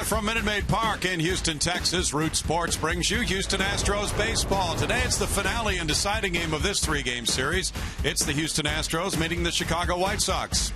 from Minute Maid Park in Houston, Texas, Root Sports brings you Houston Astros baseball. Today it's the finale and deciding game of this three-game series. It's the Houston Astros meeting the Chicago White Sox.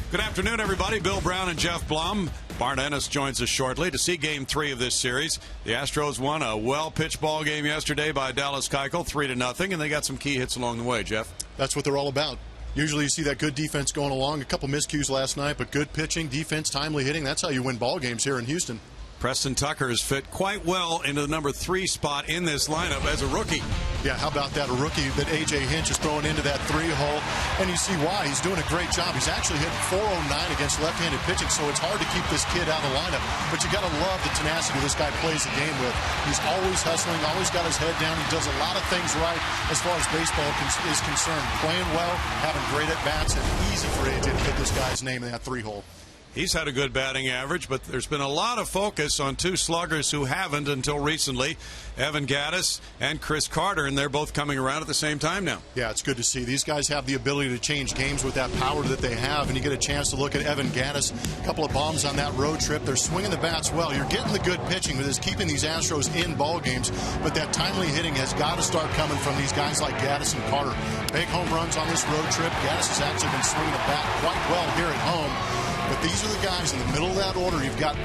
Good afternoon, everybody. Bill Brown and Jeff Blum. Bart Ennis joins us shortly to see Game 3 of this series. The Astros won a well-pitched ball game yesterday by Dallas Keuchel, 3-0, and they got some key hits along the way, Jeff. That's what they're all about. Usually you see that good defense going along. A couple miscues last night, but good pitching, defense, timely hitting. That's how you win ball games here in Houston. Preston Tucker has fit quite well into the number 3 spot in this lineup as a rookie. Yeah, how about that? A rookie that A.J. Hinch is throwing into that 3-hole, and you see why. He's doing a great job. He's actually hitting .409 against left-handed pitching, so it's hard to keep this kid out of the lineup. But you got to love the tenacity this guy plays the game with. He's always hustling, always got his head down. He does a lot of things right as far as baseball is concerned. Playing well, having great at-bats, and easy for A.J. to put this guy's name in that 3-hole. He's had a good batting average, but there's been a lot of focus on two sluggers who haven't until recently, Evan Gattis and Chris Carter, and they're both coming around at the same time now. Yeah, it's good to see. These guys have the ability to change games with that power that they have, and you get a chance to look at Evan Gattis, a couple of bombs on that road trip. They're swinging the bats well. You're getting the good pitching that is keeping these Astros in ball games, but that timely hitting has got to start coming from these guys like Gattis and Carter. Big home runs on this road trip. Gattis has actually been swinging the bat quite well here at home. But these are the guys in the middle of that order. You've got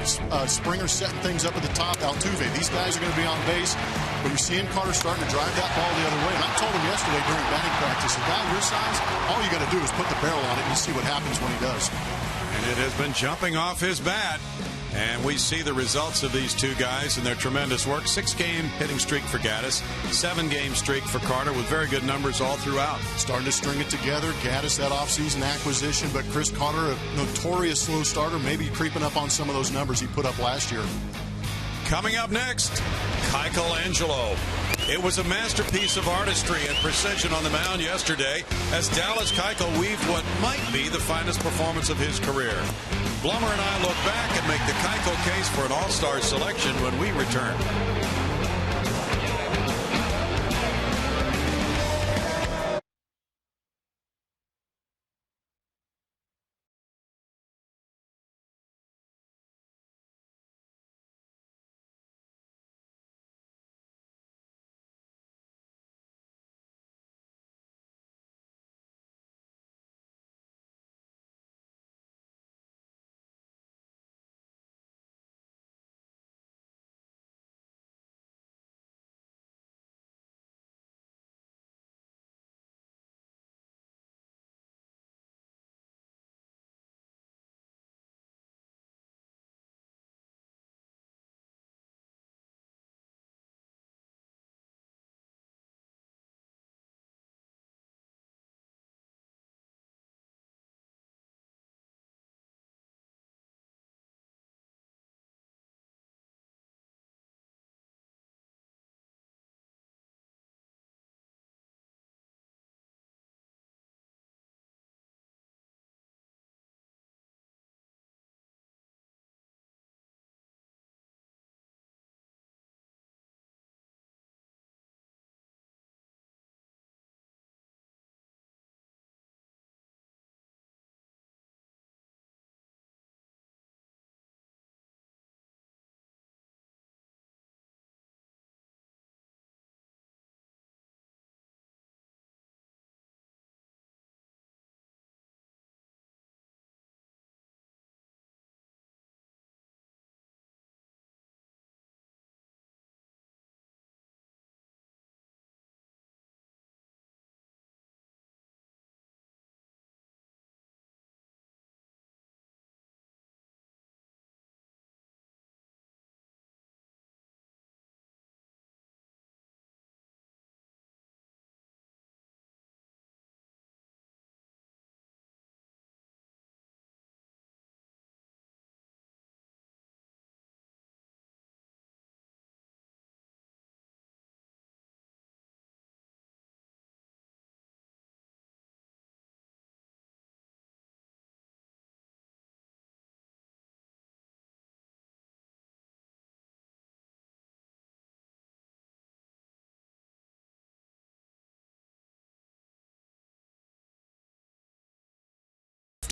Springer setting things up at the top, Altuve. These guys are going to be on base. But you're seeing Carter starting to drive that ball the other way. And I told him yesterday during batting practice, a guy your size, all you got to do is put the barrel on it and you see what happens when he does. And it has been jumping off his bat. And we see the results of these two guys and their tremendous work. 6-game hitting streak for Gattis, 7-game streak for Carter with very good numbers all throughout. Starting to string it together. Gattis, that offseason acquisition, but Chris Carter, a notorious slow starter, maybe creeping up on some of those numbers he put up last year. Coming up next, Keuchel Angelo. It was a masterpiece of artistry and precision on the mound yesterday as Dallas Keuchel weaved what might be the finest performance of his career. Blummer and I look back and make the Keuchel case for an all-star selection when we return.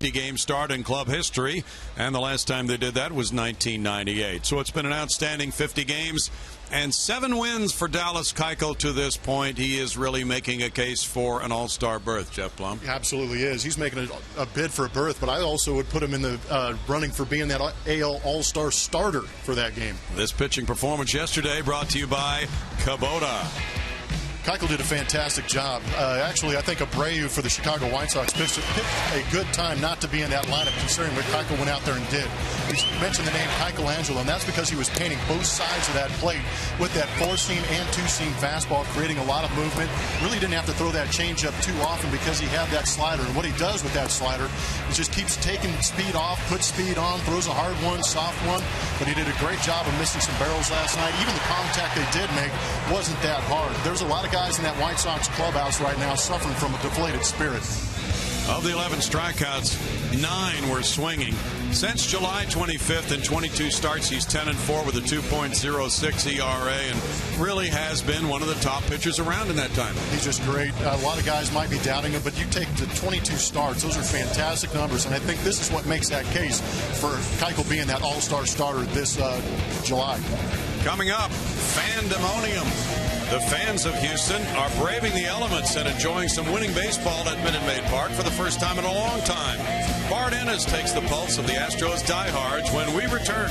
50-game start in club history, and the last time they did that was 1998. So it's been an outstanding 50 games and 7 wins for Dallas Keuchel to this point. He is really making a case for an all-star berth, Jeff Plum. He absolutely is. He's making a bid for a berth, but I also would put him in the running for being that AL all-star starter for that game. This pitching performance yesterday brought to you by Kubota. Keuchel did a fantastic job. Actually, I think Abreu for the Chicago White Sox picked a good time not to be in that lineup, considering what Keuchel went out there and did. He mentioned the name Keuchelangelo, and that's because he was painting both sides of that plate with that 4-seam and 2-seam fastball, creating a lot of movement. Really didn't have to throw that changeup too often because he had that slider. And what he does with that slider is just keeps taking speed off, puts speed on, throws a hard one, soft one. But he did a great job of missing some barrels last night. Even the contact they did make wasn't that hard. There's a lot of guys in that White Sox clubhouse right now suffering from a deflated spirit. Of the 11 strikeouts, 9 were swinging. Since July 25th, in 22 starts, he's 10-4 with a 2.06 ERA, and really has been one of the top pitchers around in that time. He's just great. A lot of guys might be doubting him, but you take the 22 starts, those are fantastic numbers, and I think this is what makes that case for Keuchel being that all-star starter this July. Coming up, Fandemonium. The fans of Houston are braving the elements and enjoying some winning baseball at Minute Maid Park for the first time in a long time. Bart Ennis takes the pulse of the Astros diehards when we return.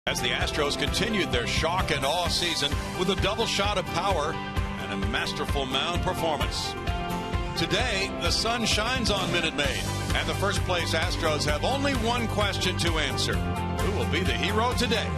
As the Astros continued their shock and awe season with a double shot of power and a masterful mound performance. Today, the sun shines on Minute Maid. And the first place Astros have only one question to answer. Who will be the hero today?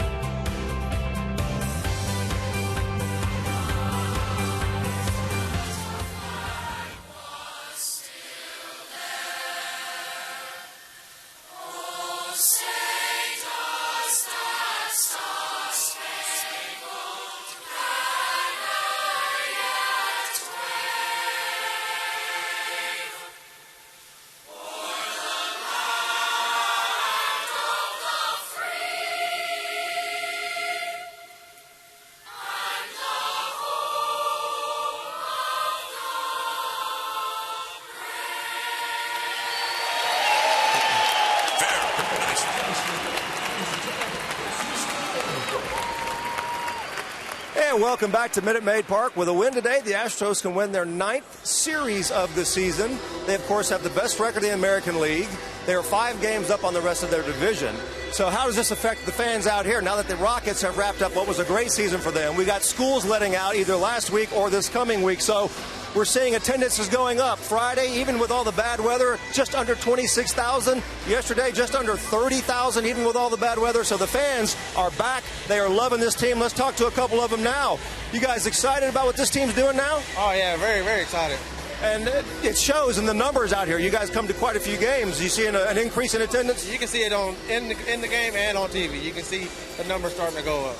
And welcome back to Minute Maid Park. With a win today, the Astros can win their 9th series of the season. They, of course, have the best record in the American League. They are 5 games up on the rest of their division. So how does this affect the fans out here now that the Rockets have wrapped up what was a great season for them? We got schools letting out either last week or this coming week. So we're seeing attendance is going up. Friday, even with all the bad weather, just under 26,000. Yesterday, just under 30,000, even with all the bad weather. So the fans are back. They are loving this team. Let's talk to a couple of them now. You guys excited about what this team's doing now? Oh, yeah, very, very excited. And it shows in the numbers out here. You guys come to quite a few games. You see an increase in attendance? You can see it in the game and on TV. You can see the numbers starting to go up.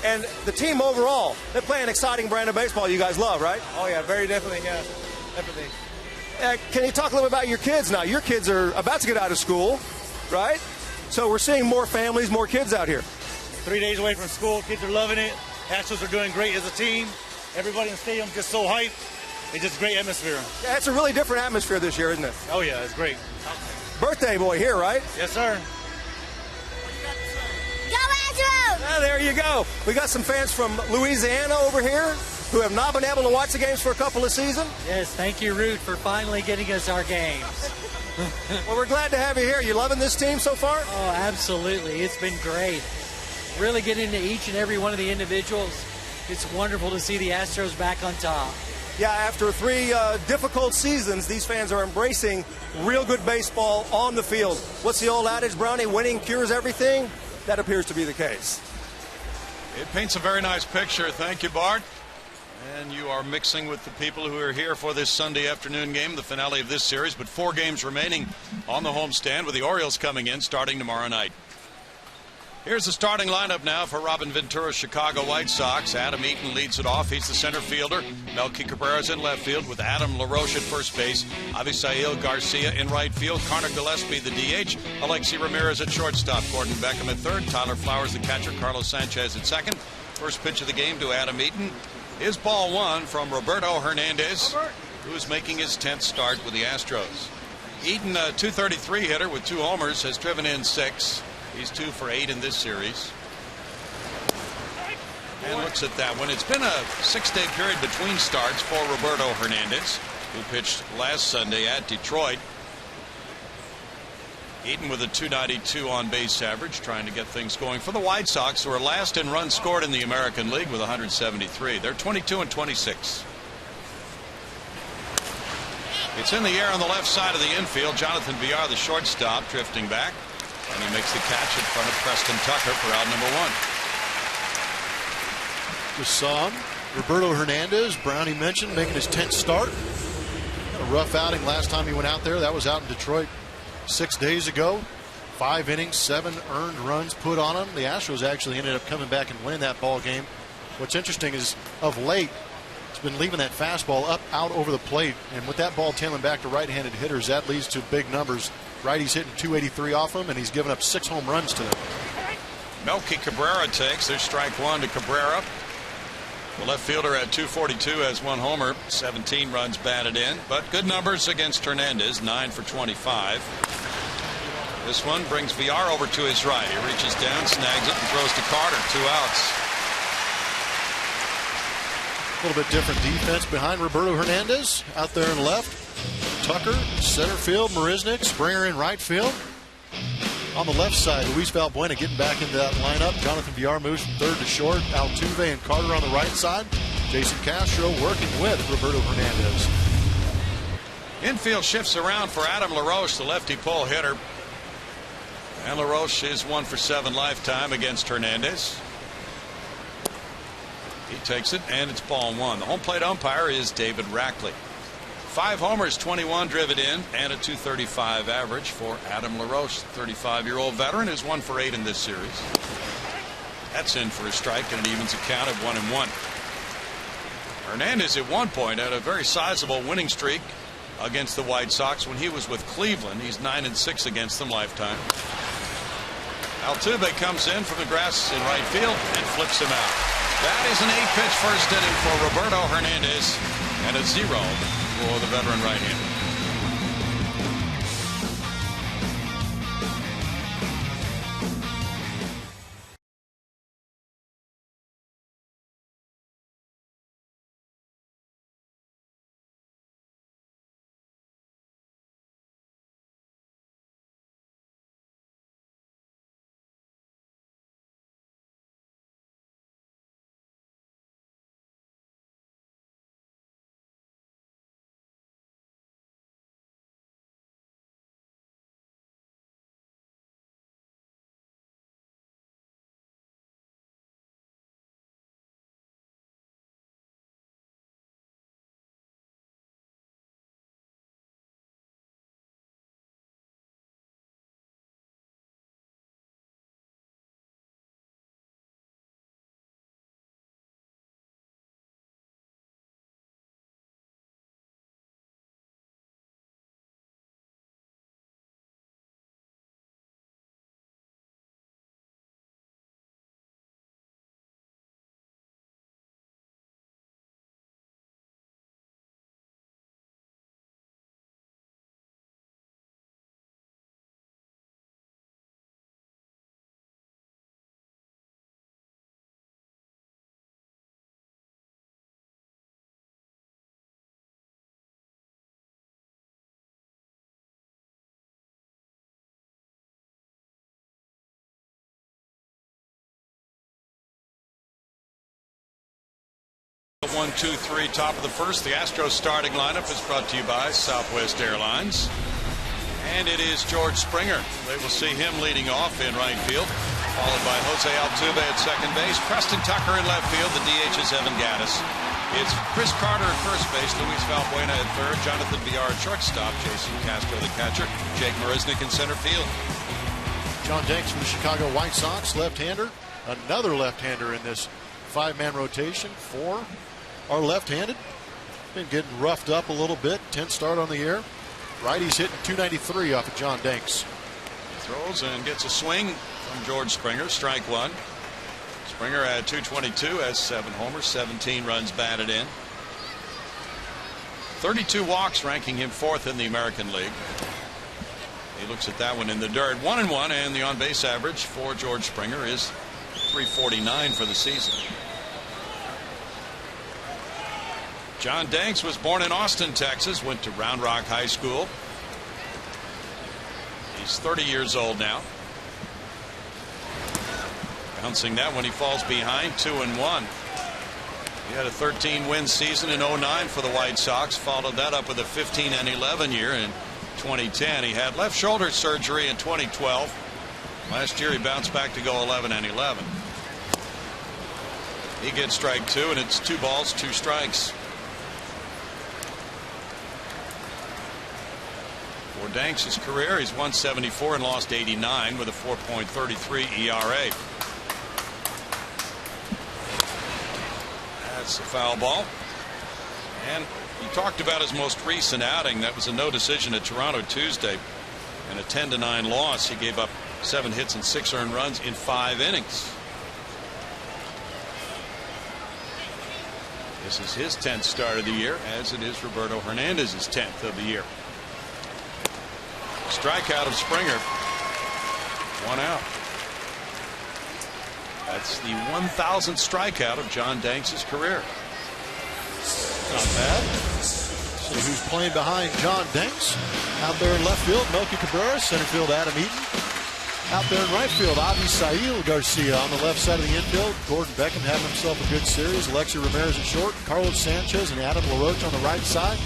And the team overall, they play an exciting brand of baseball you guys love, right? Oh, yeah, very definitely, yeah. Definitely. Can you talk a little bit about your kids now? Your kids are about to get out of school, right? So we're seeing more families, more kids out here. 3 days away from school, kids are loving it. Astros are doing great as a team. Everybody in the stadium is just so hyped. It's just a great atmosphere. Yeah, it's a really different atmosphere this year, isn't it? Oh, yeah, it's great. Birthday boy here, right? Yes, sir. Go Astros! Ah, there you go. We got some fans from Louisiana over here who have not been able to watch the games for a couple of seasons. Yes, thank you, Root, for finally getting us our games. Well, we're glad to have you here. You loving this team so far? Oh, absolutely. It's been great. Really getting into each and every one of the individuals. It's wonderful to see the Astros back on top. Yeah, after 3 difficult seasons, these fans are embracing real good baseball on the field. What's the old adage, Brownie? Winning cures everything? That appears to be the case. It paints a very nice picture. Thank you, Bart. And you are mixing with the people who are here for this Sunday afternoon game, the finale of this series, but 4 games remaining on the homestand with the Orioles coming in starting tomorrow night. Here's the starting lineup now for Robin Ventura's Chicago White Sox. Adam Eaton leads it off. He's the center fielder. Melky Cabrera's in left field with Adam LaRoche at first base. Avisail Garcia in right field. Connor Gillespie, the DH. Alexi Ramirez at shortstop. Gordon Beckham at third. Tyler Flowers, the catcher. Carlos Sanchez at second. First pitch of the game to Adam Eaton is ball 1 from Roberto Hernandez, who's making his 10th start with the Astros. Eaton, a .233 hitter with 2 homers, has driven in 6. He's 2 for 8 in this series. And looks at that one. It's been a 6-day period between starts for Roberto Hernandez, who pitched last Sunday at Detroit. Eaton with a .292 on base average, trying to get things going for the White Sox, who are last in runs scored in the American League with 173. They're 22-26. It's in the air on the left side of the infield. Jonathan Villar, the shortstop, drifting back. And he makes the catch in front of Preston Tucker for out number 1. Just saw him. Roberto Hernandez, Brownie mentioned, making his 10th start. A rough outing last time he went out there. That was out in Detroit 6 days ago. 5 innings, 7 earned runs put on him. The Astros actually ended up coming back and winning that ball game. What's interesting is of late, it's been leaving that fastball up out over the plate. And with that ball tailing back to right-handed hitters, that leads to big numbers. Righty's hitting .283 off him, and he's given up 6 home runs to them. Melky Cabrera takes. There's strike 1 to Cabrera. The left fielder at .242 has 1 homer, 17 runs batted in, but good numbers against Hernandez, 9 for 25. This one brings Villar over to his right. He reaches down, snags it, and throws to Carter. 2 outs. A little bit different defense behind Roberto Hernandez out there in left. Tucker, center field. Marisnick, Springer in right field. On the left side, Luis Valbuena getting back into that lineup. Jonathan Villar moves from third to short. Altuve and Carter on the right side. Jason Castro working with Roberto Hernandez. Infield shifts around for Adam LaRoche, the lefty pull hitter. And LaRoche is 1 for 7 lifetime against Hernandez. He takes it, and it's ball 1. The home plate umpire is David Rackley. 5 homers, 21 driven in, and a .235 average for Adam LaRoche. 35-year-old veteran is 1 for 8 in this series. That's in for a strike, and it evens a count at 1-1. Hernandez at one point had a very sizable winning streak against the White Sox when he was with Cleveland. He's 9-6 against them lifetime. Altuve comes in from the grass in right field and flips him out. That is an 8-pitch first inning for Roberto Hernandez, and a 0 for the veteran right-hander. One, 2, 3, top of the first. The Astros starting lineup is brought to you by Southwest Airlines. And it is George Springer. They will see him leading off in right field, followed by Jose Altuve at second base. Preston Tucker in left field. The DH is Evan Gattis. It's Chris Carter at first base, Luis Valbuena at third, Jonathan Villar at shortstop, Jason Castro the catcher, Jake Marisnick in center field. John Danks from the Chicago White Sox, left-hander. Another left-hander in this 5-man rotation. 4 are left-handed. Been getting roughed up a little bit. 10th start on the year. Righty's hitting .293 off of John Danks. Throws and gets a swing from George Springer. Strike 1. Springer had .222, has 7 homers, 17 runs batted in. 32 walks, ranking him 4th in the American League. He looks at that one in the dirt. 1-1, and the on-base average for George Springer is .349 for the season. John Danks was born in Austin, Texas, went to Round Rock High School. He's 30 years old now. Bouncing that when he falls behind, 2-1. He had a 13-win season in 09 for the White Sox, followed that up with a 15-11 year in 2010. He had left shoulder surgery in 2012. Last year he bounced back to go 11-11. He gets strike 2, and it's 2 balls, 2 strikes. For Danks' career, he's won 74 and lost 89 with a 4.33 ERA. That's a foul ball. And he talked about his most recent outing. That was a no decision at Toronto Tuesday. And a 10-9 loss. He gave up 7 hits and 6 earned runs in 5 innings. This is his 10th start of the year, as it is Roberto Hernandez's 10th of the year. Strikeout of Springer. 1 out. That's the 1,000th strikeout of John Danks' career. Not bad. See who's playing behind John Danks. Out there in left field, Melky Cabrera. Center field, Adam Eaton. Out there in right field, Avisail Garcia. On the left side of the infield, Gordon Beckham having himself a good series. Alexi Ramirez at short, Carlos Sanchez and Adam LaRoche on the right side.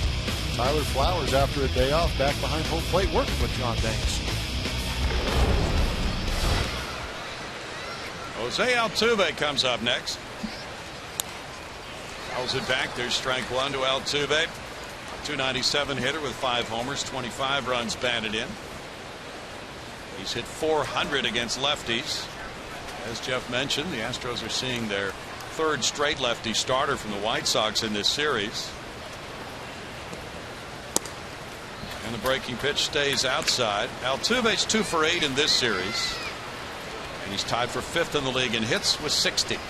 Tyler Flowers, after a day off, back behind home plate working with John Banks. Jose Altuve comes up next. Fouls it back. There's strike one to Altuve. 297 hitter with 5 homers, 25 runs batted in. He's hit 400 against lefties. As Jeff mentioned, the Astros are seeing their 3rd straight lefty starter from the White Sox in this series. And the breaking pitch stays outside. Altuve's 2 for 8 in this series. And he's tied for 5th in the league in hits with 60. It's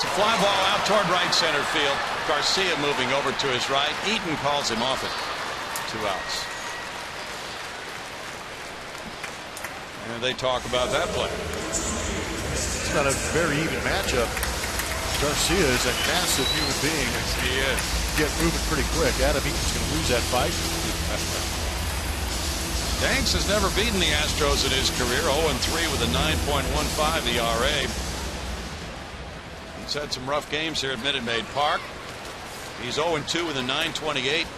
a fly ball out toward right center field. Garcia moving over to his right. Eaton calls him off it. 2 outs. And they talk about that play. It's not a very even matchup. Garcia is a massive human being. Yes, he is. Get moving pretty quick. Adam Eaton's going to lose that fight. Banks has never beaten the Astros in his career. 0-3 with a 9.15 ERA. He's had some rough games here at Minute Maid Park. He's 0-2 with a 9.28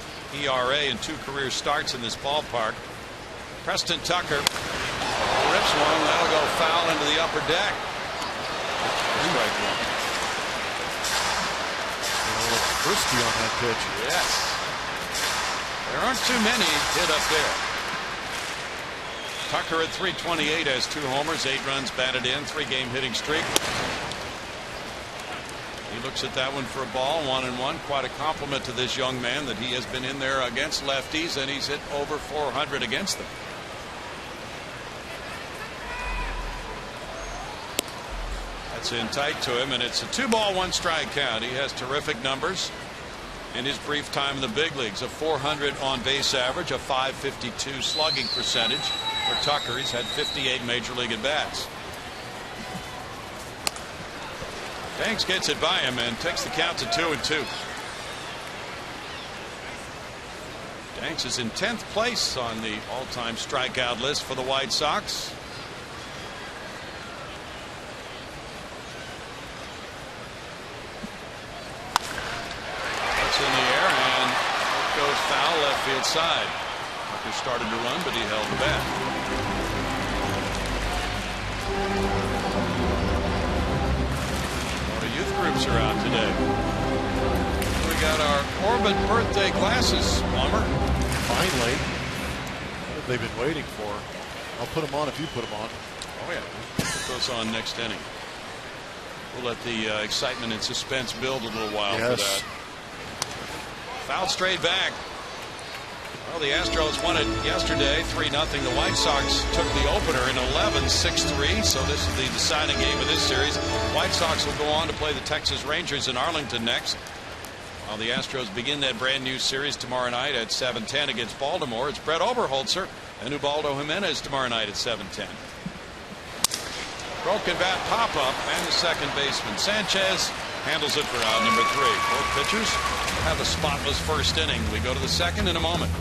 ERA and 2 career starts in this ballpark. Preston Tucker rips one. That'll go foul into the upper deck. Strike one. Frisky on that pitch. Yes. There aren't too many hit up there. Tucker at 328 has 2 homers, 8 runs batted in, 3-game hitting streak. He looks at that one for a ball, 1-1. Quite a compliment to this young man that he has been in there against lefties, and he's hit over 400 against them. That's in tight to him, and it's a 2-ball, 1-strike count. He has terrific numbers in his brief time in the big leagues. A 400 on base average, a 552 slugging percentage. For Tucker, he's had 58 major league at bats. Banks gets it by him and takes the count to 2-2. Banks is in 10th place on the all-time strikeout list for the White Sox. That's in the air, and it goes foul left field side. Tucker started to run, but he held the bat. Youth groups are out today. We got our Orbit birthday glasses, Plummer. Finally. What have they been waiting for? I'll put them on if you put them on. Oh, yeah. Put those on next inning. We'll let the excitement and suspense build a little while for that. Foul straight back. Well, the Astros won it yesterday, 3-0. The White Sox took the opener in 11, 6-3. So this is the deciding game of this series. White Sox will go on to play the Texas Rangers in Arlington next. While the Astros begin that brand new series tomorrow night at 7:10 against Baltimore. It's Brett Oberholzer and Ubaldo Jimenez tomorrow night at 7:10. Broken bat pop-up, and the second baseman Sanchez handles it for out number 3. Both pitchers have a spotless first inning. We go to the second in a moment.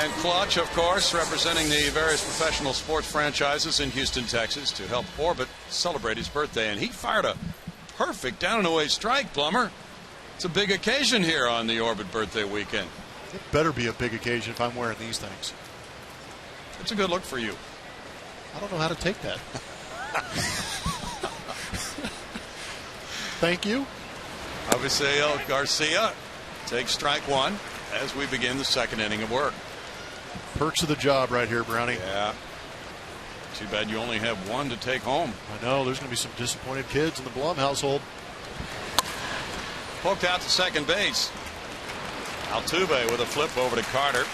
And Clutch, of course, representing the various professional sports franchises in Houston, Texas, to help Orbit celebrate his birthday. And he fired a perfect down and away strike, Plummer. It's a big occasion here on the Orbit birthday weekend. It better be a big occasion if I'm wearing these things. It's a good look for you. I don't know how to take that. Thank you. Avisail Garcia takes strike one as we begin the second inning of work. Perks of the job right here, Brownie. Yeah. Too bad you only have one to take home. I know. There's going to be some disappointed kids in the Blum household. Poked out to second base. Altuve with a flip over to Carter.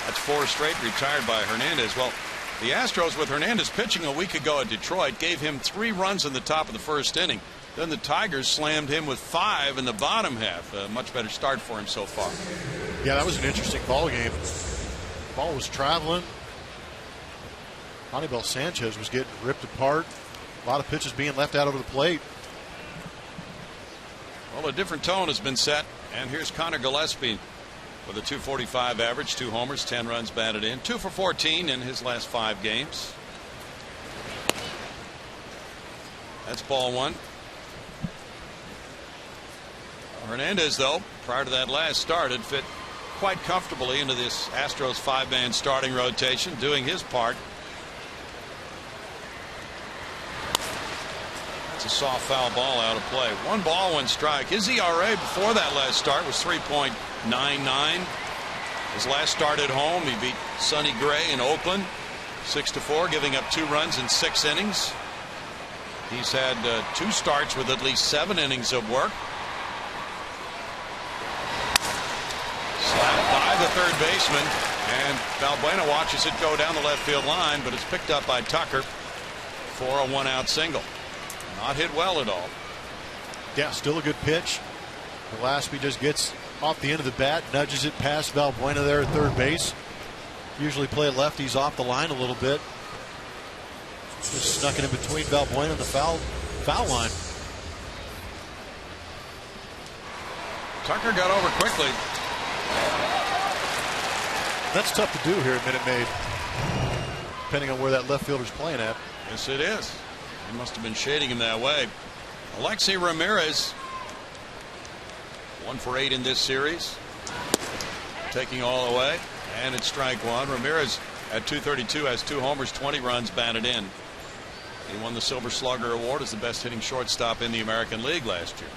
That's 4 straight retired by Hernandez. Well, the Astros, with Hernandez pitching a week ago at Detroit, gave him 3 runs in the top of the first inning. Then the Tigers slammed him with 5 in the bottom half. A much better start for him so far. Yeah, that was an interesting ball game. Ball was traveling. Anibal Sanchez was getting ripped apart. A lot of pitches being left out over the plate. Well, a different tone has been set. And here's Connor Gillespie with a .245 average, 2 homers, 10 runs batted in, 2 for 14 in his last 5 games. That's ball 1. Hernandez, though, prior to that last start, had fit quite comfortably into this Astros 5-man starting rotation, doing his part. It's a soft foul ball out of play. 1 ball, 1 strike. His ERA before that last start was 3.99. His last start at home, he beat Sonny Gray in Oakland 6-4, giving up 2 runs in 6 innings. He's had 2 starts with at least 7 innings of work. Slapped by the third baseman, and Valbuena watches it go down the left field line, but it's picked up by Tucker for a 1-out single. Not hit well at all. Yeah, still a good pitch. Gillespie just gets off the end of the bat, nudges it past Valbuena there at third base. Usually play lefties off the line a little bit. Just snuck it in between Valbuena and the foul line. Tucker got over quickly. That's tough to do here at Minute Maid, depending on where that left fielder's playing at. Yes, it is. He must have been shading him that way. Alexi Ramirez, 1 for 8 in this series, taking all the way, and it's strike 1. Ramirez at .232 has 2 homers, 20 runs batted in. He won the Silver Slugger Award as the best hitting shortstop in the American League last year.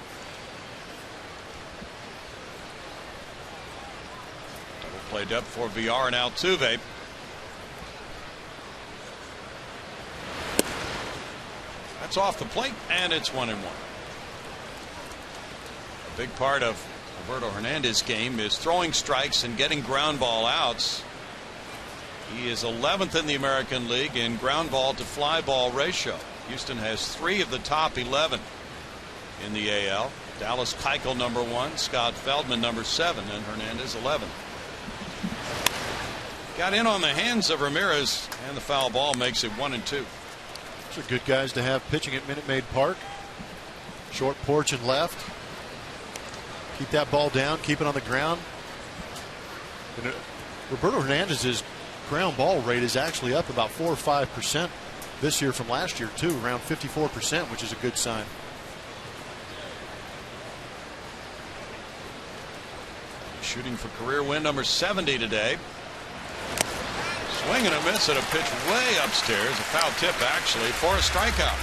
Double play depth for VR and Altuve. That's off the plate, and it's 1-1. A big part of Alberto Hernandez's game is throwing strikes and getting ground ball outs. He is 11th in the American League in ground ball to fly ball ratio. Houston has 3 of the top 11 in the AL. Dallas Keuchel #1, Scott Feldman #7, and Hernandez 11. Got in on the hands of Ramirez, and the foul ball makes it 1-2. Those are good guys to have pitching at Minute Maid Park. Short porch and left. Keep that ball down, keep it on the ground. And Roberto Hernandez's ground ball rate is actually up about 4 or 5% this year from last year too, around 54%, which is a good sign. Shooting for career win #70 today. Swing and a miss at a pitch way upstairs. A foul tip, actually, for a strikeout.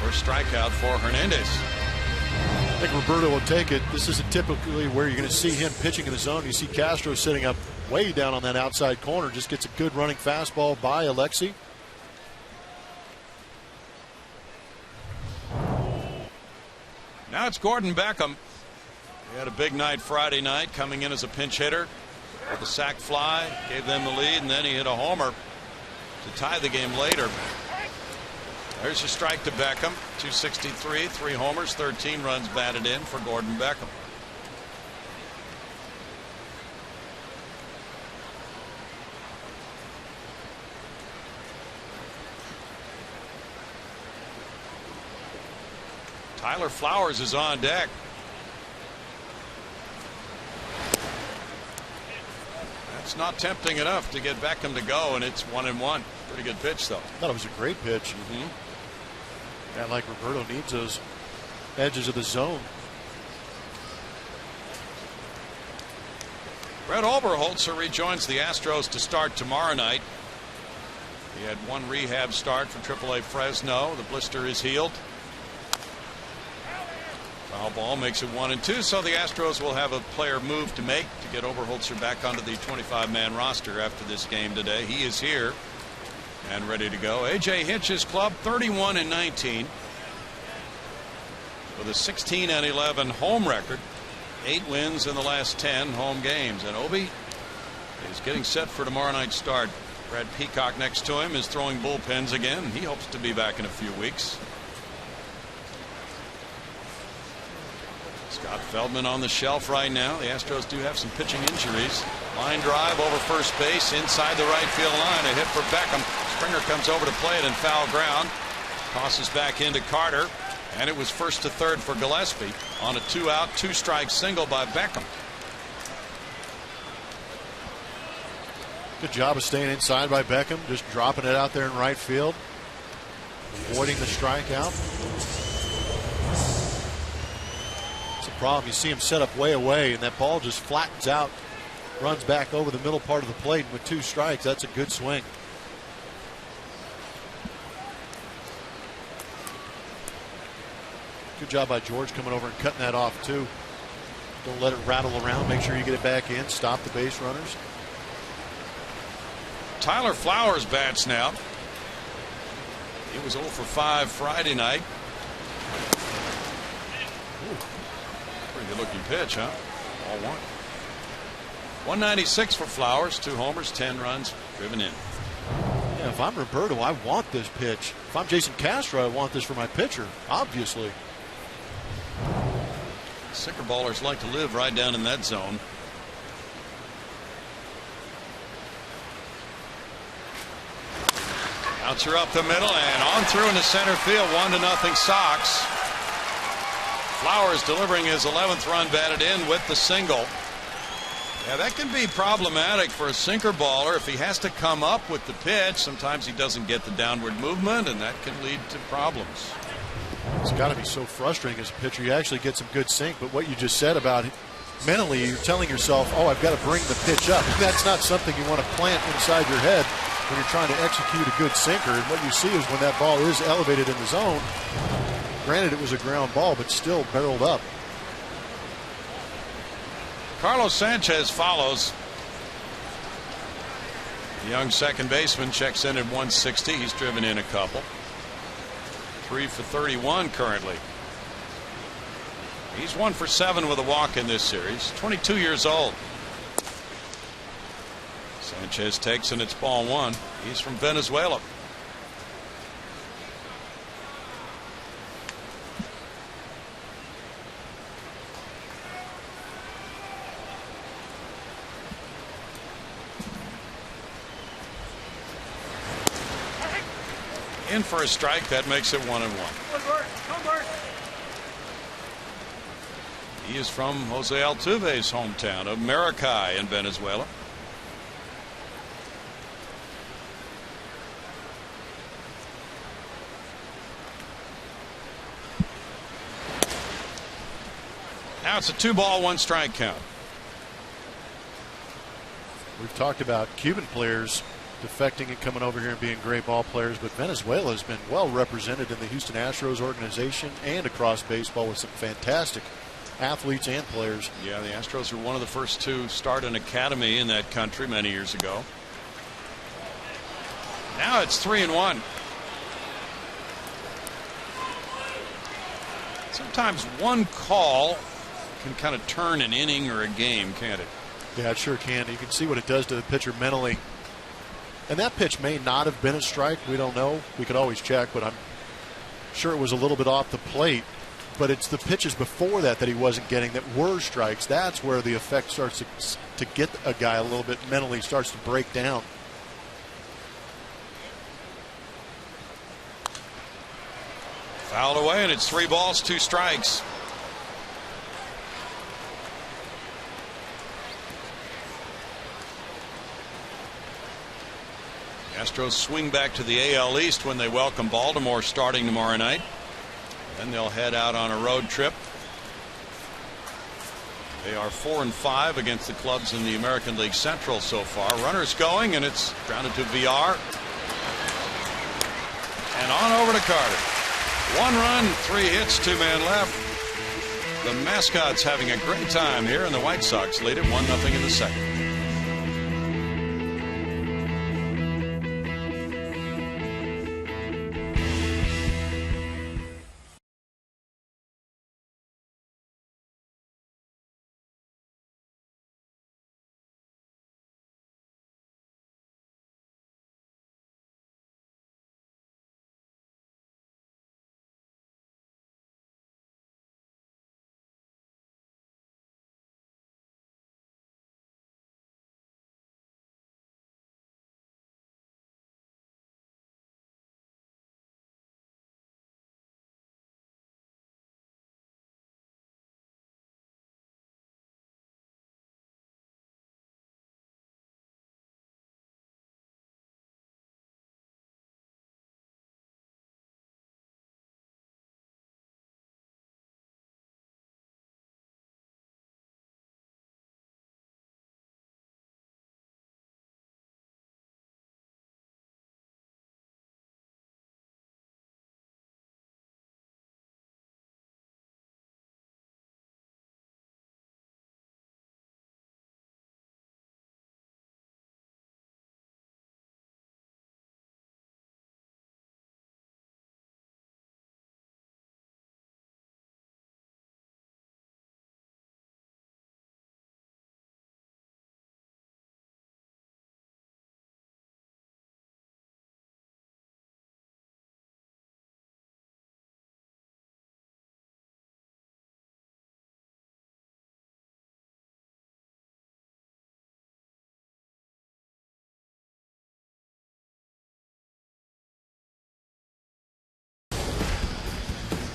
First strikeout for Hernandez. I think Roberto will take it. This isn't typically where you're going to see him pitching in the zone. You see Castro sitting up way down on that outside corner. Just gets a good running fastball by Alexi. Now it's Gordon Beckham. He had a big night Friday night, coming in as a pinch hitter with a sac fly, gave them the lead, and then he hit a homer to tie the game later. There's a strike to Beckham. 263, 3 homers, 13 runs batted in for Gordon Beckham. Tyler Flowers is on deck. It's not tempting enough to get Beckham to go, and it's 1-1. Pretty good pitch, though. I thought it was a great pitch. Guy like Roberto needs those edges of the zone. Brett Oberholzer rejoins the Astros to start tomorrow night. He had one rehab start for AAA Fresno. The blister is healed. Foul ball makes it 1-2, so the Astros will have a player move to make to get Oberholzer back onto the 25-man roster after this game today. He is here and ready to go. A.J. Hinch's club 31-19 with a 16-11 home record. 8 wins in the last 10 home games, and Obi is getting set for tomorrow night's start. Brad Peacock next to him is throwing bullpens again. He hopes to be back in a few weeks. Scott Feldman on the shelf right now. The Astros do have some pitching injuries. Line drive over first base inside the right field line. A hit for Beckham. Springer comes over to plate and foul ground. Tosses back into Carter. And it was first to third for Gillespie on a 2-out, 2-strike single by Beckham. Good job of staying inside by Beckham, just dropping it out there in right field, avoiding the strikeout. It's a problem. You see him set up way away, and that ball just flattens out, runs back over the middle part of the plate. And with 2 strikes, that's a good swing. Good job by George coming over and cutting that off, too. Don't let it rattle around. Make sure you get it back in. Stop the base runners. Tyler Flowers bats now. He was 0 for 5 Friday night. Pretty good looking pitch, huh? All 1. 196 for Flowers, 2 homers, 10 runs driven in. Yeah, if I'm Roberto, I want this pitch. If I'm Jason Castro, I want this for my pitcher, obviously. Sinker ballers like to live right down in that zone. Bouncer up the middle and on through into center field. 1-0 Sox. Flowers delivering his 11th run batted in with the single. Yeah, that can be problematic for a sinker baller if he has to come up with the pitch. Sometimes he doesn't get the downward movement, and that can lead to problems. It's got to be so frustrating as a pitcher. You actually get some good sink, but what you just said about it, mentally, you're telling yourself, oh, I've got to bring the pitch up. That's not something you want to plant inside your head when you're trying to execute a good sinker. And what you see is when that ball is elevated in the zone, granted it was a ground ball, but still barreled up. Carlos Sanchez follows. The young second baseman checks in at 160. He's driven in a couple. 3 for 31 currently. He's 1 for 7 with a walk in this series. 22 years old. Sanchez takes and it's ball 1. He's from Venezuela. In for a strike. That makes it 1-1. He is from Jose Altuve's hometown of Maracay in Venezuela. Now it's a 2-ball, 1-strike count. We've talked about Cuban players defecting and coming over here and being great ball players, but Venezuela has been well represented in the Houston Astros organization and across baseball with some fantastic athletes and players. Yeah, the Astros were one of the first to start an academy in that country many years ago. Now it's 3-1. Sometimes one call can kind of turn an inning or a game, can't it? Yeah, it sure can. You can see what it does to the pitcher mentally. And that pitch may not have been a strike. We don't know. We could always check, but I'm sure it was a little bit off the plate. But it's the pitches before that he wasn't getting that were strikes. That's where the effect starts to get a guy a little bit mentally, starts to break down. Fouled away, and it's 3 balls, 2 strikes. Astros swing back to the AL East when they welcome Baltimore starting tomorrow night. Then they'll head out on a road trip. They are 4-5 against the clubs in the American League Central so far. Runners going, and it's grounded to VR. And on over to Carter. 1 run, 3 hits, 2 men left. The mascots having a great time here, and the White Sox lead it 1-0 in the second.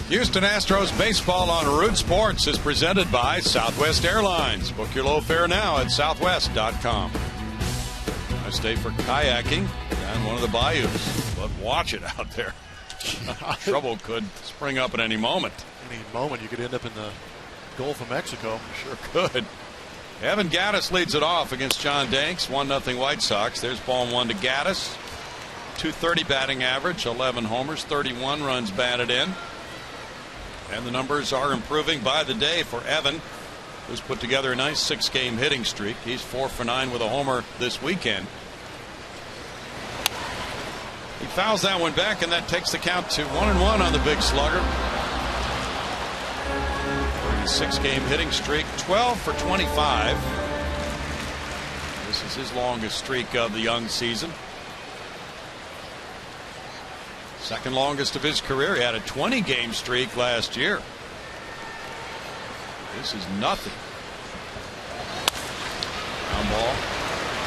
Houston Astros baseball on Root Sports is presented by Southwest Airlines. Book your low fare now at southwest.com. Nice day for kayaking down one of the bayous, but watch it out there. Trouble could spring up at any moment. Any moment you could end up in the Gulf of Mexico. Sure could. Evan Gattis leads it off against John Danks. 1-0 White Sox. There's ball 1 to Gattis. .230 batting average, 11 homers, 31 runs batted in. And the numbers are improving by the day for Evan, who's put together a nice 6-game hitting streak. He's 4 for 9 with a homer this weekend. He fouls that one back, and that takes the count to 1-1 on the big slugger. 6-game hitting streak, 12 for 25. This is his longest streak of the young season. Second longest of his career. He had a 20-game streak last year. This is nothing. Ground ball.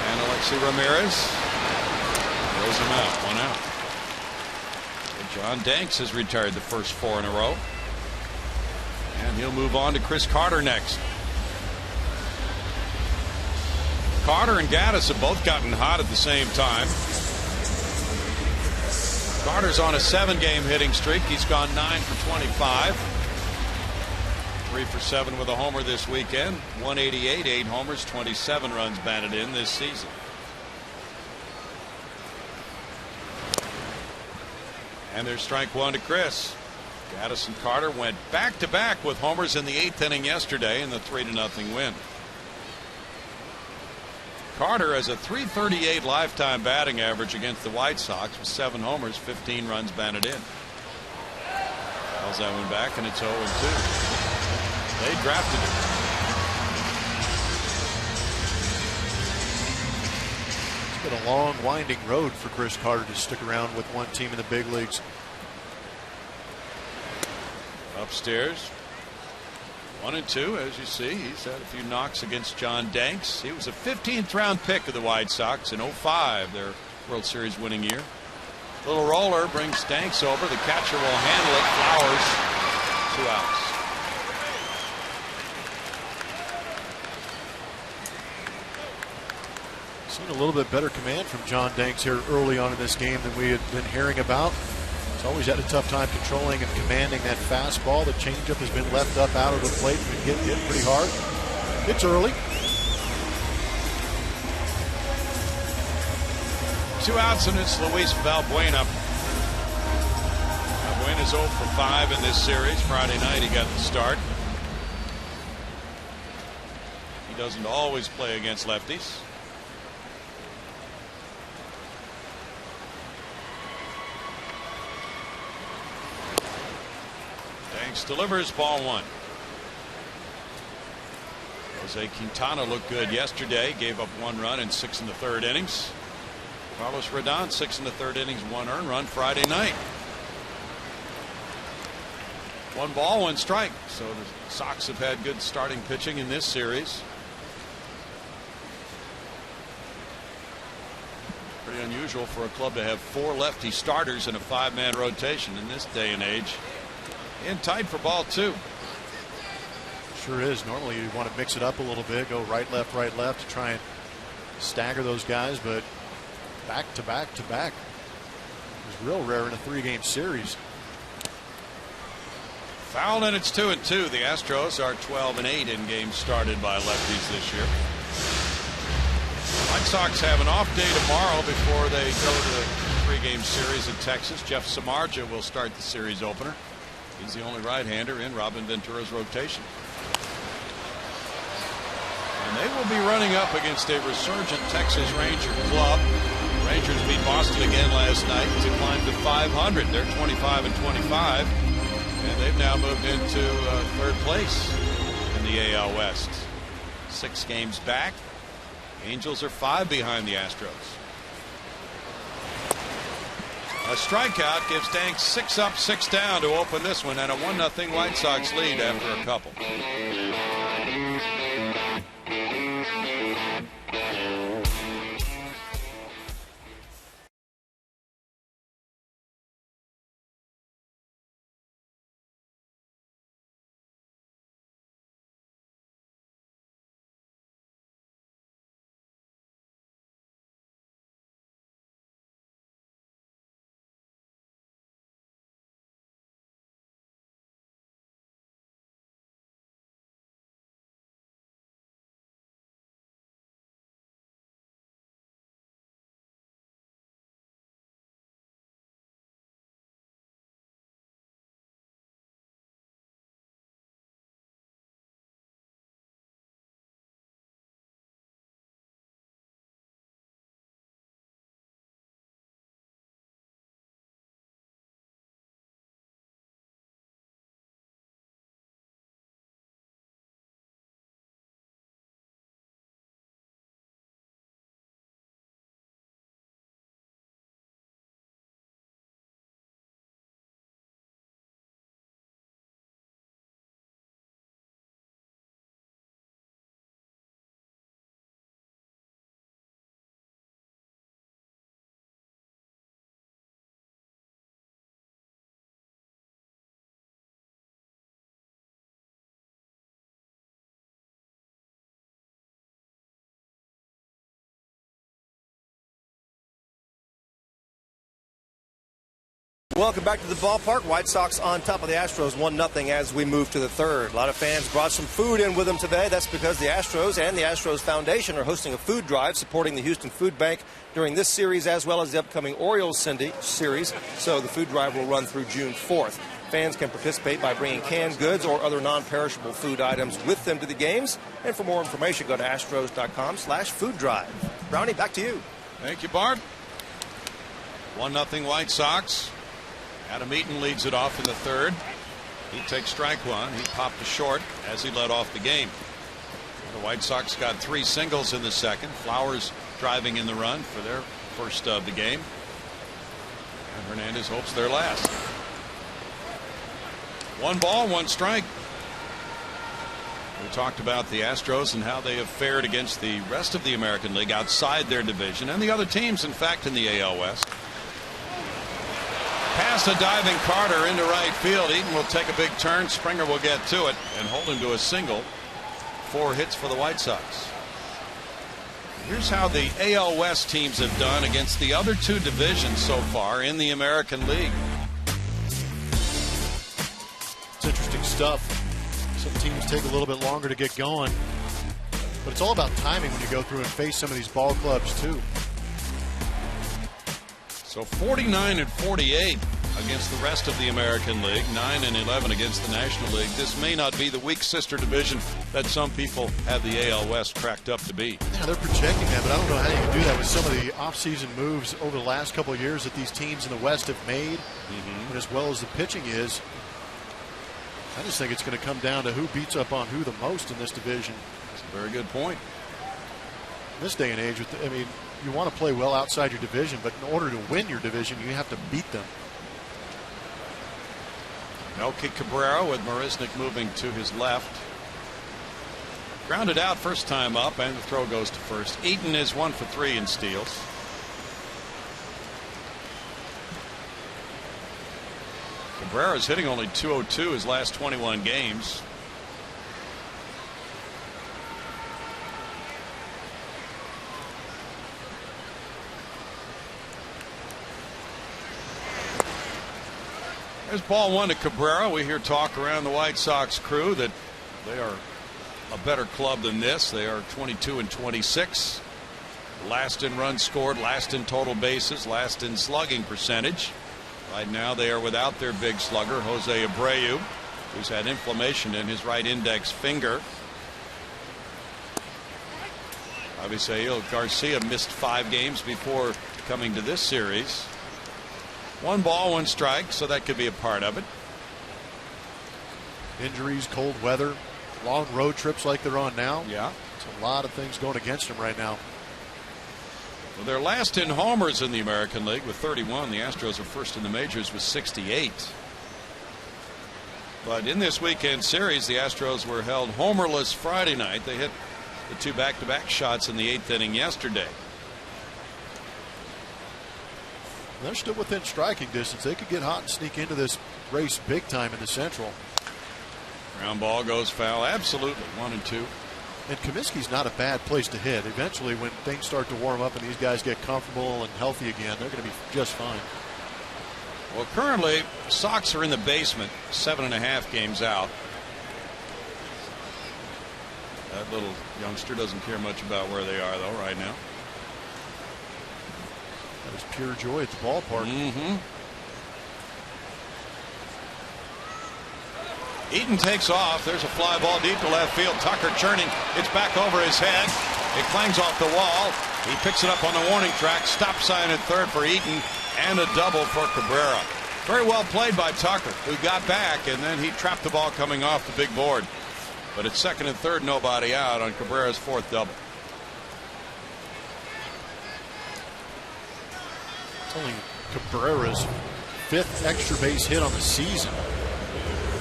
And Alexi Ramirez throws him out. 1 out. And John Danks has retired the first 4 in a row. And he'll move on to Chris Carter next. Carter and Gattis have both gotten hot at the same time. Carter's on a 7-game hitting streak. He's gone 9 for 25. 3 for 7 with a homer this weekend. 188, 8 homers, 27 runs batted in this season. And there's strike 1 to Chris. Gattis and Carter went back-to-back with homers in the 8th inning yesterday in the 3-0 win. Carter has a .338 lifetime batting average against the White Sox with 7 homers, 15 runs batted in. Fouls that one back, and it's 0-2. They drafted him. It's been a long, winding road for Chris Carter to stick around with one team in the big leagues. Upstairs. 1-2, as you see. He's had a few knocks against John Danks. He was a 15th round pick of the White Sox in 05, their World Series winning year. Little roller brings Danks over. The catcher will handle it. Flowers. 2 outs. Seen a little bit better command from John Danks here early on in this game than we had been hearing about. He's always had a tough time controlling and commanding that fastball. The changeup has been left up out of the plate and been getting hit pretty hard. It's early. 2 outs, and it's Luis Valbuena. Valbuena's 0 for 5 in this series. Friday night he got the start. He doesn't always play against lefties. Danks delivers, ball 1. Jose Quintana looked good yesterday. Gave up 1 run in 6 1/3 innings. Carlos Rodon 6 1/3 innings, 1 earned run Friday night. 1 ball, 1 strike. So the Sox have had good starting pitching in this series. Pretty unusual for a club to have 4 lefty starters in a 5-man rotation in this day and age. In tight for ball 2. Sure is. Normally you want to mix it up a little bit, go right, left to try and stagger those guys, but back to back to back is real rare in a 3-game series. Foul, and it's 2-2. The Astros are 12-8 in games started by lefties this year. White Sox have an off day tomorrow before they go to the 3-game series in Texas. Jeff Samardzija will start the series opener. He's the only right-hander in Robin Ventura's rotation. And they will be running up against a resurgent Texas Ranger club. Rangers beat Boston again last night to climb to 500. They're 25-25, and they've now moved into 3rd place in the AL West. 6 games back. Angels are 5 behind the Astros. A strikeout gives Danks 6 up, 6 down to open this one, and a 1-0 White Sox lead after a couple. Welcome back to the ballpark. White Sox on top of the Astros 1-0 as we move to the 3rd. A lot of fans brought some food in with them today. That's because the Astros and the Astros Foundation are hosting a food drive supporting the Houston Food Bank during this series as well as the upcoming Orioles series. So the food drive will run through June 4th. Fans can participate by bringing canned goods or other non-perishable food items with them to the games. And for more information, go to astros.com/food drive. Brownie, back to you. Thank you, Bart. 1-0 White Sox. Adam Eaton leads it off in the 3rd. He takes strike 1. He popped a short as he led off the game. The White Sox got 3 singles in the 2nd. Flowers driving in the run for their first of the game. And Hernandez hopes their last. 1 ball, 1 strike. We talked about the Astros and how they have fared against the rest of the American League outside their division and the other teams, in fact, in the AL West. Past a diving Carter into right field. Eaton will take a big turn. Springer will get to it and hold him to a single. 4 hits for the White Sox. Here's how the AL West teams have done against the other two divisions so far in the American League. It's interesting stuff. Some teams take a little bit longer to get going, but it's all about timing when you go through and face some of these ball clubs too. So 49-48 against the rest of the American League, 9-11 against the National League. This may not be the weak sister division that some people have the AL West cracked up to be. Yeah, they're projecting that, but I don't know how you can do that with some of the offseason moves over the last couple of years that these teams in the West have made, and as well as the pitching is. I just think it's going to come down to who beats up on who the most in this division. That's a very good point. In this day and age, I mean, you want to play well outside your division, but in order to win your division, you have to beat them. Melky Cabrera with Marisnik moving to his left. Grounded out first time up, and the throw goes to first. Eaton is 1 for 3 in steals. Cabrera's hitting only .202 his last 21 games. There's ball 1 to Cabrera. We hear talk around the White Sox crew that they are a better club than this. They are 22-26. Last in runs scored, last in total bases, last in slugging percentage. Right now they are without their big slugger, Jose Abreu, who's had inflammation in his right index finger. Obviously, Garcia missed 5 games before coming to this series. 1 ball, 1 strike, so that could be a part of it. Injuries, cold weather, long road trips like they're on now. Yeah. It's a lot of things going against them right now. Well, they're last in homers in the American League with 31. The Astros are first in the majors with 68. But in this weekend series, the Astros were held homerless Friday night. They hit the 2 back-to-back shots in the 8th inning yesterday. They're still within striking distance. They could get hot and sneak into this race big time in the Central. Ground ball goes foul. Absolutely. 1 and 2. And Comiskey's not a bad place to hit. Eventually, when things start to warm up and these guys get comfortable and healthy again, they're going to be just fine. Well, currently, Sox are in the basement, 7.5 games out. That little youngster doesn't care much about where they are, though, right now. That was pure joy at the ballpark. Eaton takes off. There's a fly ball deep to left field. Tucker churning. It's back over his head. It clangs off the wall. He picks it up on the warning track. Stop sign at third for Eaton, and a double for Cabrera. Very well played by Tucker, who got back, and then he trapped the ball coming off the big board. But at second and third, nobody out on Cabrera's 4th double. It's only Cabrera's 5th extra base hit on the season.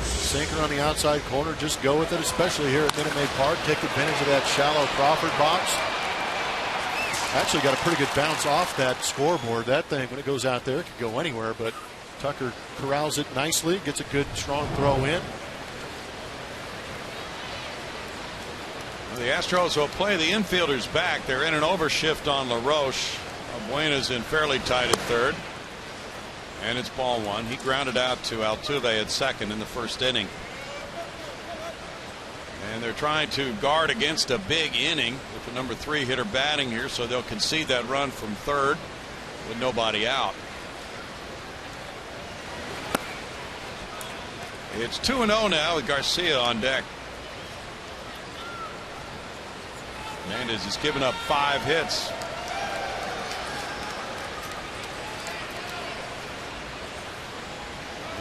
Sinker on the outside corner, just go with it, especially here at Minute Maid Park. Take advantage of that shallow Crawford box. Actually got a pretty good bounce off that scoreboard. That thing, when it goes out there, it could go anywhere, but Tucker corrals it nicely, gets a good strong throw in. Well, the Astros will play the infielders back. They're in an overshift on LaRoche. Buena's in fairly tight at third. And it's ball 1. He grounded out to Altuve at second in the 1st inning. And they're trying to guard against a big inning with the number 3 hitter batting here, so they'll concede that run from third with nobody out. It's 2-0 now with Garcia on deck. Hernandez has given up 5 hits.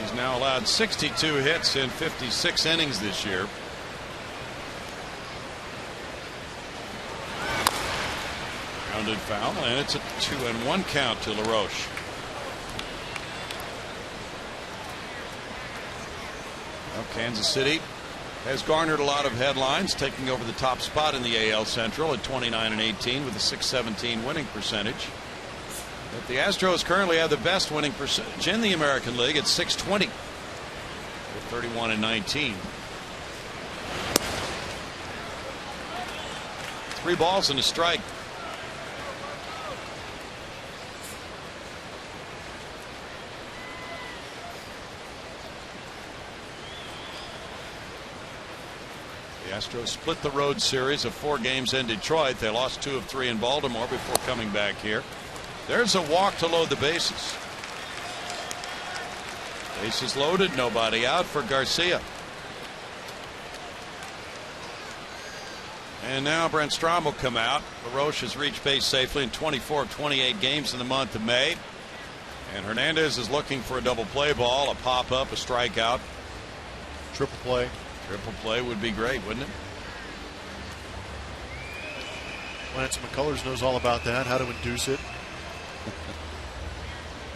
He's now allowed 62 hits in 56 innings this year. Grounded foul, and it's a 2-1 count to LaRoche. Well, Kansas City has garnered a lot of headlines, taking over the top spot in the AL Central at 29-18 with a .617 winning percentage. But the Astros currently have the best winning percentage in the American League at .620 with 31-19. 3 balls and a strike. Astros split the road series of 4 games in Detroit. They lost 2 of 3 in Baltimore before coming back here. There's a walk to load the bases. Bases loaded, nobody out for Garcia. And now Brent Strom will come out. LaRoche has reached base safely in 24 of 28 games in the month of May. And Hernandez is looking for a double play ball, a pop up, a strikeout. Triple play. Triple play would be great, wouldn't it? Lance McCullers knows all about that, how to induce it.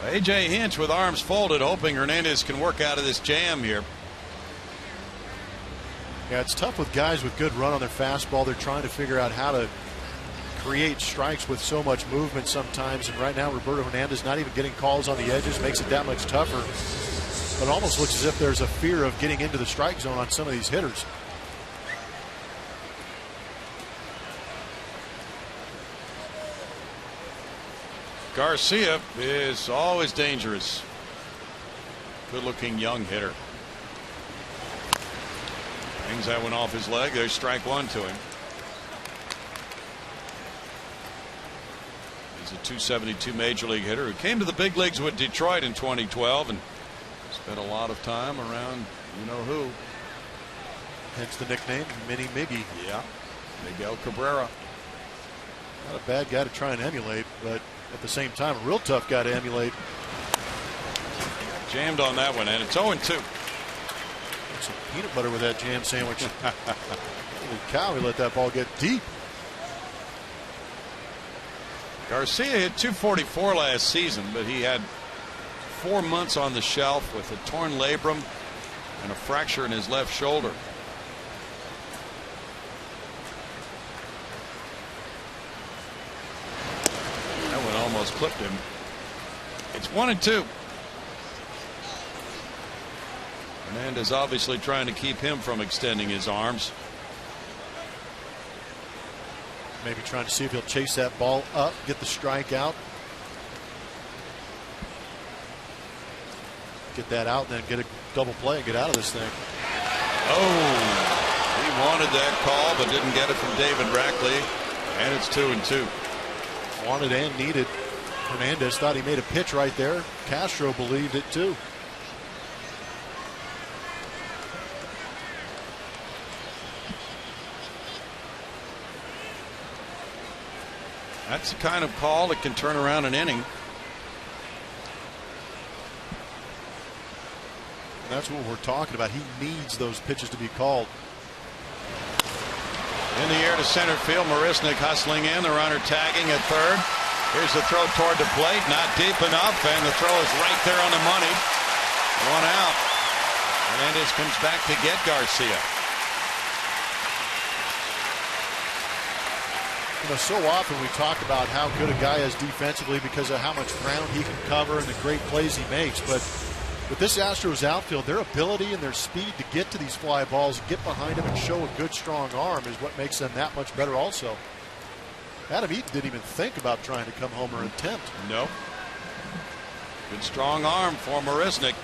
A.J. Hinch with arms folded, hoping Hernandez can work out of this jam here. Yeah, it's tough with guys with good run on their fastball. They're trying to figure out how to create strikes with so much movement sometimes. And right now, Roberto Hernandez not even getting calls on the edges makes it that much tougher. But it almost looks as if there's a fear of getting into the strike zone on some of these hitters. Garcia is always dangerous. Good-looking young hitter. Hangs that one off his leg. There's strike 1 to him. He's a .272 major league hitter who came to the big leagues with Detroit in 2012 and spent a lot of time around you-know-who. Hence the nickname Mini Miggy. Yeah, Miguel Cabrera. Not a bad guy to try and emulate, but at the same time, a real tough guy to emulate. Jammed on that one, and it's 0-2. Some peanut butter with that jam sandwich. Holy cow, he let that ball get deep. Garcia hit .244 last season, but he had 4 months on the shelf with a torn labrum and a fracture in his left shoulder. That one almost clipped him. It's 1-2. Hernandez obviously trying to keep him from extending his arms. Maybe trying to see if he'll chase that ball up, get the strike out. Get that out, and then get a double play and get out of this thing. Oh, he wanted that call, but didn't get it from David Rackley. And it's 2-2. Wanted and needed. Hernandez thought he made a pitch right there. Castro believed it too. That's the kind of call that can turn around an inning. And that's what we're talking about. He needs those pitches to be called. In the air to center field. Marisnick hustling in. The runner tagging at third. Here's the throw toward the plate. Not deep enough. And the throw is right there on the money. 1 out. Hernandez comes back to get Garcia. You know, so often we talk about how good a guy is defensively because of how much ground he can cover and the great plays he makes. But with this Astros outfield, their ability and their speed to get to these fly balls, get behind him and show a good strong arm is what makes them that much better also. Adam Eaton didn't even think about trying to come home or attempt. No. Good strong arm for Marisnick.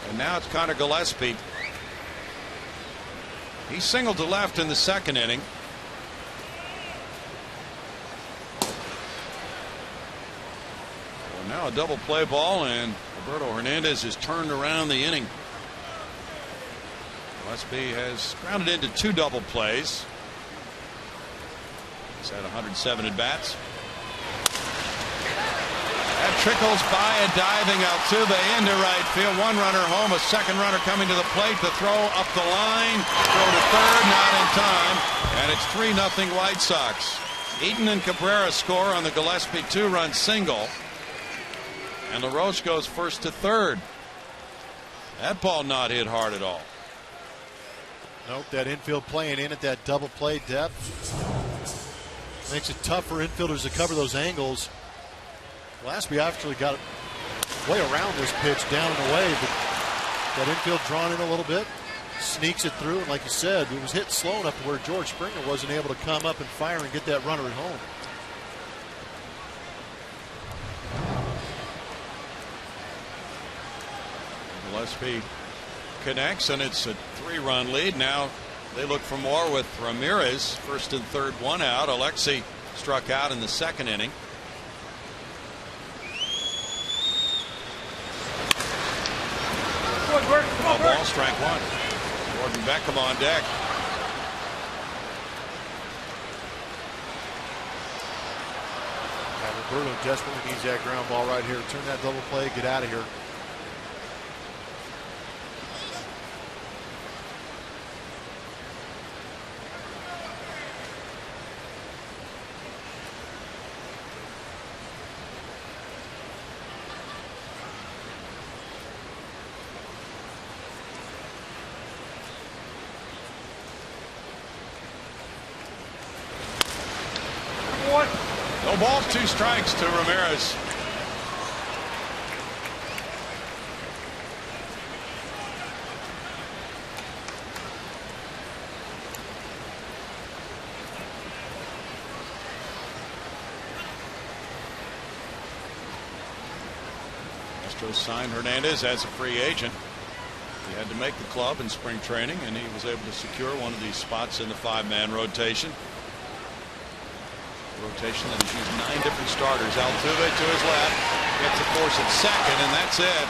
And now it's Connor Gillespie. He singled to left in the second inning. Well, now a double play ball, and Roberto Hernandez has turned around the inning. Gillespie has grounded into 2 double plays. He's had 107 at bats. That trickles by a diving Altuve into right field. 1 runner home, a 2nd runner coming to the plate. The throw up the line, throw to third, not in time, and it's 3-0 White Sox. Eaton and Cabrera score on the Gillespie 2-run single, and LaRoche goes first to third. That ball not hit hard at all. Nope, that infield playing in at that double play depth makes it tough for infielders to cover those angles. Gillespie actually got way around this pitch, down and away, but that infield drawn in a little bit, sneaks it through, and like you said, it was hit slow enough to where George Springer wasn't able to come up and fire and get that runner at home. Gillespie connects, and it's a 3-run lead. Now They look for more with Ramirez. First and third, one out. Alexi struck out in the second inning. Ball, strike one. Gordon Beckham on deck. Roberto desperately needs that ground ball right here. Turn that double play, get out of here. No balls, 2 strikes to Ramirez. Astros signed Hernandez as a free agent. He had to make the club in spring training, and he was able to secure one of these spots in the 5-man rotation. Rotation that has used 9 different starters. Altuve to his left, gets a force at second, and that's it.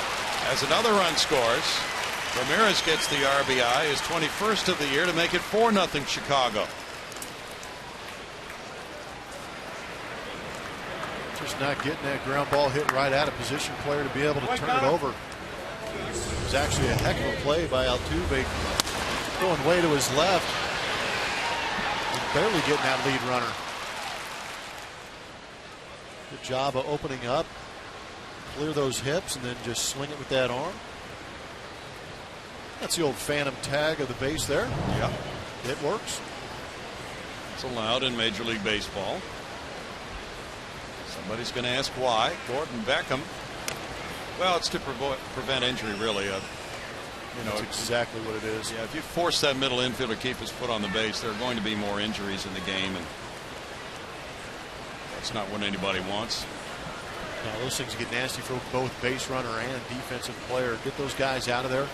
As another run scores, Ramirez gets the RBI, his 21st of the year, to make it 4-0 Chicago. Just not getting that ground ball hit right at a position player to be able to turn it over. It was actually a heck of a play by Altuve, going way to his left. He's barely getting that lead runner. Good job of opening up, clear those hips, and then just swing it with that arm. That's the old phantom tag of the base there. Yeah. It works. It's allowed in Major League Baseball. Somebody's going to ask why. Gordon Beckham. Well, it's to prevent injury, really. You know, that's exactly what it is. Yeah, if you force that middle infielder to keep his foot on the base, there are going to be more injuries in the game, and that's not what anybody wants. Now, those things get nasty for both base runner and defensive player. Get those guys out of there.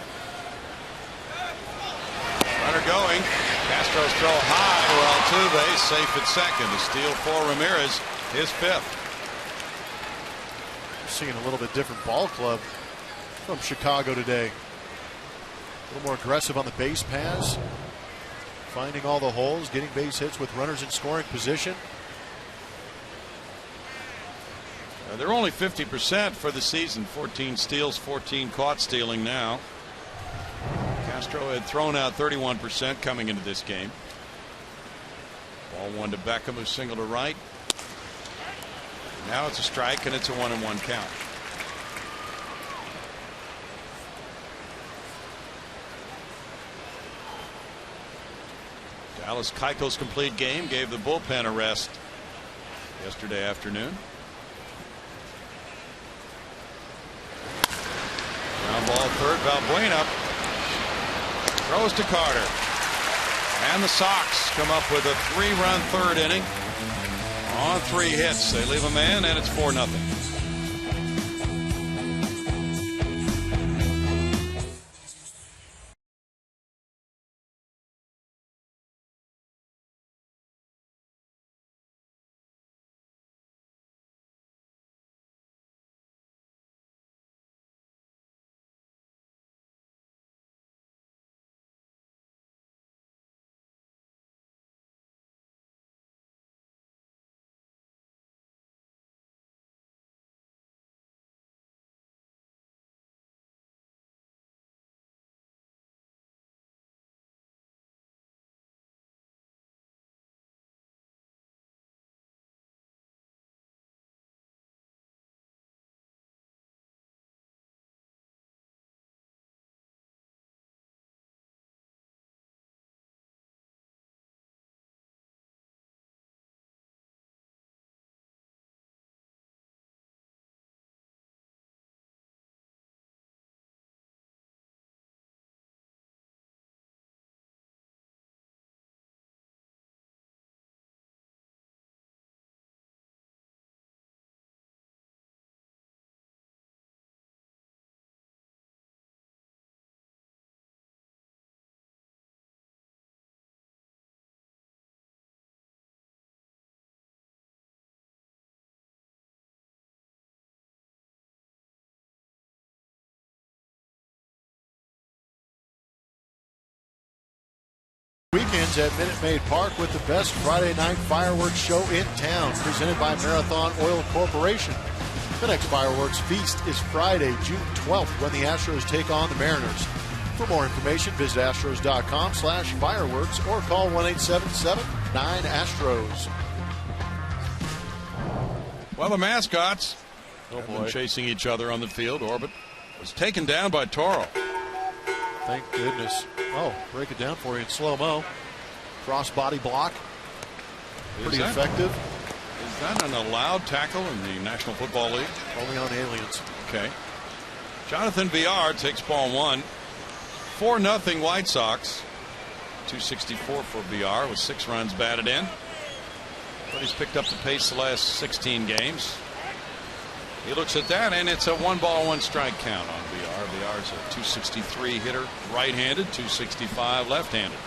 Runner going. Castro's throw high to Altuve, safe at second. A steal for Ramirez, his 5th. We're seeing a little bit different ball club from Chicago today. A little more aggressive on the base paths, finding all the holes, getting base hits with runners in scoring position. They're only 50% for the season. 14 steals, 14 caught stealing now. Castro had thrown out 31% coming into this game. Ball 1 to Beckham, who single to right. Now it's a strike, and it's a 1-1 count. Dallas Keuchel's complete game gave the bullpen a rest yesterday afternoon. Ground ball third. Valbuena throws to Carter, and the Sox come up with a 3-run third inning on 3 hits. They leave a man, and it's 4-0. Weekends at Minute Maid Park with the best Friday night fireworks show in town, presented by Marathon Oil Corporation. The next fireworks feast is Friday, June 12th, when the Astros take on the Mariners. For more information, visit astros.com/fireworks or call 1-877-9-ASTROS. Well, the mascots have been chasing each other on the field. Orbit was taken down by Toro. Thank goodness. Oh, break it down for you in slow-mo. Cross-body block. Pretty effective. Is that an allowed tackle in the National Football League? Only on aliens. Okay. Jonathan Villar takes ball 1. 4-0 White Sox. 264 for Villar with 6 runs batted in. But he's picked up the pace the last 16 games. He looks at that, and it's a 1-ball-1-strike count on Villar. Villar's a 263 hitter, right-handed, 265 left-handed.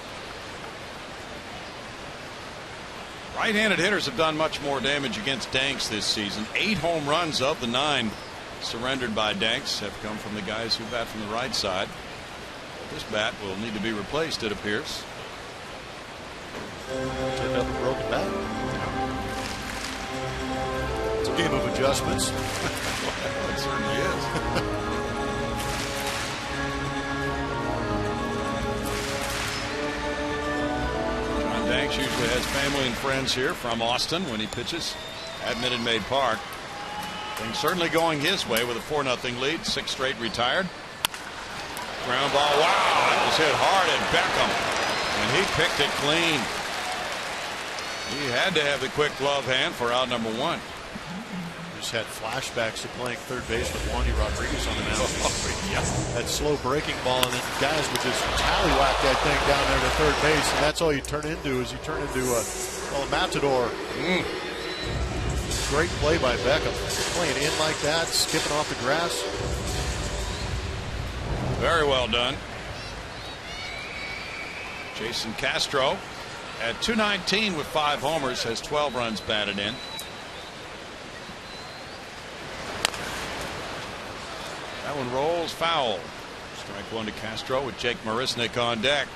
Right-handed hitters have done much more damage against Danks this season. 8 home runs of the 9 surrendered by Danks have come from the guys who bat from the right side. This bat will need to be replaced, it appears. Another broken bat. It's a game of adjustments. It certainly is. John Danks usually has family and friends here from Austin when he pitches at Minute Maid Park. Things certainly going his way with a 4-0 lead. 6 straight retired. Ground ball. Wow, that was hit hard at Beckham, and he picked it clean. He had to have the quick glove hand for out number 1. Just had flashbacks to playing third base with Wandy Rodriguez on the mound. Yeah. That slow breaking ball, and then guys would just tallywhack that thing down there to third base, and that's all you turn into is you turn into a matador. Great play by Beckham, playing in like that, skipping off the grass. Very well done. Jason Castro at 219 with 5 homers has 12 runs batted in. That one rolls foul. Strike 1 to Castro with Jake Marisnick on deck.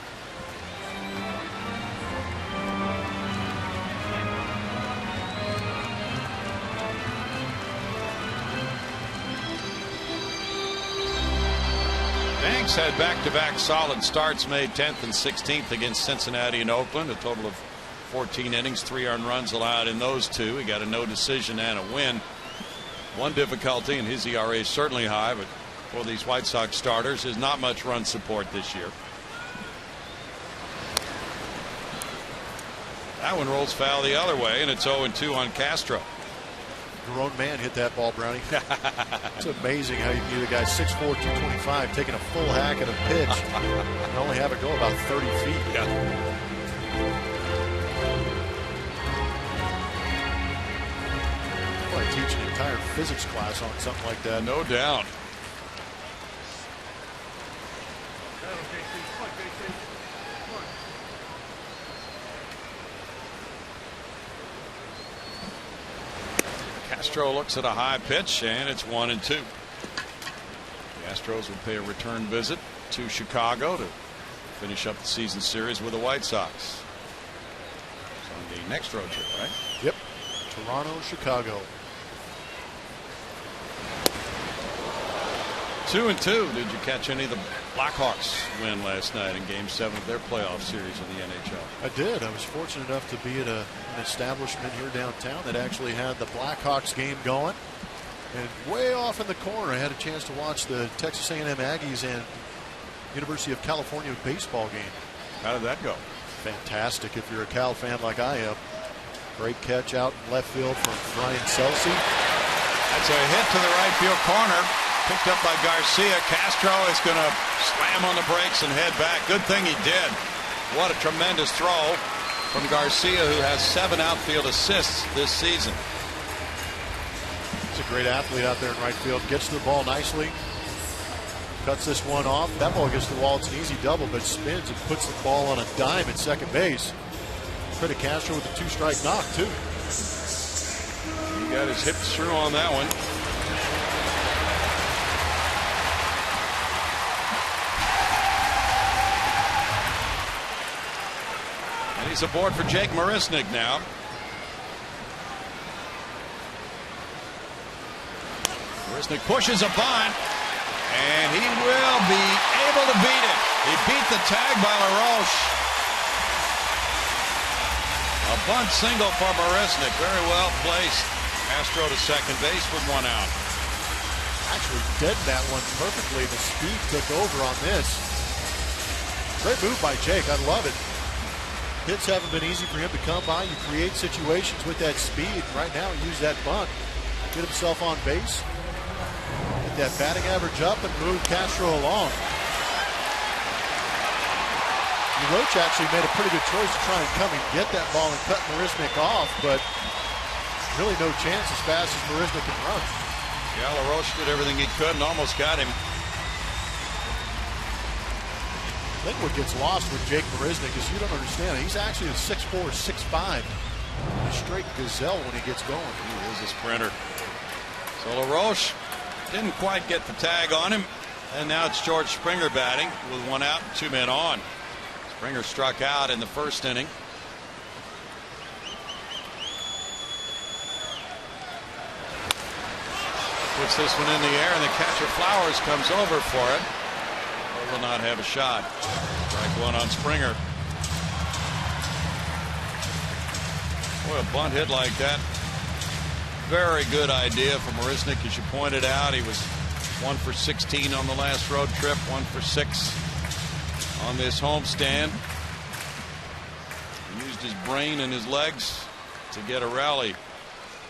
Danks had back-to-back solid starts, made 10th and 16th against Cincinnati and Oakland. A total of 14 innings, 3 earned runs allowed in those 2. He got a no decision and a win. One difficulty, and his ERA is certainly high, but for these White Sox starters is not much run support this year. That one rolls foul the other way, and it's 0-2 on Castro. Grown man hit that ball, Brownie. It's amazing how you can get a guy 6'4", 225 taking a full hack at a pitch and only have it go about 30 feet. Yeah. Well, I teach an entire physics class on something like that. No doubt. Castro looks at a high pitch, and it's 1-2. The Astros will pay a return visit to Chicago to finish up the season series with the White Sox. It's on the next road trip, right? Yep. Toronto, Chicago. 2-2. Did you catch any of the Blackhawks win last night in Game 7 of their playoff series in the NHL? I did. I was fortunate enough to be at an establishment here downtown that actually had the Blackhawks game going. And way off in the corner, I had a chance to watch the Texas A&M Aggies and University of California baseball game. How did that go? Fantastic if you're a Cal fan like I am. Great catch out in left field from Brian Celsi. That's a hit to the right field corner. Picked up by Garcia. Castro is going to slam on the brakes and head back. Good thing he did. What a tremendous throw from Garcia, who has 7 outfield assists this season. He's a great athlete out there in right field. Gets to the ball nicely. Cuts this one off. That ball gets to the wall. It's an easy double, but spins and puts the ball on a dime at second base. Credit Castro with a 2-strike knock, too. He got his hips through on that one. He's aboard for Jake Marisnick now. Marisnick pushes a bunt, and he will be able to beat it. He beat the tag by LaRoche. A bunt single for Marisnick. Very well placed. Astro to second base with one out. Actually dead that one perfectly. The speed took over on this. Great move by Jake. I love it. Hits haven't been easy for him to come by. You create situations with that speed. Right now, he used that bunt. Get himself on base. Get that batting average up and move Castro along. Roach actually made a pretty good choice to try and come and get that ball and cut Marisnick off, but really no chance as fast as Marisnick can run. Yeah, LaRoche did everything he could and almost got him. I think what gets lost with Jake Marisnick is you don't understand. He's actually a 6'4", 6'5", a straight gazelle when he gets going. He is a sprinter. So LaRoche didn't quite get the tag on him, and now it's George Springer batting with one out and 2 men on. Springer struck out in the first inning. Puts this one in the air, and the catcher Flowers comes over for it. Will not have a shot. Strike one on Springer. Boy, a bunt hit like that. Very good idea for Marisnick, as you pointed out. He was 1 for 16 on the last road trip, 1 for 6 on this homestand. He used his brain and his legs to get a rally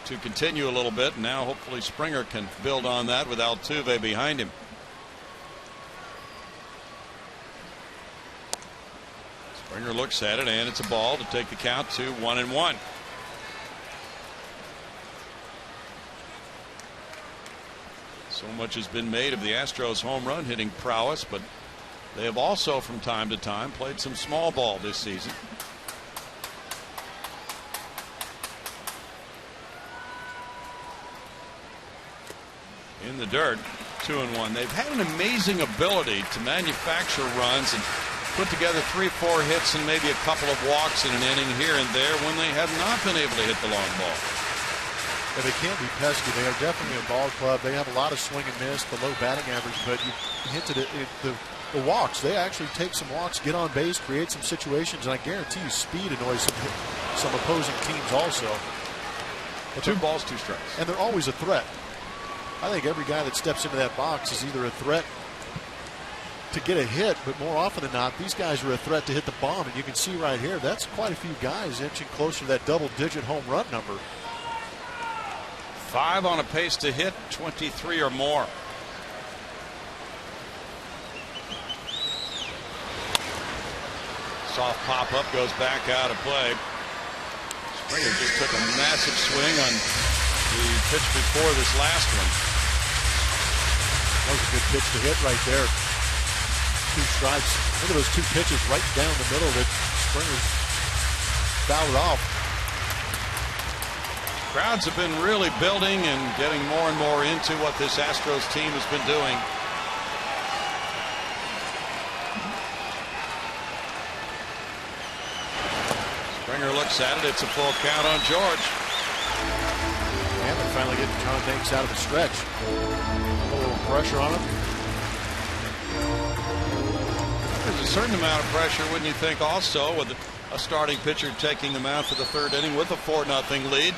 to continue a little bit. Now hopefully Springer can build on that with Altuve behind him. Springer looks at it, and it's a ball to take the count to 1-1. So much has been made of the Astros' home run hitting prowess, but they have also from time to time played some small ball this season. In the dirt, 2-1. They've had an amazing ability to manufacture runs and put together 3-4 hits and maybe a couple of walks in an inning here and there when they have not been able to hit the long ball. Yeah, they can't be pesky. They are definitely a ball club. They have a lot of swing and miss, the low batting average, but you hinted at the walks. They actually take some walks, get on base, create some situations, and I guarantee you speed annoys some opposing teams also. But 2 balls, 2 strikes. And they're always a threat. I think every guy that steps into that box is either a threat to get a hit, but more often than not, these guys are a threat to hit the bomb. And you can see right here, that's quite a few guys inching closer to that double-digit home run number. 5 on a pace to hit 23 or more. Soft pop-up goes back out of play. Springer just took a massive swing on the pitch before this last one. That was a good pitch to hit right there. 2 strikes. Look at those 2 pitches right down the middle that Springer's fouled off. Crowds have been really building and getting more and more into what this Astros team has been doing. Springer looks at it. It's a full count on George. And they're finally getting John Banks out of the stretch. A little pressure on him. There's a certain amount of pressure, wouldn't you think, also, with a starting pitcher taking the mound for the 3rd inning with a 4-0 lead.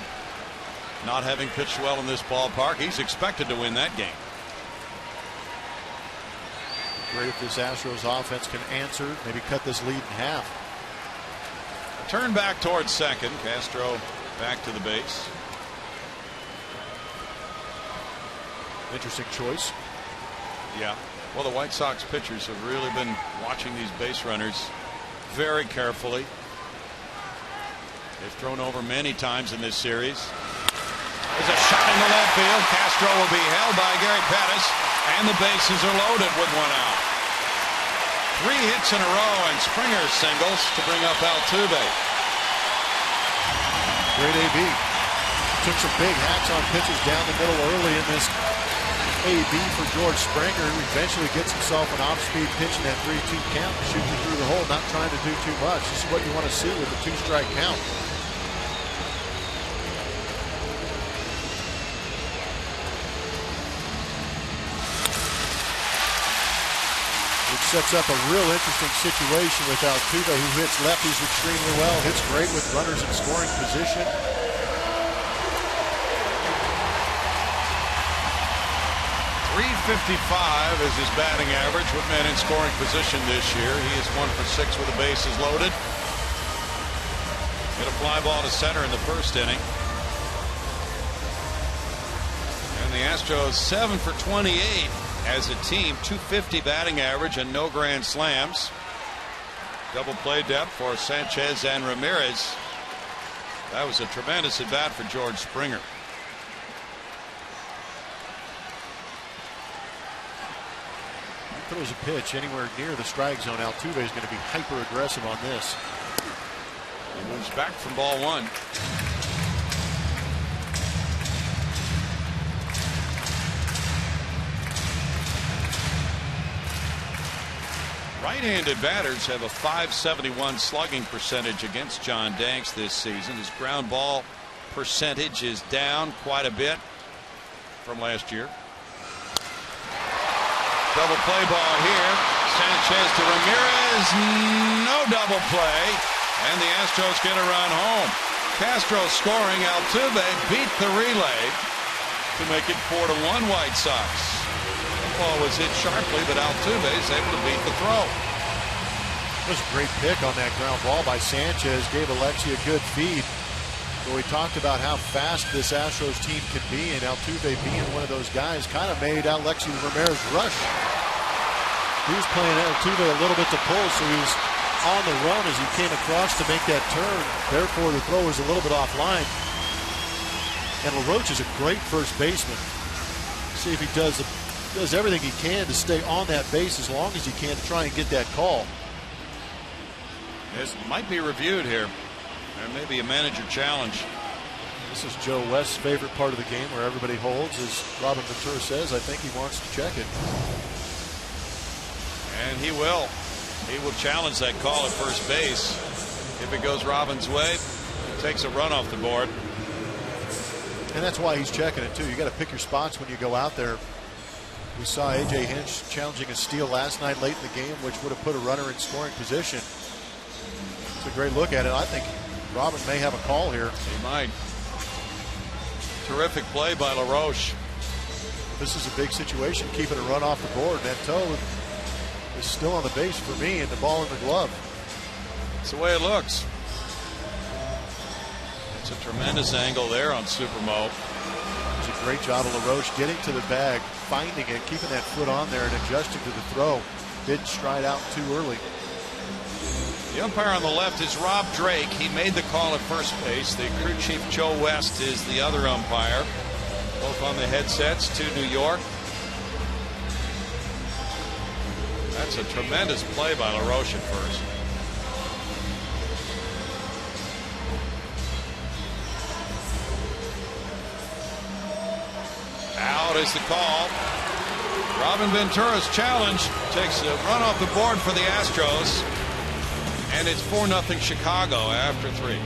Not having pitched well in this ballpark, he's expected to win that game. Great if this Astros offense can answer, maybe cut this lead in half. Turn back towards second. Castro back to the base. Interesting choice. Yeah. Well, the White Sox pitchers have really been watching these base runners very carefully. They've thrown over many times in this series. There's a shot in the left field. Castro will be held by Gary Pettis, and the bases are loaded with 1 out. 3 hits in a row, and Springer singles to bring up Altuve. Great AB. Took some big hacks on pitches down the middle early in this AB for George Springer, who eventually gets himself an off-speed pitch in that 3-2 count, shoots it through the hole, not trying to do too much. This is what you want to see with a 2-strike count. Which sets up a real interesting situation with Altuve, who hits lefties extremely well, hits great with runners in scoring position. 355 is his batting average with men in scoring position this year. He is 1 for 6 with the bases loaded. Hit a fly ball to center in the first inning. And the Astros 7 for 28 as a team. 250 batting average and no grand slams. Double play depth for Sanchez and Ramirez. That was a tremendous at bat for George Springer. Throws a pitch anywhere near the strike zone, Altuve is going to be hyper aggressive on this. He moves back from ball 1. Right-handed batters have a .571 slugging percentage against John Danks this season. His ground ball percentage is down quite a bit from last year. Double play ball here. Sanchez to Ramirez. No double play. And the Astros get a run home. Castro scoring. Altuve beat the relay to make it 4-1 White Sox. The ball was hit sharply, but Altuve is able to beat the throw. It was a great pick on that ground ball by Sanchez. Gave Alexi a good feed. But we talked about how fast this Astros team can be, and Altuve being one of those guys kind of made Alexi Ramirez rush. He was playing Altuve a little bit to pull, so he was on the run as he came across to make that turn. Therefore, the throw was a little bit offline. And LaRoche is a great first baseman. See if he does everything he can to stay on that base as long as he can to try and get that call. This might be reviewed here. There may be a manager challenge. This is Joe West's favorite part of the game, where everybody holds. As Robin Ventura says, I think he wants to check it. And he will. He will challenge that call at first base. If it goes Robin's way, it takes a run off the board. And that's why he's checking it, too. You got to pick your spots when you go out there. We saw A.J. Hinch challenging a steal last night late in the game, which would have put a runner in scoring position. It's a great look at it. I think Robin may have a call here. He might. Terrific play by LaRoche. This is a big situation, keeping a run off the board. That toe is still on the base for me, and the ball in the glove. That's the way it looks. It's a tremendous angle there on Supermo. It's a great job of LaRoche getting to the bag, finding it, keeping that foot on there, and adjusting to the throw. Didn't stride out too early. The umpire on the left is Rob Drake. He made the call at first base. The crew chief, Joe West, is the other umpire. Both on the headsets to New York. That's a tremendous play by LaRoche at first. Out is the call. Robin Ventura's challenge takes a run off the board for the Astros. And it's 4-0 Chicago after 3.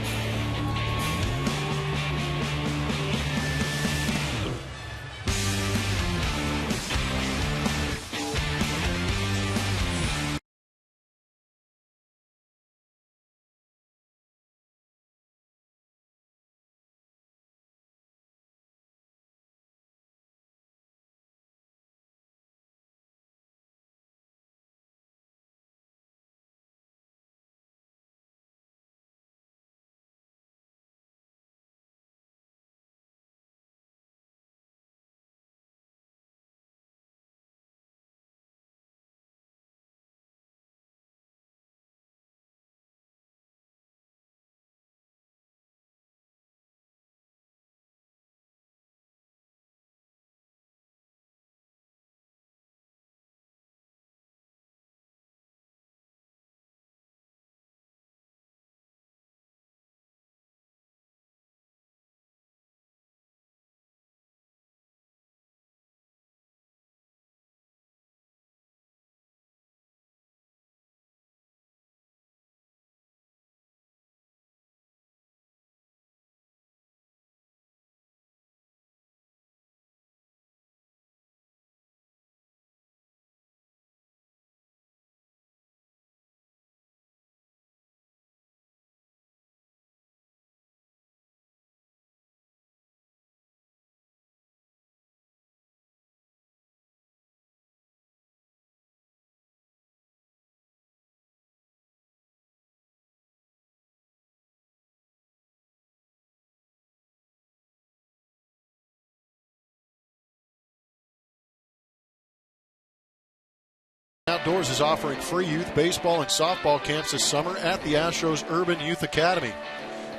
Outdoors is offering free youth baseball and softball camps this summer at the Astros Urban Youth Academy.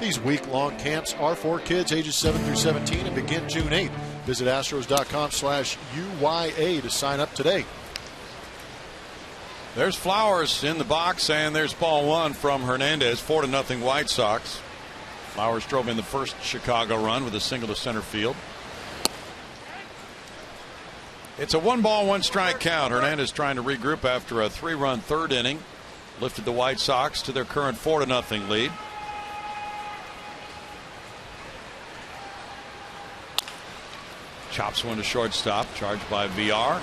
These week-long camps are for kids ages 7 through 17 and begin June 8th. Visit astros.com/UYA to sign up today. There's Flowers in the box, and there's ball one from Hernandez. 4-0 White Sox. Flowers drove in the first Chicago run with a single to center field. It's a 1-ball, 1-strike count. Hernandez trying to regroup after a 3-run third inning. Lifted the White Sox to their current 4-0 lead. Chops one to shortstop. Charged by VR.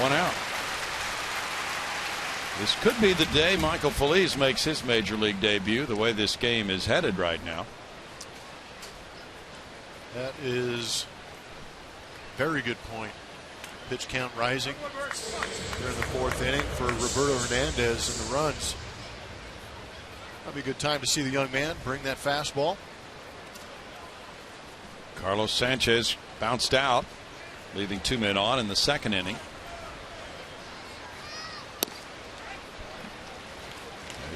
1 out. This could be the day Michael Phillies makes his major league debut, the way this game is headed right now. That is a very good point. Pitch count rising here in the fourth inning for Roberto Hernandez and the runs. That'll be a good time to see the young man bring that fastball. Carlos Sanchez bounced out, leaving 2 men on in the second inning.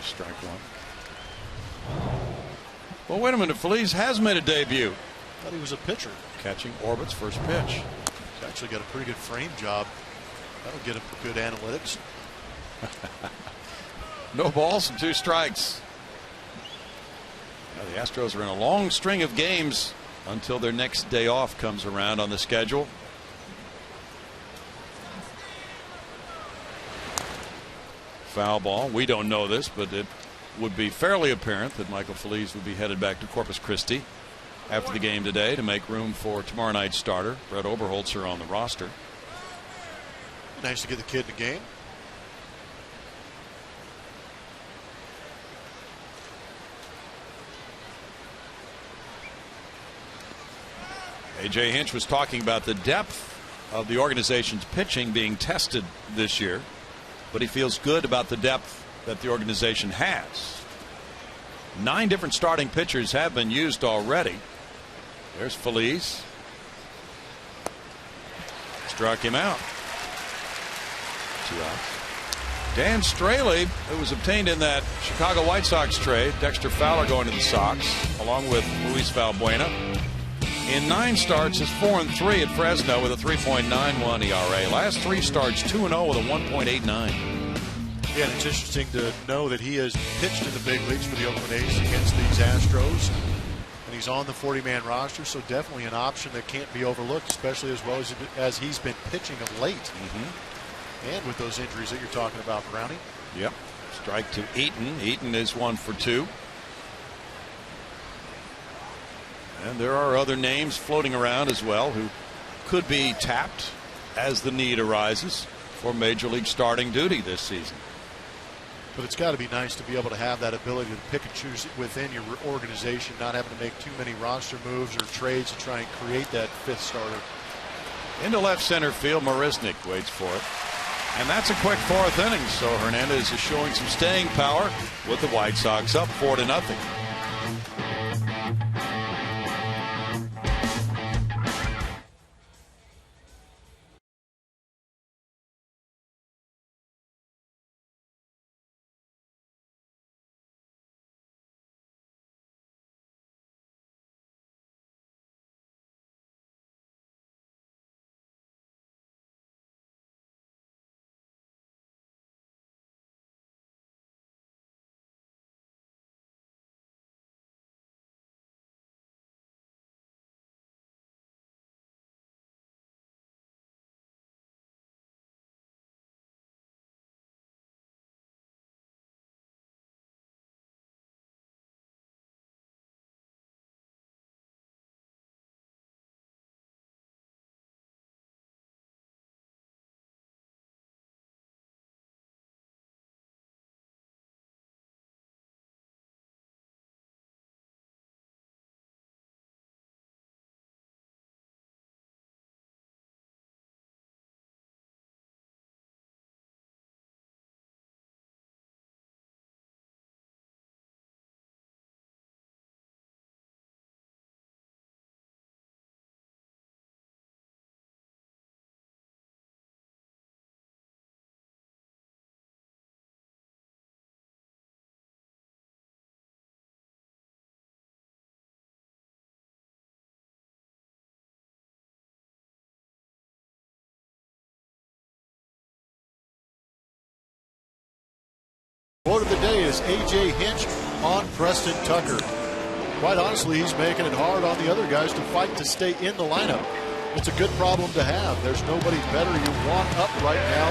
Strike one. Well, wait a minute. Feliz has made a debut. Thought he was a pitcher. Catching Orbit's first pitch. He's actually got a pretty good frame job. That'll get him good analytics. No balls and 2 strikes. Now the Astros are in a long string of games until their next day off comes around on the schedule. Foul ball. We don't know this, but it would be fairly apparent that Michael Feliz would be headed back to Corpus Christi after the game today to make room for tomorrow night's starter, Brett Oberholzer, on the roster. Nice to get the kid in the game. A.J. Hinch was talking about the depth of the organization's pitching being tested this year, but he feels good about the depth that the organization has. 9 different starting pitchers have been used already. There's Feliz. Struck him out. 2 outs. Dan Straley, who was obtained in that Chicago White Sox trade, Dexter Fowler going to the Sox, along with Luis Valbuena. In 9 starts is 4-3 at Fresno with a 3.91 ERA. Last 3 starts 2-0 with a 1.89. Yeah, and it's interesting to know that he has pitched in the big leagues for the Oakland A's against these Astros. And he's on the 40-man roster, so definitely an option that can't be overlooked, especially as well as he's been pitching of late. And with those injuries that you're talking about, Brownie. Yep. Strike to Eaton. Eaton is 1 for 2. And there are other names floating around as well who could be tapped as the need arises for major league starting duty this season. But it's got to be nice to be able to have that ability to pick and choose within your organization, not having to make too many roster moves or trades to try and create that 5th starter. Into left center field, Marisnik waits for it. And that's a quick 4th inning. So Hernandez is showing some staying power with the White Sox up 4-0. is A.J. Hinch on Preston Tucker. Quite honestly, he's making it hard on the other guys to fight to stay in the lineup. It's a good problem to have. There's nobody better you want up right now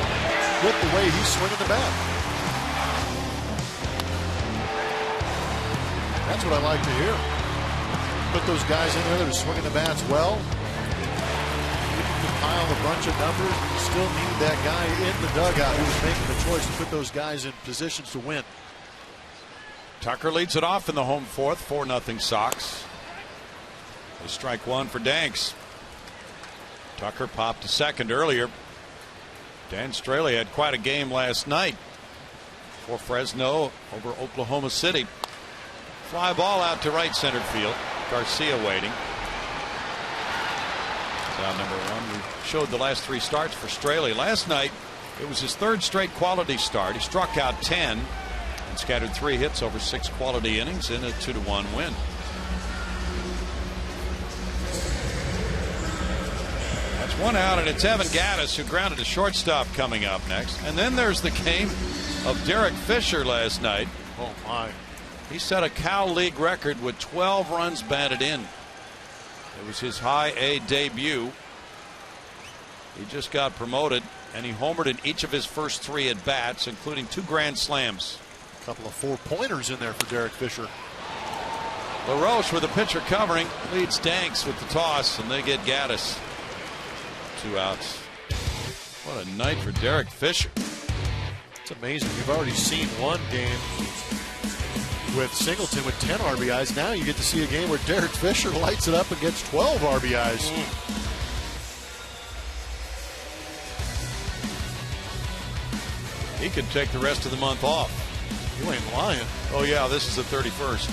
with the way he's swinging the bat. That's what I like to hear. Put those guys in there that are swinging the bats well. You can compile a bunch of numbers, but you still need that guy in the dugout who's making the choice to put those guys in positions to win. Tucker leads it off in the home fourth, 4-0 Sox. A strike one for Danks. Tucker popped to second earlier. Dan Straley had quite a game last night for Fresno over Oklahoma City. Fly ball out to right center field. Garcia waiting. It's out number one. We showed the last three starts for Straley. Last night, it was his third straight quality start. He struck out 10 and scattered 3 hits over 6 quality innings in a 2-1 win. That's one out, and it's Evan Gattis who grounded a shortstop coming up next. And then there's the game of Derek Fisher last night. Oh, my. He set a Cal League record with 12 runs batted in. It was his high A debut. He just got promoted, and he homered in each of his first 3 at bats, including 2 grand slams. A couple of 4-pointers in there for Derek Fisher. LaRoche with the pitcher covering leads Danks with the toss, and they get Gattis. 2 outs. What a night for Derek Fisher. It's amazing. We've already seen one game with Singleton with 10 RBIs. Now you get to see a game where Derek Fisher lights it up and gets 12 RBIs. He could take the rest of the month off. You ain't lying. Oh, yeah, this is the 31st.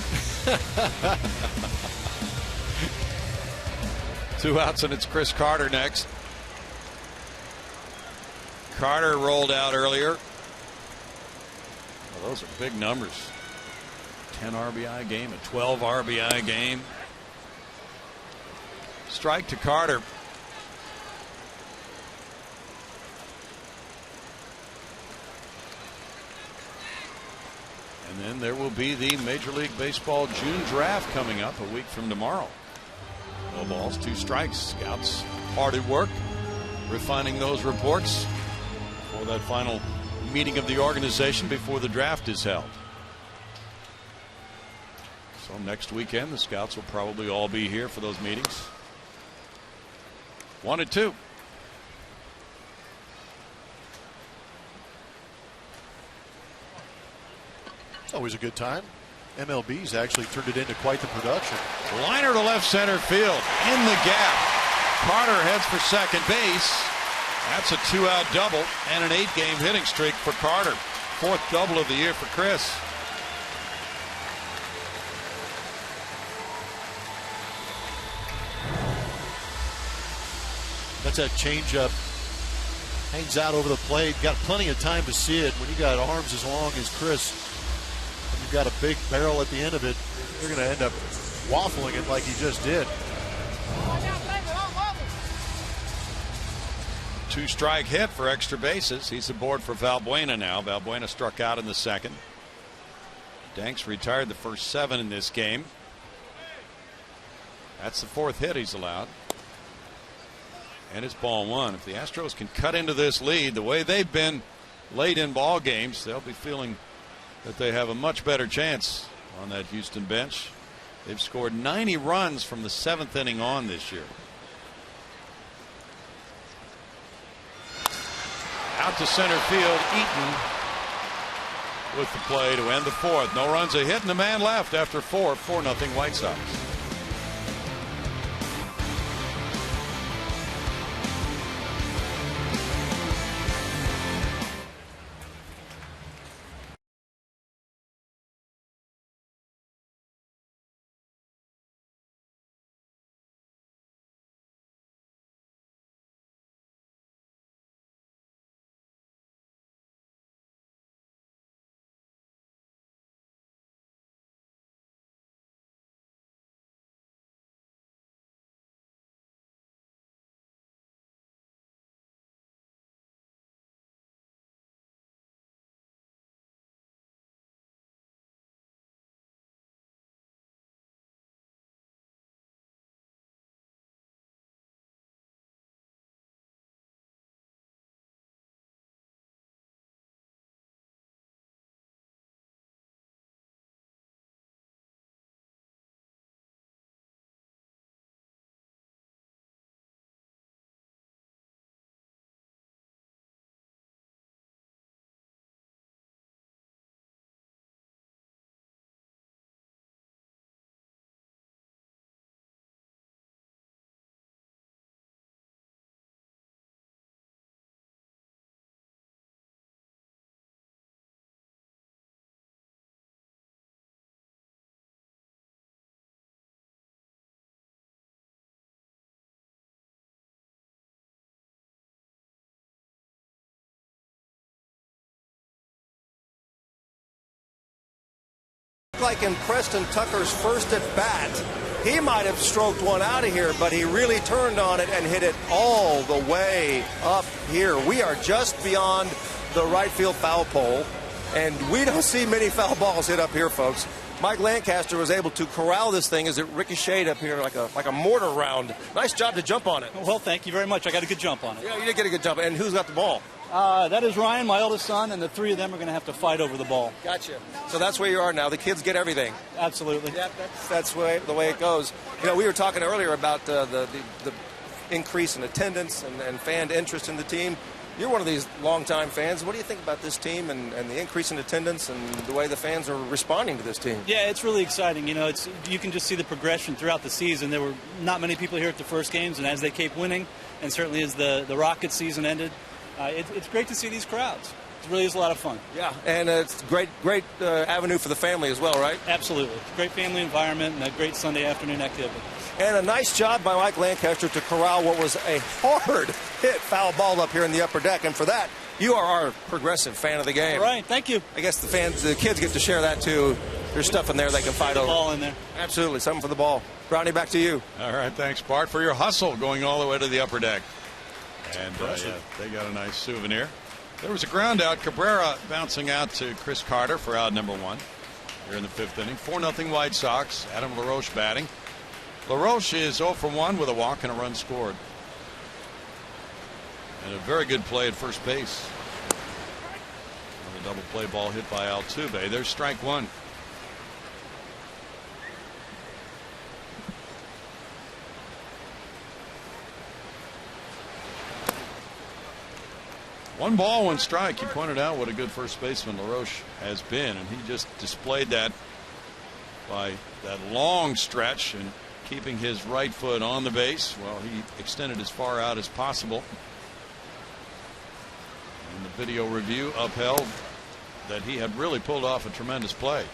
2 outs, and it's Chris Carter next. Carter rolled out earlier. Well, those are big numbers. 10 RBI game, a 12 RBI game. Strike to Carter. And then there will be the Major League Baseball June draft coming up a week from tomorrow. No balls, 2 strikes. Scouts hard at work refining those reports for that final meeting of the organization before the draft is held. So next weekend the scouts will probably all be here for those meetings. 1-2. It's always a good time. MLB's actually turned it into quite the production. Liner to left center field in the gap. Carter heads for second base. That's a 2-out double and an 8-game hitting streak for Carter. 4th double of the year for Chris. That's that changeup. Hangs out over the plate. Got plenty of time to see it. When you got arms as long as Chris, and you've got a big barrel at the end of it, you're going to end up waffling it like he just did. 2-strike hit for extra bases. He's aboard for Valbuena now. Valbuena struck out in the second. Danks retired the first 7 in this game. That's the 4th hit he's allowed. And it's ball 1. If the Astros can cut into this lead the way they've been late in ball games, they'll be feeling that they have a much better chance on that Houston bench. They've scored 90 runs from the 7th inning on this year. Out to center field, Eaton with the play to end the 4th. No runs, a hit, and a man left after 4 4-0 White Sox. looked like in Preston Tucker's first at bat, he might have stroked one out of here, but he really turned on it and hit it all the way up here. We are just beyond the right field foul pole, and we don't see many foul balls hit up here, folks. Mike Lancaster was able to corral this thing as it ricocheted up here like a mortar round. Nice job to jump on it. Well, thank you very much. I got a good jump on it. Yeah, you did get a good jump. And who's got the ball? That is Ryan, my oldest son, and the three of them are going to have to fight over the ball. Gotcha. So that's where you are now. The kids get everything. Absolutely. Yeah, that's the way it goes. You know, we were talking earlier about the increase in attendance and fan interest in the team. You're one of these longtime fans. What do you think about this team and the increase in attendance and the way the fans are responding to this team? Yeah, it's really exciting. You know, you can just see the progression throughout the season. There were not many people here at the first games, and as they kept winning, and certainly as the Rockets season ended, it's great to see these crowds. It really is a lot of fun. Yeah, and it's great avenue for the family as well, right? Absolutely. It's a great family environment and a great Sunday afternoon activity. And a nice job by Mike Lancaster to corral what was a hard hit foul ball up here in the upper deck. And for that, you are our progressive fan of the game. All right, thank you. I guess the kids get to share that too. There's stuff in there they can fight over. Ball in there. Absolutely, something for the ball. Brownie, back to you. All right, thanks, Bart, for your hustle going all the way to the upper deck. And they got a nice souvenir. There was a ground out. Cabrera bouncing out to Chris Carter for out number 1 here in the 5th inning. 4-0 White Sox. Adam LaRoche batting. LaRoche is 0 for 1 with a walk and a run scored. And a very good play at first base. Another double play ball hit by Altuve. There's strike 1. One ball, one strike. You pointed out what a good first baseman LaRoche has been, and he just displayed that by that long stretch and keeping his right foot on the base. Well, he extended as far out as possible. And the video review upheld that he had really pulled off a tremendous play.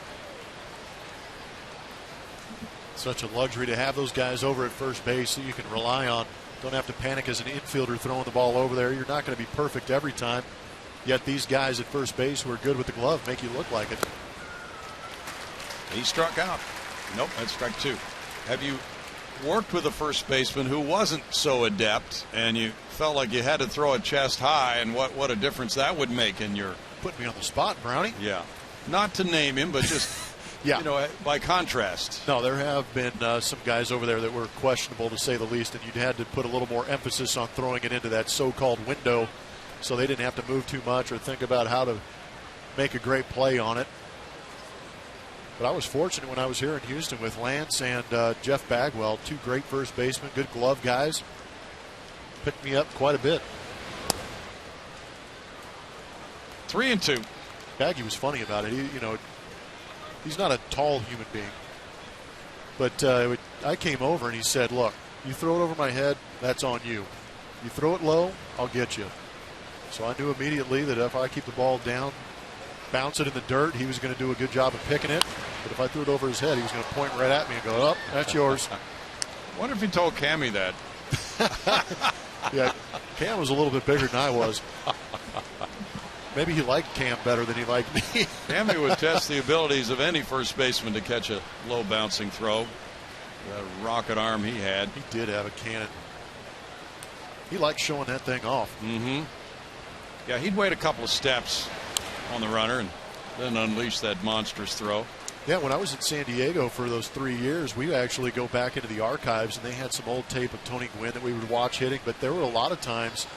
Such a luxury to have those guys over at first base that you can rely on. Don't have to panic as an infielder throwing the ball over there. You're not going to be perfect every time. Yet these guys at first base who are good with the glove make you look like it. He struck out. Nope, that's strike 2. Have you worked with a first baseman who wasn't so adept and you felt like you had to throw it chest high, and what a difference that would make in your... Put me on the spot, Brownie. Yeah. Not to name him, but just... Yeah. You know, by contrast. No, there have been some guys over there that were questionable, to say the least, and you'd had to put a little more emphasis on throwing it into that so-called window so they didn't have to move too much or think about how to make a great play on it. But I was fortunate when I was here in Houston with Lance and Jeff Bagwell, 2 great first basemen, good glove guys. Picked me up quite a bit. 3-2. Baggy was funny about it. He's not a tall human being. But I came over and he said, look, you throw it over my head, that's on you. You throw it low, I'll get you. So I knew immediately that if I keep the ball down, bounce it in the dirt, he was going to do a good job of picking it. But if I threw it over his head, he was going to point right at me and go, oh, that's yours. I wonder if he told Cammy that. Yeah, Cam was a little bit bigger than I was. Maybe he liked Cam better than he liked me. Cammy would test the abilities of any first baseman to catch a low bouncing throw. That rocket arm he had. He did have a cannon. He liked showing that thing off. Mm-hmm. Yeah, he'd wait a couple of steps on the runner and then unleash that monstrous throw. Yeah, when I was in San Diego for those 3 years, we actually go back into the archives, and they had some old tape of Tony Gwynn that we would watch hitting, but there were a lot of times,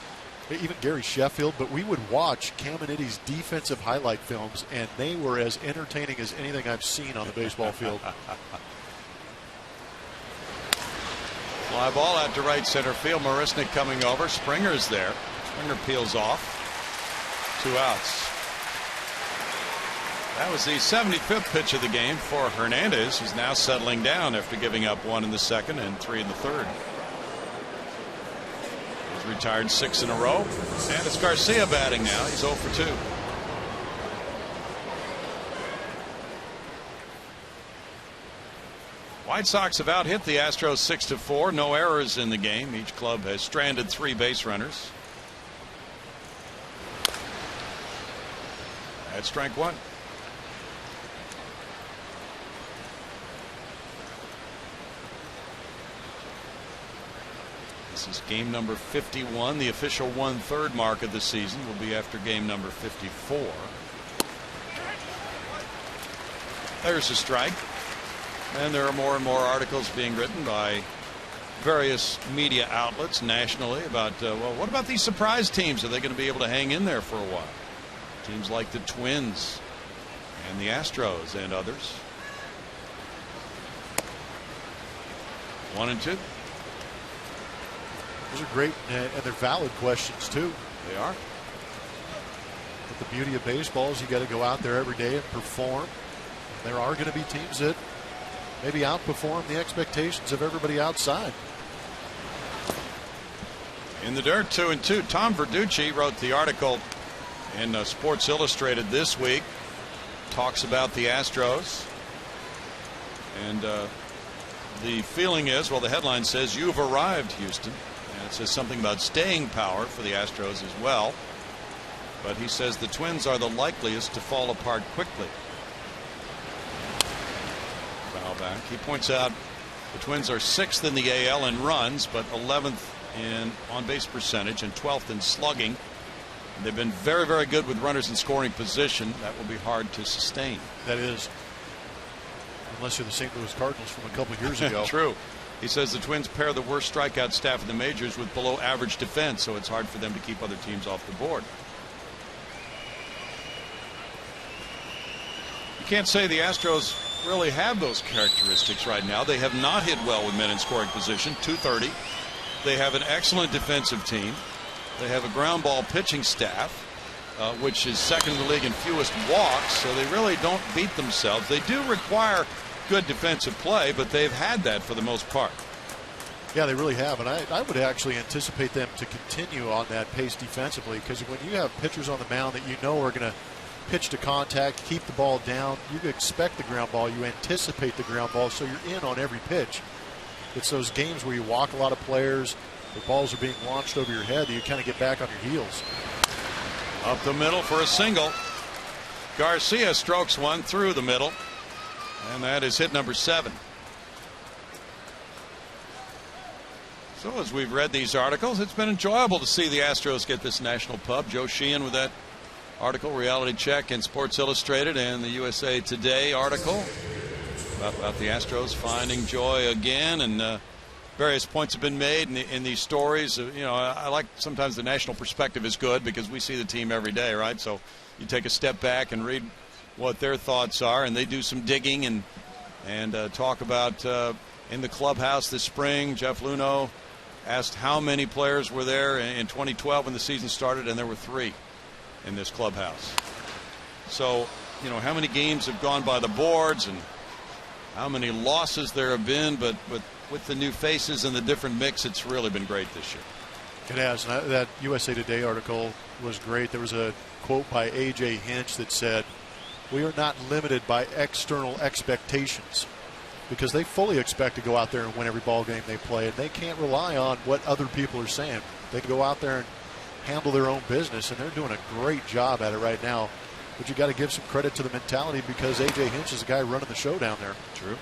even Gary Sheffield, but we would watch Caminiti's defensive highlight films, and they were as entertaining as anything I've seen on the baseball field. Fly ball out to right center field. Marisnik coming over. Springer's there. Springer peels off. 2 outs. That was the 75th pitch of the game for Hernandez, who's now settling down after giving up 1 in the 2nd and 3 in the 3rd. He's retired 6 in a row. And it's Garcia batting now. He's 0 for 2. White Sox have out-hit the Astros 6-4. No errors in the game. Each club has stranded 3 base runners. That's strike 1. is game number 51. The official 1/3 mark of the season will be after game number 54. There's a strike. And there are more and more articles being written by various media outlets nationally about, well, what about these surprise teams? Are they going to be able to hang in there for a while? Teams like the Twins and the Astros and others. 1-2. Those are great, and they're valid questions, too. They are. But the beauty of baseball is you got to go out there every day and perform. There are going to be teams that maybe outperform the expectations of everybody outside. In the dirt, 2-2. Tom Verducci wrote the article in Sports Illustrated this week. Talks about the Astros. And the feeling is, well, the headline says, "You've arrived, Houston." And it says something about staying power for the Astros as well. But he says the Twins are the likeliest to fall apart quickly. Foul back. He points out the Twins are 6th in the AL in runs, but 11th in on-base percentage and 12th in slugging. And they've been very, very good with runners in scoring position. That will be hard to sustain. That is. Unless you're the St. Louis Cardinals from a couple years ago. True. He says the Twins pair the worst strikeout staff in the majors with below average defense, so it's hard for them to keep other teams off the board. You can't say the Astros really have those characteristics right now. They have not hit well with men in scoring position. .230. They have an excellent defensive team. They have a ground ball pitching staff, which is second in the league in fewest walks, so they really don't beat themselves. They do require good defensive play, but they've had that for the most part. Yeah, they really have, and I would actually anticipate them to continue on that pace defensively, because when you have pitchers on the mound that you know are going to pitch to contact, keep the ball down, you expect the ground ball, you anticipate the ground ball, so you're in on every pitch. It's those games where you walk a lot of players, the balls are being launched over your head, that you kind of get back on your heels. Up the middle for a single. Garcia strokes one through the middle, and that is hit number 7. So as we've read these articles, it's been enjoyable to see the Astros get this national pub. Joe Sheehan with that article, Reality Check in Sports Illustrated, and the USA Today article about the Astros finding joy again, and various points have been made in these stories. You know, I like sometimes the national perspective is good because we see the team every day, right? So you take a step back and read what their thoughts are, and they do some digging and talk about in the clubhouse this spring. Jeff Luhnow asked how many players were there in 2012 when the season started, and there were 3 in this clubhouse. So, you know, how many games have gone by the boards and how many losses there have been, but with the new faces and the different mix, it's really been great this year. It has. And that USA Today article was great. There was a quote by A.J. Hinch that said, "We are not limited by external expectations," because they fully expect to go out there and win every ball game they play, and they can't rely on what other people are saying. They can go out there and handle their own business, and they're doing a great job at it right now. But you got to give some credit to the mentality, because A.J. Hinch is the guy running the show down there. True.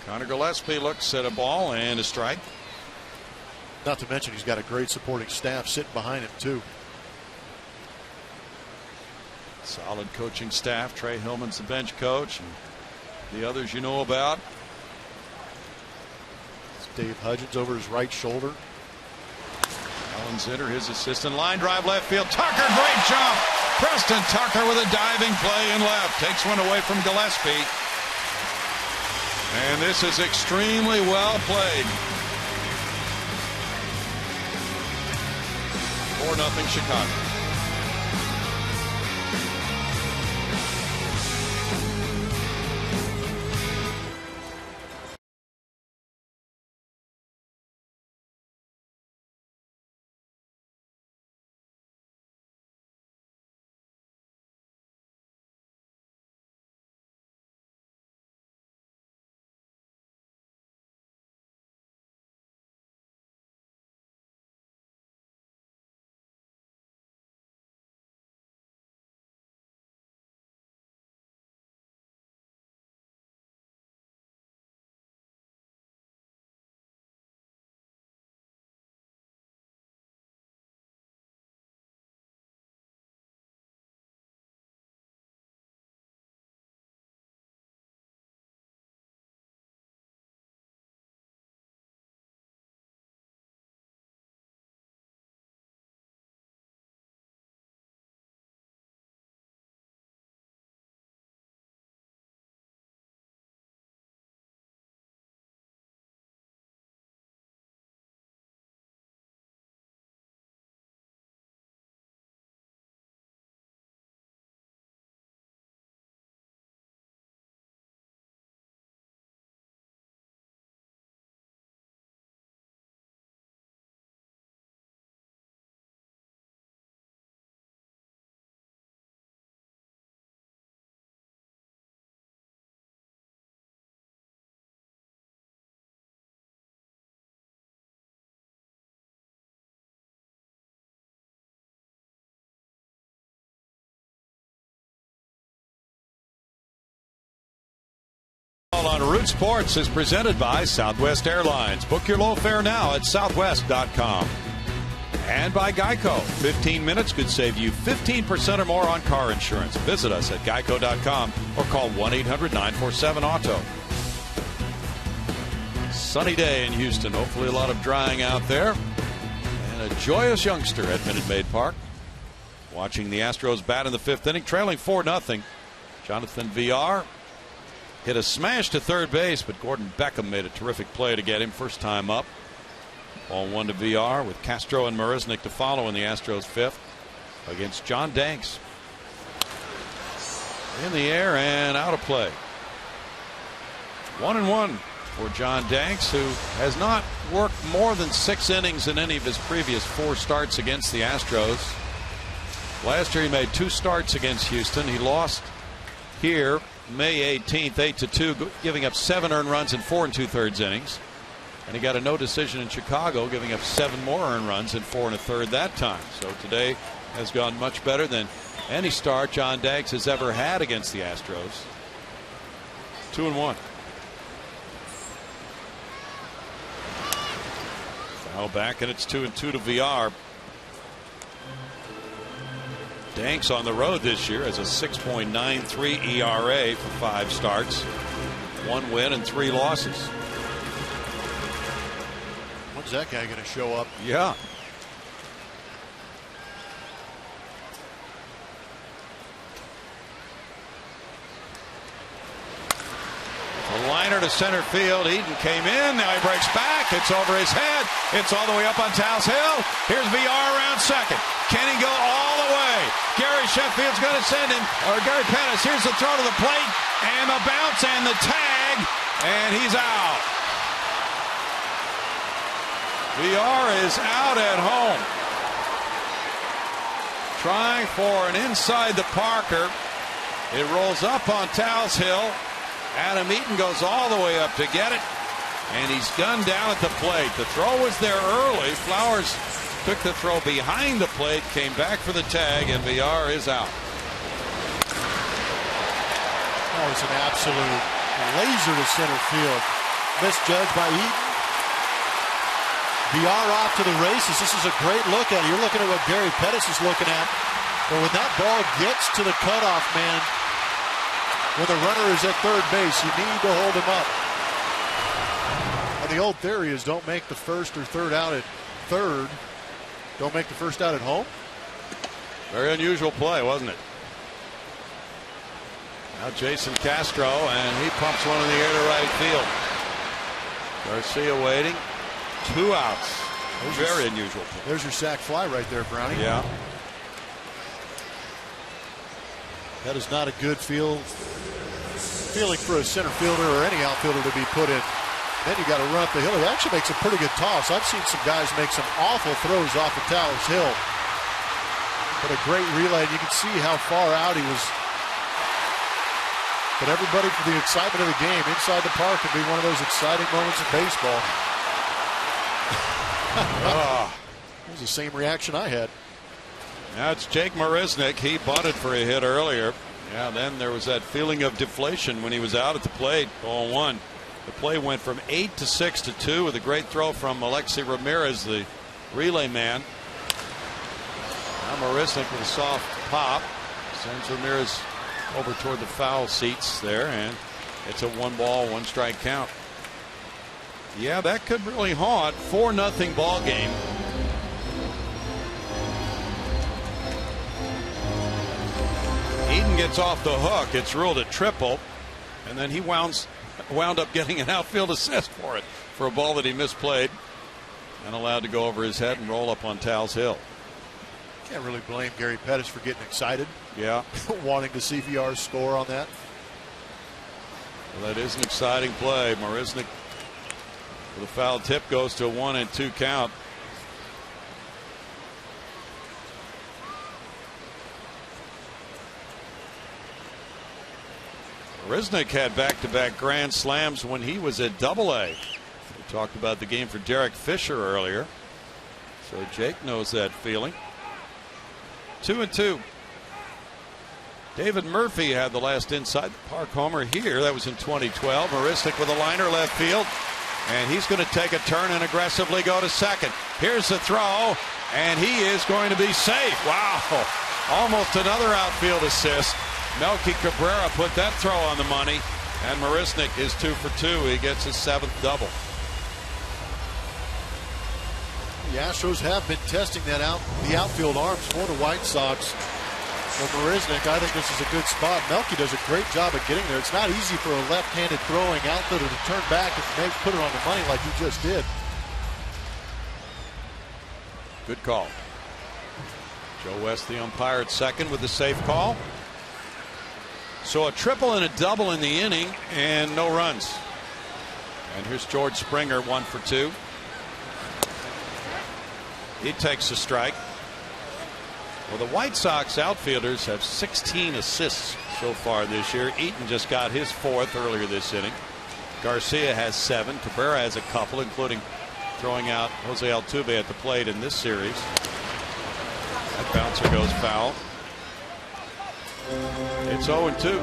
Connor Gillespie looks at a ball and a strike. Not to mention he's got a great supporting staff sitting behind him too. Solid coaching staff. Trey Hillman's the bench coach, and the others you know about. It's Dave Hudgens over his right shoulder. Alan Zitter, his assistant. Line drive left field. Tucker, great jump. Preston Tucker with a diving play in left. Takes one away from Gillespie. And this is extremely well played. 4-0 Chicago. Baseball on Root Sports is presented by Southwest Airlines. Book your low fare now at southwest.com. And by Geico. 15 minutes could save you 15% or more on car insurance. Visit us at geico.com or call 1-800-947-AUTO. Sunny day in Houston. Hopefully a lot of drying out there. And a joyous youngster at Minute Maid Park. Watching the Astros bat in the 5th inning, trailing 4-0. Jonathan VR hit a smash to third base, but Gordon Beckham made a terrific play to get him first time up. Ball 1 to VR with Castro and Marisnik to follow in the Astros 5th against John Danks. In the air and out of play. 1-1 for John Danks, who has not worked more than 6 innings in any of his previous 4 starts against the Astros. Last year he made 2 starts against Houston. He lost here May 18th, 8-2, giving up 7 earned runs in 4 2/3 innings. And he got a no decision in Chicago, giving up 7 more earned runs in 4 1/3 that time. So today has gone much better than any start John Danks has ever had against the Astros. 2-1. Foul back, and it's 2-2 to VR. Danks on the road this year has a 6.93 ERA for 5 starts, 1 win and 3 losses. When's that guy going to show up? Yeah. A liner to center field. Eden came in. Now he breaks back. It's over his head. It's all the way up on Taos Hill. Here's VR around second. Can he go all the way? Gary Sheffield's going to send him, or Gary Pettis. Here's the throw to the plate, and the bounce and the tag, and he's out. VR is out at home. Trying for an inside the Parker. It rolls up on Taos Hill. Adam Eaton goes all the way up to get it, and he's gunned down at the plate. The throw was there early. Flowers took the throw behind the plate, came back for the tag, and VR is out. That was an absolute laser to center field. Misjudged by Eaton. VR off to the races. This is a great look at it. You're looking at what Gary Pettis is looking at. But when that ball gets to the cutoff man, when the runner is at third base, you need to hold him up. And the old theory is don't make the first or third out at third. Don't make the first out at home. Very unusual play, wasn't it? Now Jason Castro, and he pumps one in the air to right field. Garcia waiting. 2 outs. Very unusual play. There's your sac fly right there, Brownie. Yeah. That is not a good feeling for a center fielder or any outfielder to be put in. Then you got to run up the hill. It actually makes a pretty good toss. I've seen some guys make some awful throws off of Taos Hill. But a great relay. You can see how far out he was. But everybody, for the excitement of the game, inside the park can be one of those exciting moments in baseball. That was the same reaction I had. Now it's Jake Marisnik. He bunted for a hit earlier. Yeah, then there was that feeling of deflation when he was out at the plate. 0-1. The play went from 8 to 6 to 2 with a great throw from Alexi Ramirez, the relay man. Now Marisnik with a soft pop sends Ramirez over toward the foul seats there, and it's a 1-ball, 1-strike count. Yeah, that could really haunt. 4-0 ball game. Eden gets off the hook. It's ruled a triple, and then he wound up getting an outfield assist for it, for a ball that he misplayed and allowed to go over his head and roll up on Taos Hill. Can't really blame Gary Pettis for getting excited. Yeah. Wanting to see VR score on that. Well, that is an exciting play. Marisnik with a foul tip goes to a 1-2 count. Marisnik had back-to-back grand slams when he was at AA. We talked about the game for Derek Fisher earlier. So Jake knows that feeling. 2-2. David Murphy had the last inside the park homer here. That was in 2012. Marisnik with a liner left field. And he's going to take a turn and aggressively go to second. Here's the throw. And he is going to be safe. Wow. Almost another outfield assist. Melky Cabrera put that throw on the money. And Marisnik is 2 for 2. He gets his 7th double. The Astros have been testing the outfield arms for the White Sox. For Marisnik, I think this is a good spot. Melky does a great job of getting there. It's not easy for a left-handed throwing outfielder to turn back and maybe put it on the money like he just did. Good call. Joe West, the umpire, at second with the safe call. So a triple and a double in the inning and no runs. And here's George Springer, 1 for 2. He takes a strike. Well, the White Sox outfielders have 16 assists so far this year. Eaton just got his 4th earlier this inning. Garcia has 7. Cabrera has a couple, including throwing out Jose Altuve at the plate in this series. That bouncer goes foul. It's 0-2.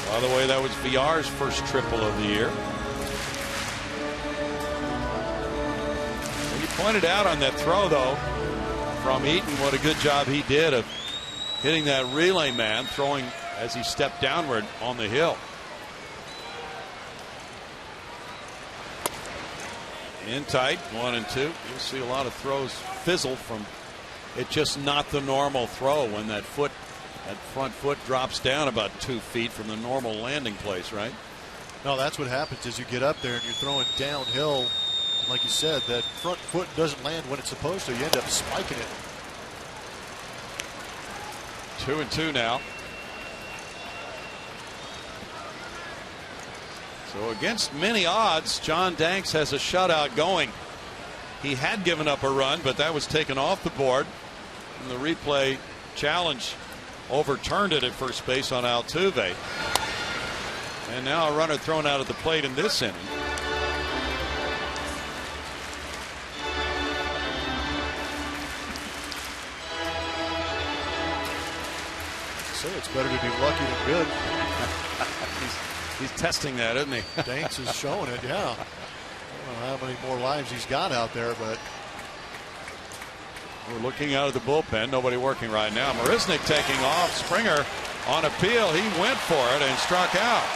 By the way, that was Villar's first triple of the year. And you pointed out on that throw, though, from Eaton, what a good job he did of hitting that relay man, throwing as he stepped downward on the hill. In tight, 1 and 2. You'll see a lot of throws fizzle from it, just not the normal throw when that front foot drops down about 2 feet from the normal landing place, right? No, that's what happens as you get up there and you're throwing downhill. Like you said, that front foot doesn't land when it's supposed to. You end up spiking it. 2 and 2 now. So against many odds, John Danks has a shutout going. He had given up a run, but that was taken off the board. And the replay challenge overturned it at first base on Altuve. And now a runner thrown out at the plate in this inning. So it's better to be lucky than good. He's testing that, isn't he? Danks is showing it, yeah. I don't know how many more lives he's got out there, but we're looking out of the bullpen. Nobody working right now. Marisnik taking off. Springer on appeal. He went for it and struck out.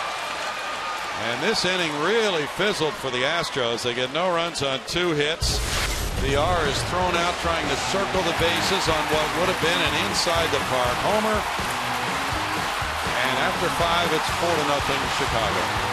And this inning really fizzled for the Astros. They get no runs on 2 hits. Villar is thrown out trying to circle the bases on what would have been an inside the park homer. And after 5, it's 4-0 Chicago.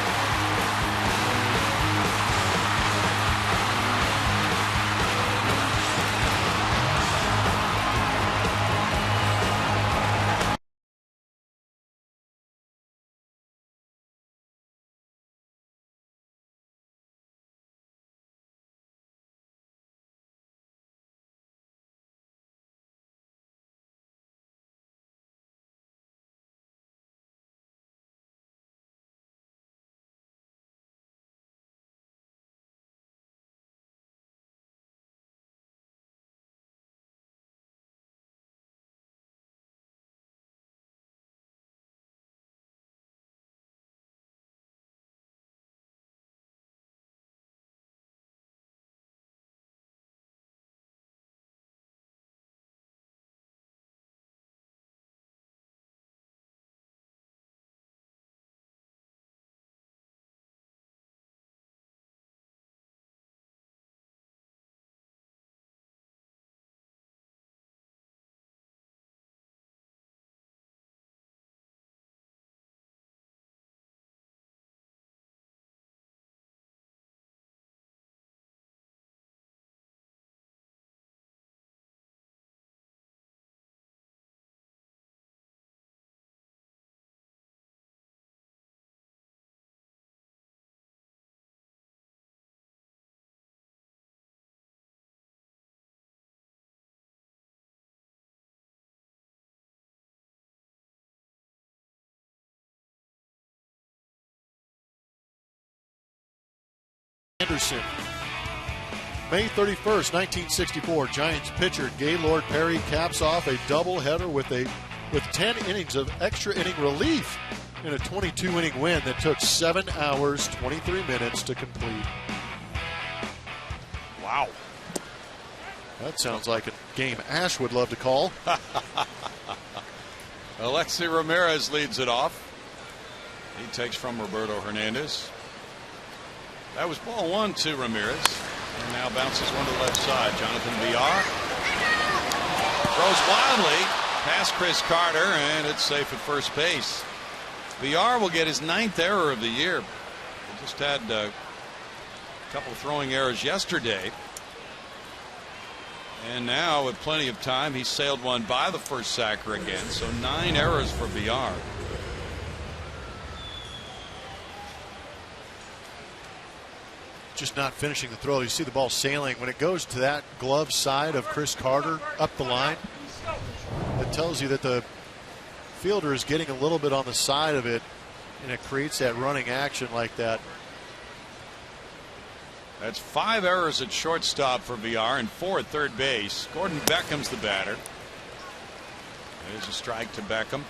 Anderson. May 31st, 1964, Giants pitcher Gaylord Perry caps off a doubleheader with 10 innings of extra inning relief in a 22-inning win that took 7 hours, 23 minutes to complete. Wow. That sounds like a game Ash would love to call. Alexi Ramirez leads it off. He takes from Roberto Hernandez. That was ball 1 to Ramirez. And now bounces one to the left side. Jonathan Villar throws wildly past Chris Carter, and it's safe at first base. Villar will get his 9th error of the year. He just had a couple throwing errors yesterday. And now, with plenty of time, he sailed one by the first sacker again. So 9 errors for Villar. Just not finishing the throw. You see the ball sailing. When it goes to that glove side of Chris Carter up the line, it tells you that the fielder is getting a little bit on the side of it, and it creates that running action like that. That's 5 errors at shortstop for Villar and 4 at third base. Gordon Beckham's the batter. There's a strike to Beckham.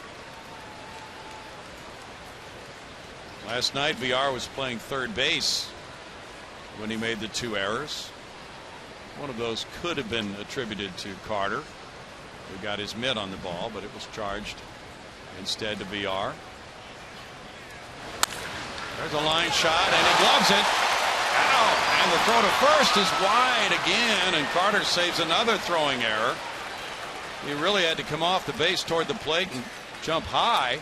Last night, Villar was playing third base when he made the 2 errors. One of those could have been attributed to Carter, who got his mitt on the ball, but it was charged instead to Villar. There's a line shot, and he gloves it. Ow! And the throw to first is wide again, and Carter saves another throwing error. He really had to come off the base toward the plate and jump high,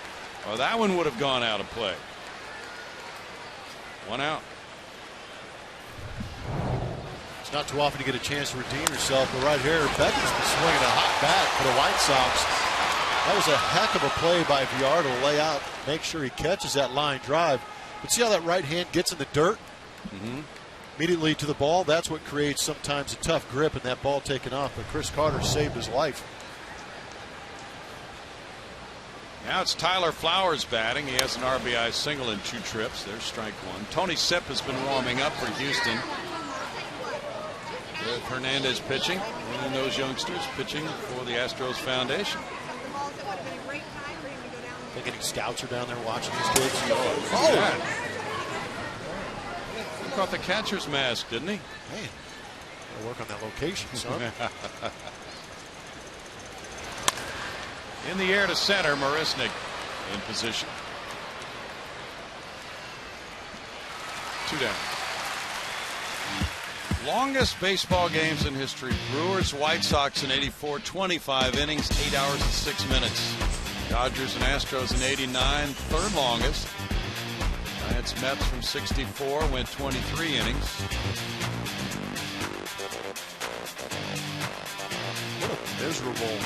or that one would have gone out of play. 1 out. It's not too often to get a chance to redeem yourself, but right here, Beckham's been swinging a hot bat for the White Sox. That was a heck of a play by Villar to lay out, make sure he catches that line drive. But see how that right hand gets in the dirt? Immediately to the ball. That's what creates sometimes a tough grip and that ball taken off. But Chris Carter saved his life. Now it's Tyler Flowers batting. He has an RBI single in 2 trips. There's strike 1. Tony Sipp has been warming up for Houston. With Hernandez pitching, and those youngsters pitching for the Astros Foundation. Think any scouts are down there watching these kids? Oh! Yeah. He caught the catcher's mask, didn't he? Man, gotta work on that location, son. In the air to center, Marisnik in position. 2 down. Longest baseball games in history. Brewers, White Sox in '84, 25 innings, 8 hours and 6 minutes. Dodgers and Astros in '89, 3rd longest. Giants Mets from '64 went 23 innings. What a miserable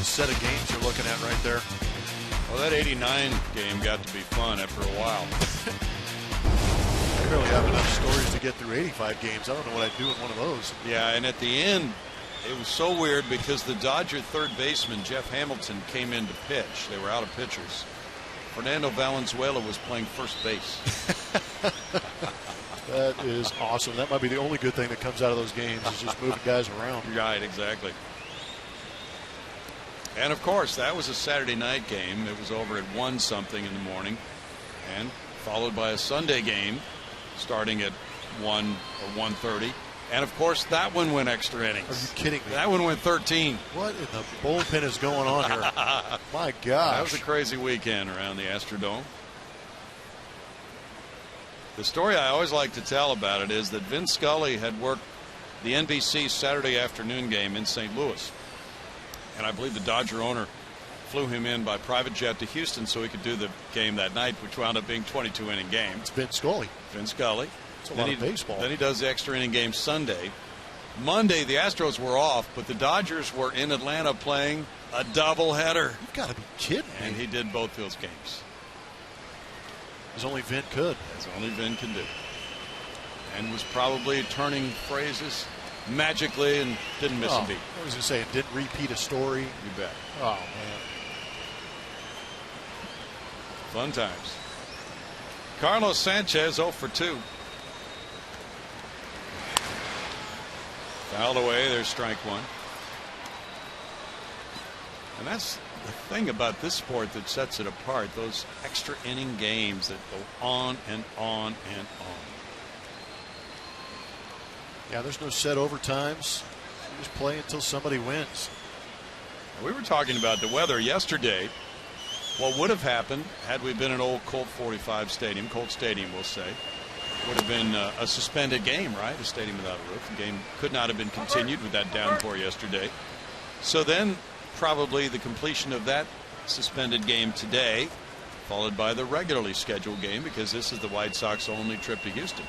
set of games you're looking at right there. Well, that '89 game got to be fun after a while. I really have enough stories to get through 85 games. I don't know what I'd do in one of those. Yeah, and at the end, it was so weird because the Dodger third baseman, Jeff Hamilton, came in to pitch. They were out of pitchers. Fernando Valenzuela was playing first base. That is awesome. That might be the only good thing that comes out of those games is just moving guys around. Right, exactly. And, of course, that was a Saturday night game. It was over at 1 something in the morning and followed by a Sunday game starting at 1 or 1:30. And, of course, that one went extra innings. Are you kidding me? That one went 13. What in the bullpen is going on here? My gosh. That was a crazy weekend around the Astrodome. The story I always like to tell about it is that Vin Scully had worked the NBC Saturday afternoon game in St. Louis. And I believe the Dodger owner flew him in by private jet to Houston so he could do the game that night, which wound up being 22-inning game. It's Vin Scully. Vin Scully. It's a lot of baseball. Then he does the extra inning game Sunday. Monday, the Astros were off, but the Dodgers were in Atlanta playing a doubleheader. You've got to be kidding me. And he did both those games. As only Vin could. As only Vin can do. And was probably turning phrases magically and didn't miss a beat. I was going to say, didn't repeat a story. You bet. Oh, man. Fun times. Carlos Sanchez 0 for 2. Fouled away. There's strike one. And that's the thing about this sport that sets it apart. Those extra inning games that go on and on and on. Yeah, there's no set overtimes. You just play until somebody wins. We were talking about the weather yesterday. What would have happened had we been in old Colt 45 Stadium, Colt Stadium we'll say, would have been a suspended game, right? A stadium without a roof. The game could not have been continued with that downpour yesterday. So then probably the completion of that suspended game today, followed by the regularly scheduled game, because this is the White Sox only trip to Houston.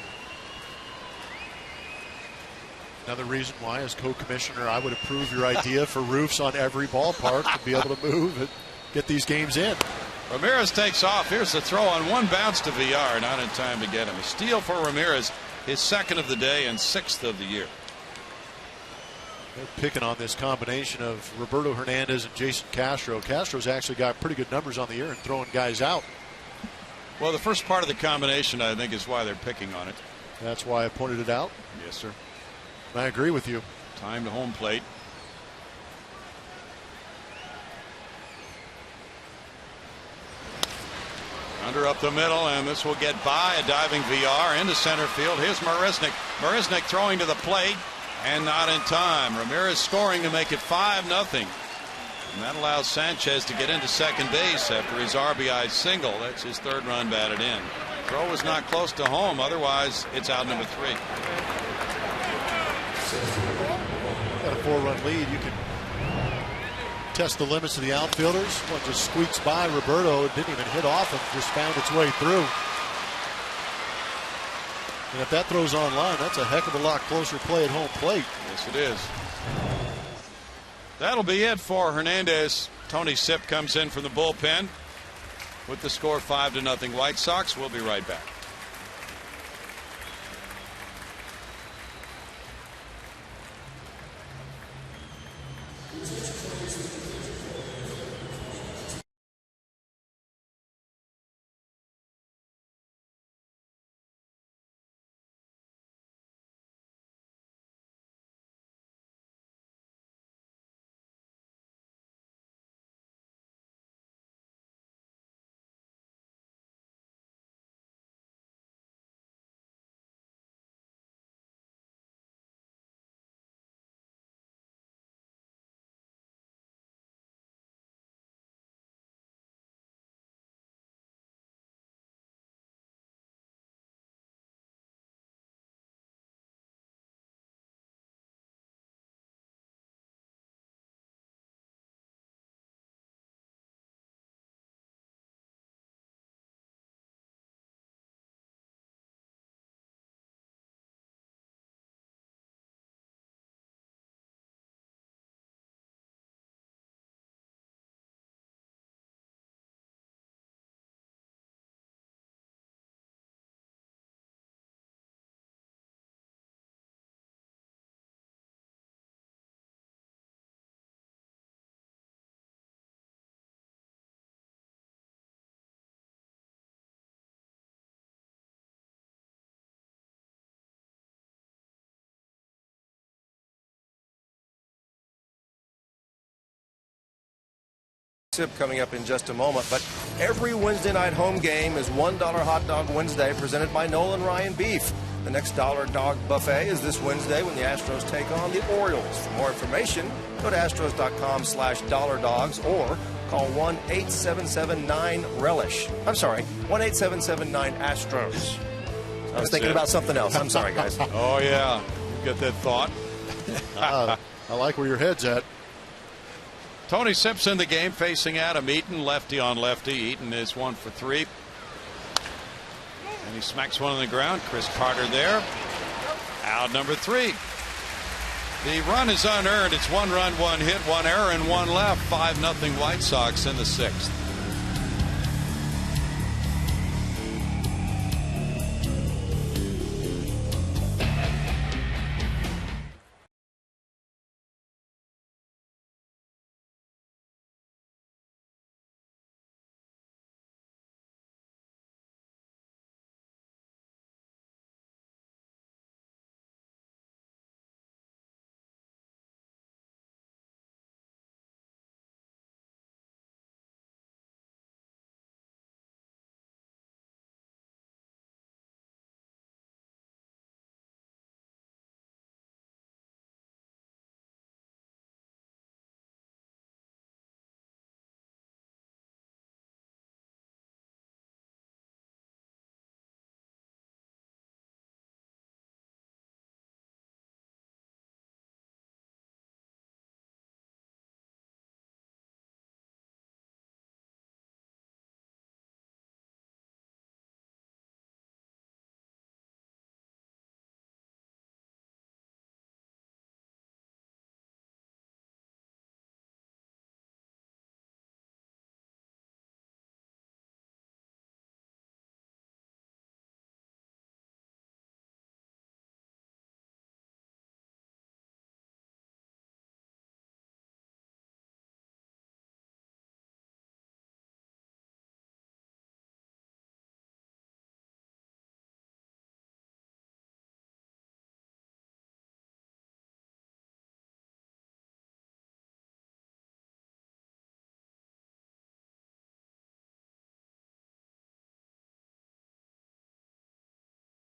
Another reason why, as co-commissioner, I would approve your idea for roofs on every ballpark to be able to move and get these games in. Ramirez takes off. Here's the throw on one bounce to VR. Not in time to get him. A steal for Ramirez, his second of the day and sixth of the year. They're picking on this combination of Roberto Hernandez and Jason Castro. Castro's actually got pretty good numbers on the year and throwing guys out. Well, the first part of the combination, I think, is why they're picking on it. That's why I pointed it out? Yes, sir. I agree with you. Time to home plate. Under up the middle, and this will get by a diving VR into center field. Here's Marisnick. Marisnick throwing to the plate, and not in time. Ramirez scoring to make it 5-0. And that allows Sanchez to get into second base after his RBI single. That's his third run batted in. Throw was not close to home. Otherwise, it's out number 3. Got a 4-run lead. You can test the limits of the outfielders. One just squeaks by Roberto. It didn't even hit off him. Just found its way through. And if that throws on line, that's a heck of a lot closer play at home plate. Yes, it is. That'll be it for Hernandez. Tony Sipp comes in from the bullpen with the score 5-0 White Sox. We'll be right back. Coming up in just a moment, but every Wednesday night home game is $1 Hot Dog Wednesday, presented by Nolan Ryan Beef. The next Dollar Dog Buffet is this Wednesday when the Astros take on the Orioles. For more information, go to astros.com/dollardogs or call 1-877-9-RELISH. I'm sorry, 1-877-9-ASTROS. I was thinking about something else. I'm sorry, guys. Oh, yeah. You get that thought? I like where your head's at. Tony Sipp's in the game facing Adam Eaton, lefty on lefty. Eaton is 1 for 3. And he smacks one on the ground. Chris Carter there. Out number 3. The run is unearned. It's 1 run, 1 hit, 1 error, and 1 left. 5-0 White Sox in the 6th.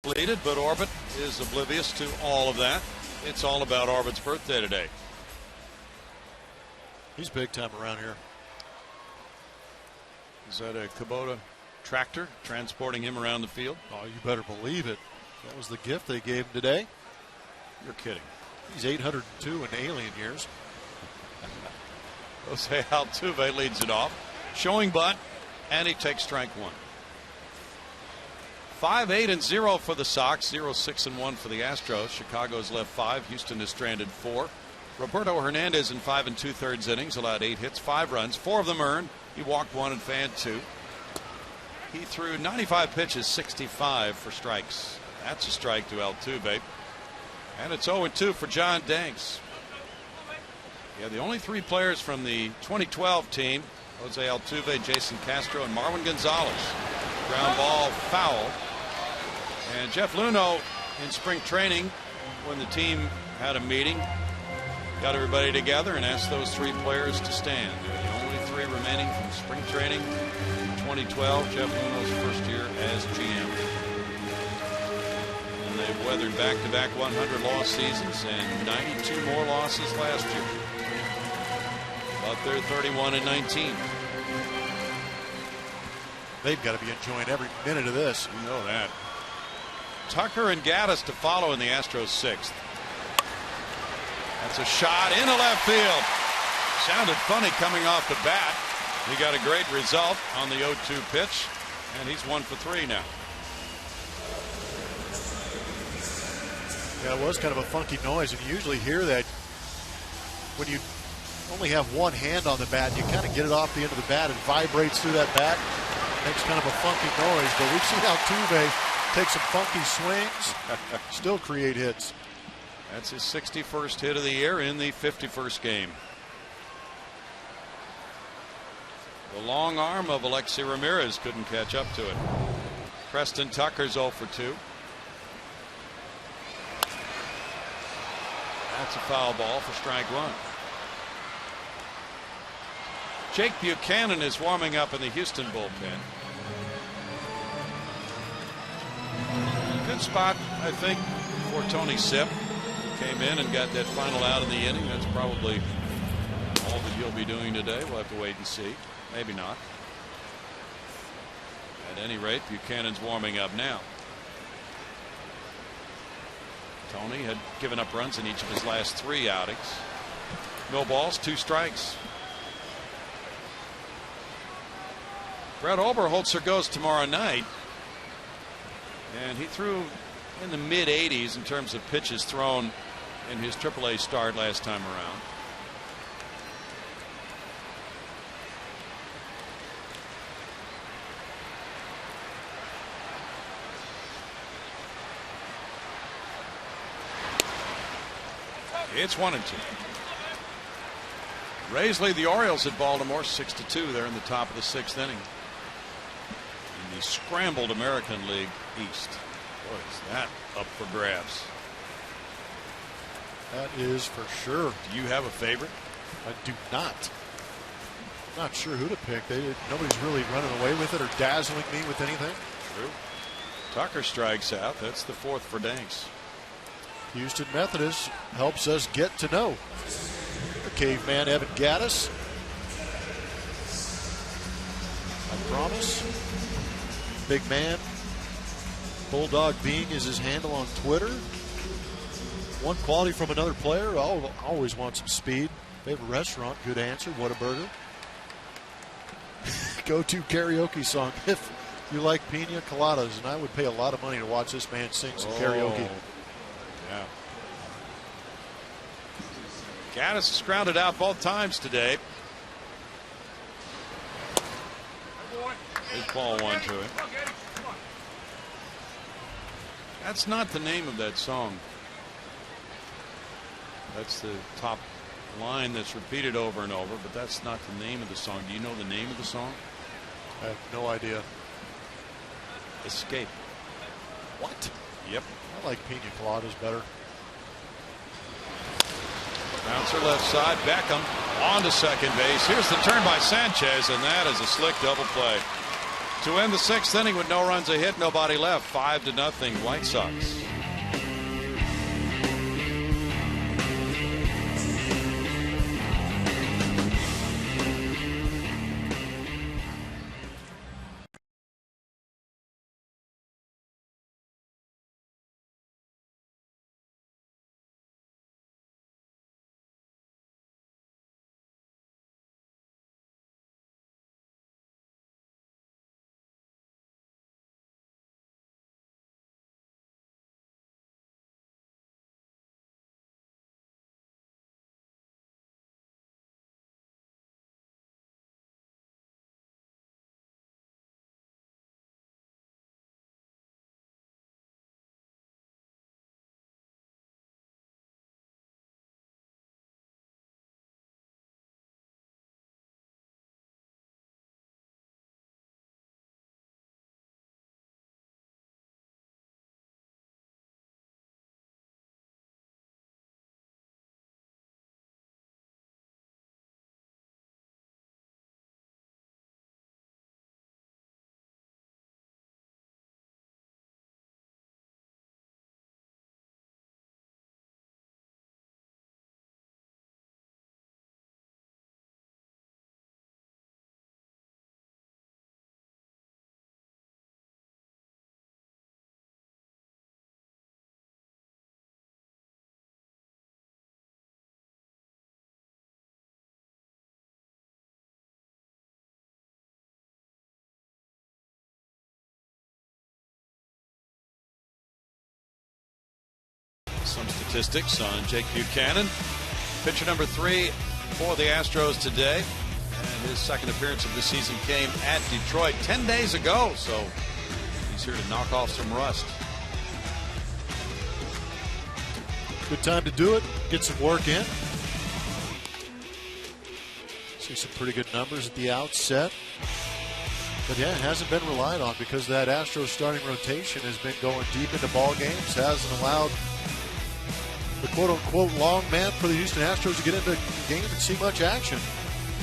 Completed, but Orbit is oblivious to all of that. It's all about Orbit's birthday today. He's big time around here. Is that a Kubota tractor transporting him around the field? Oh, you better believe it. That was the gift they gave him today. You're kidding. He's 802 in alien years. Jose Altuve leads it off, showing butt, and he takes strike one. 5-8-0 for the Sox, 0-6-1 for the Astros. Chicago's left 5. Houston has stranded 4. Roberto Hernandez in 5 2/3 innings allowed 8 hits, 5 runs, 4 of them earned. He walked 1 and fanned 2. He threw 95 pitches, 65 for strikes. That's a strike to Altuve. And it's 0-2 for John Danks. Yeah, the only 3 players from the 2012 team, Jose Altuve, Jason Castro, and Marwin Gonzalez. Ground ball foul. And Jeff Luhnow in spring training, when the team had a meeting, got everybody together and asked those 3 players to stand. They're the only 3 remaining from spring training in 2012, Jeff Luhnow's first year as GM. And they've weathered back-to-back 100-loss seasons and 92 more losses last year. But they're 31-19. They've got to be enjoying every minute of this. You know that. Tucker and Gaddis to follow in the Astros 6th. That's a shot into left field. Sounded funny coming off the bat. He got a great result on the 0-2 pitch, and he's 1 for 3 now. Yeah, it was kind of a funky noise, and you usually hear that when you only have one hand on the bat. You kind of get it off the end of the bat. It vibrates through that bat. Makes kind of a funky noise, but we've seen Altuve take some funky swings, still create hits. That's his 61st hit of the year in the 51st game. The long arm of Alexi Ramirez couldn't catch up to it. Preston Tucker's 0 for 2. That's a foul ball for strike 1. Jake Buchanan is warming up in the Houston bullpen. Good spot, I think, for Tony Sipp. Came in and got that final out of the inning. That's probably all that he'll be doing today. We'll have to wait and see. Maybe not. At any rate, Buchanan's warming up now. Tony had given up runs in each of his last 3 outings. No balls, 2 strikes. Brett Oberholzer goes tomorrow night, and he threw in the mid-80s in terms of pitches thrown in his AAA start last time around. It's 1-2. Rays lead the Orioles at Baltimore 6-2. They're in the top of the 6th inning. In the scrambled American League East. Boy, is that up for grabs. That is for sure. Do you have a favorite? I do not. Not sure who to pick. Nobody's really running away with it or dazzling me with anything. True. Tucker strikes out. That's the 4th for Danks. Houston Methodist helps us get to know the caveman Evan Gaddis. I promise. Big man. Bulldog Being is his handle on Twitter. One quality from another player. I'll always want some speed. Favorite restaurant? Good answer. Whataburger. Go-to karaoke song. If you like pina coladas, and I would pay a lot of money to watch this man sing some karaoke. Yeah. Gaddis has grounded out both times today. His ball 1 to it. That's not the name of that song. That's the top line that's repeated over and over, but that's not the name of the song. Do you know the name of the song? I have no idea. Escape. What? Yep. I like pina coladas better. Bouncer left side. Beckham on to second base. Here's the turn by Sanchez, and that is a slick double play. to end the 6th inning with no runs a hit, nobody left. 5-0 White Sox. Some statistics on Jake Buchanan. Pitcher number 3 for the Astros today. And his second appearance of the season came at Detroit 10 days ago. So he's here to knock off some rust. Good time to do it. Get some work in. See some pretty good numbers at the outset. But yeah, it hasn't been relied on because that Astros starting rotation has been going deep into ball games. Hasn't allowed the quote-unquote long man for the Houston Astros to get into the game and see much action.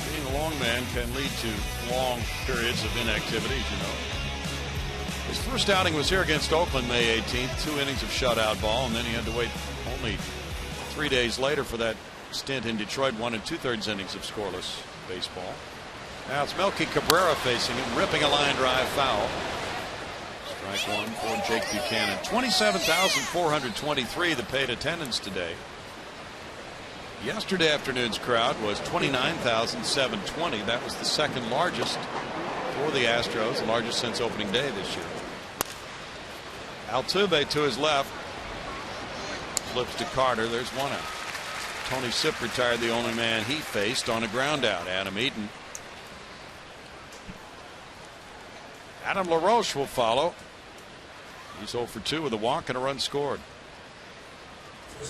Being a long man can lead to long periods of inactivity, as you know. His first outing was here against Oakland May 18th. 2 innings of shutout ball, and then he had to wait only 3 days later for that stint in Detroit. 1 2/3 innings of scoreless baseball. Now it's Melky Cabrera facing him, ripping a line drive foul. Strike one for Jake Buchanan. 27,423 the paid attendance today. Yesterday afternoon's crowd was 29,720. That was the second largest for the Astros, the largest since opening day this year. Altuve to his left. Flips to Carter. There's one out. Tony Sipp retired, the only man he faced on a ground out. Adam Eaton. Adam LaRoche will follow. He's 0 for 2 with a walk and a run scored. The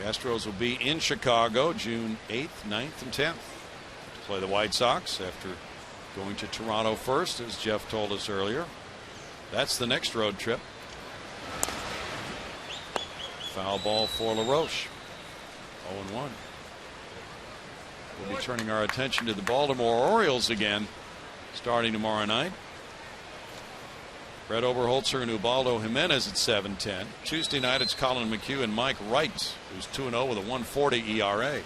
Astros will be in Chicago June 8th, 9th, and 10th to play the White Sox after going to Toronto first, as Jeff told us earlier. That's the next road trip. Foul ball for LaRoche. 0-1. We'll be turning our attention to the Baltimore Orioles again starting tomorrow night. Brett Oberholzer and Ubaldo Jimenez at 7:10. Tuesday night it's Colin McHugh and Mike Wright, who's 2-0 with a 1.40 ERA.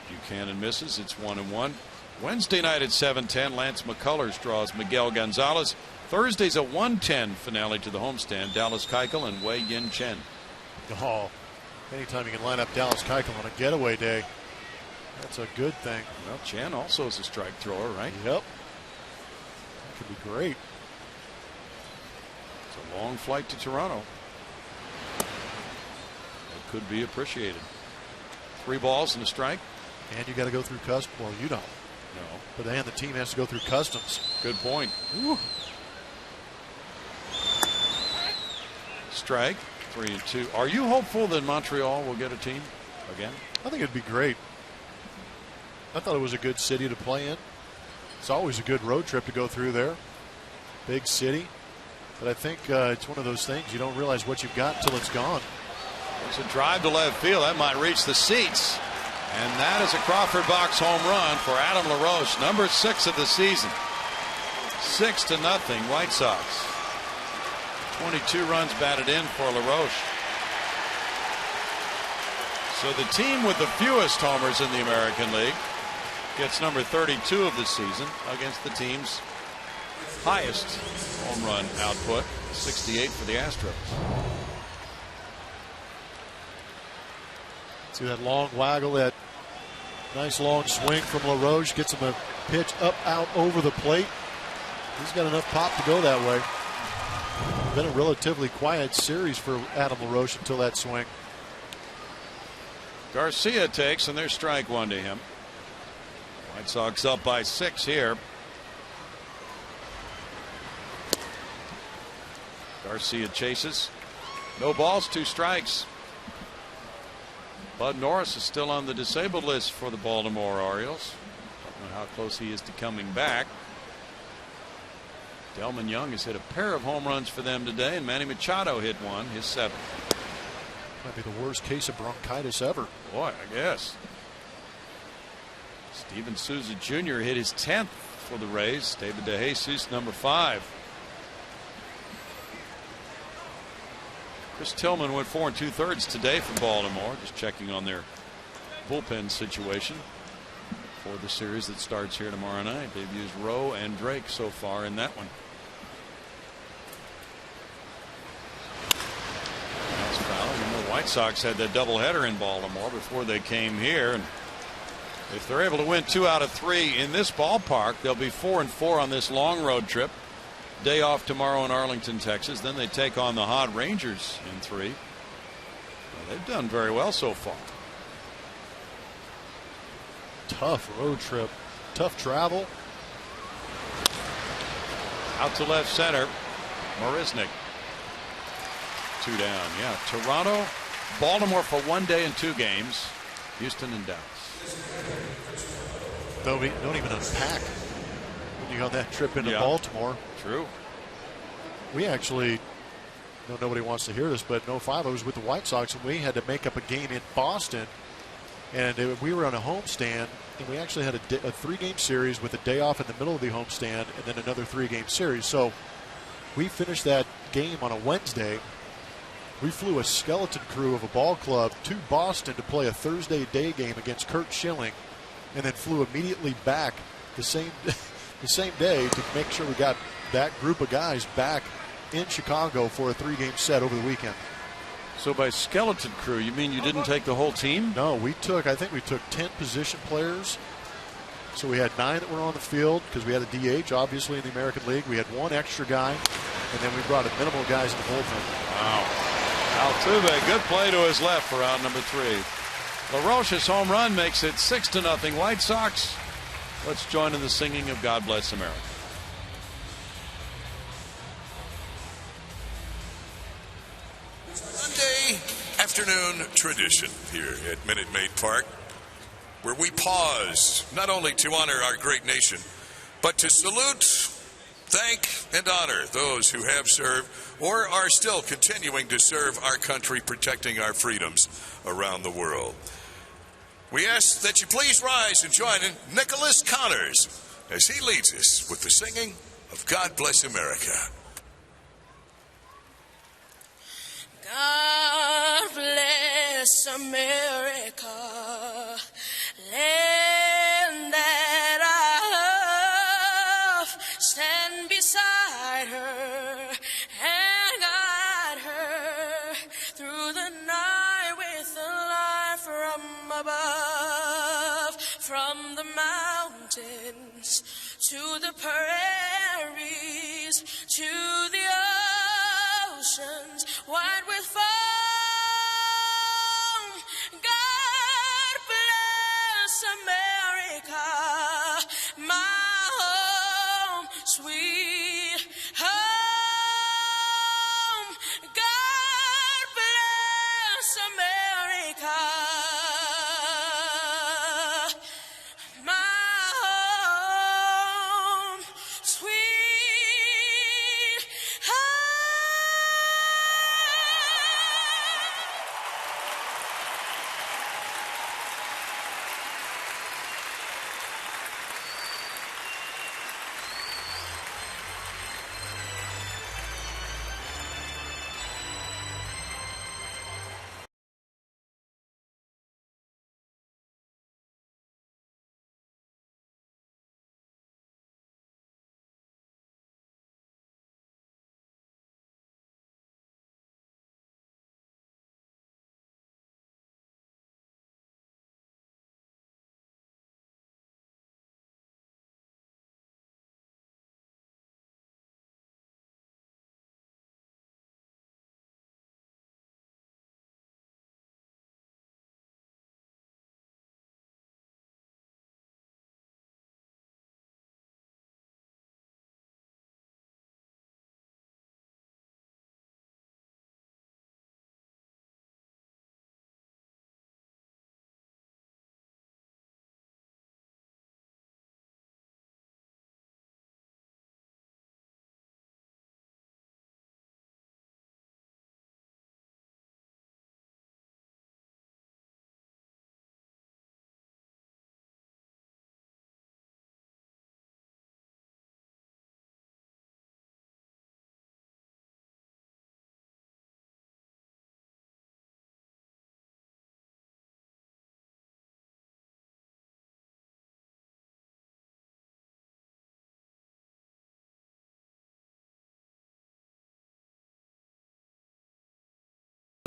Buchanan misses. It's 1-1. Wednesday night at 7:10 Lance McCullers draws Miguel Gonzalez. Thursday's a 1:10 finale to the homestand. Dallas Keuchel and Wei Yin Chen. Oh, anytime you can line up Dallas Keuchel on a getaway day, that's a good thing. Well, Chen also is a strike thrower, right? Yep. That could be great. It's a long flight to Toronto. It could be appreciated. 3 balls and a strike. And you got to go through customs. Well, you don't. No. But then the team has to go through customs. Good point. Ooh. Strike. 3-2. Are you hopeful that Montreal will get a team again? I think it'd be great. I thought it was a good city to play in. It's always a good road trip to go through there. Big city. But I think it's one of those things you don't realize what you've got until it's gone. It's a drive to left field. That might reach the seats. And that is a Crawford box home run for Adam LaRoche, number 6 of the season. 6-0 White Sox. 22 runs batted in for LaRoche. So the team with the fewest homers in the American League gets number 32 of the season against the team's highest home run output, 68 for the Astros. See that long waggle, that nice long swing from LaRoche, gets him a pitch up, out, over the plate. He's got enough pop to go that way. Been a relatively quiet series for Adam LaRoche until that swing. Garcia takes, and there's strike one to him. White Sox up by 6 here. Garcia chases. No balls, 2 strikes. Bud Norris is still on the disabled list for the Baltimore Orioles. Don't know how close he is to coming back. Delman Young has hit a pair of home runs for them today, and Manny Machado hit one, his 7th. Might be the worst case of bronchitis ever. Boy, I guess. Steven Souza Jr. hit his 10th for the Rays. David DeJesus, number 5. Chris Tillman went 4 2/3 today for Baltimore. Just checking on their bullpen situation for the series that starts here tomorrow night. They've used Rowe and Drake so far in that one. That's foul. You know, the White Sox had that doubleheader in Baltimore before they came here, and if they're able to win 2 out of 3 in this ballpark, they'll be 4-4 on this long road trip. Day off tomorrow in Arlington, Texas. Then they take on the Hot Rangers in 3. Well, they've done very well so far. Tough road trip, tough travel. Out to left center, Marisnik. 2 down. Yeah, Toronto, Baltimore for 1 day and 2 games. Houston and Dallas. Though we don't even unpack when you go on that trip into Baltimore. True. We actually, no, nobody wants to hear this, but in 05 I was with the White Sox, and we had to make up a game in Boston, and we were on a homestand, and we actually had a 3-game series with a day off in the middle of the homestand, and then another 3-game series. So we finished that game on a Wednesday. We flew a skeleton crew of a ball club to Boston to play a Thursday day game against Kurt Schilling, and then flew immediately back the same day to make sure we got that group of guys back in Chicago for a 3-game set over the weekend. So by skeleton crew, you mean you didn't take the whole team? No, I think we took 10 position players. So we had 9 that were on the field because we had a DH, obviously, in the American League. We had 1 extra guy, and then we brought a minimal guys in the bullpen. Wow. Altuve, good play to his left for out number 3. LaRoche's home run makes it 6-0 White Sox. Let's join in the singing of God Bless America. Sunday afternoon tradition here at Minute Maid Park, where we pause not only to honor our great nation, but to salute, thank, and honor those who have served or are still continuing to serve our country, protecting our freedoms around the world. We ask that you please rise and join in Nicholas Connors as he leads us with the singing of God Bless America. God bless America, land that I love. Stand beside her and guide her through the night with the light from above. From the mountains to the prairies to the oceans wide with foam. God bless America, my home, sweet home. God bless America, my home, sweet home.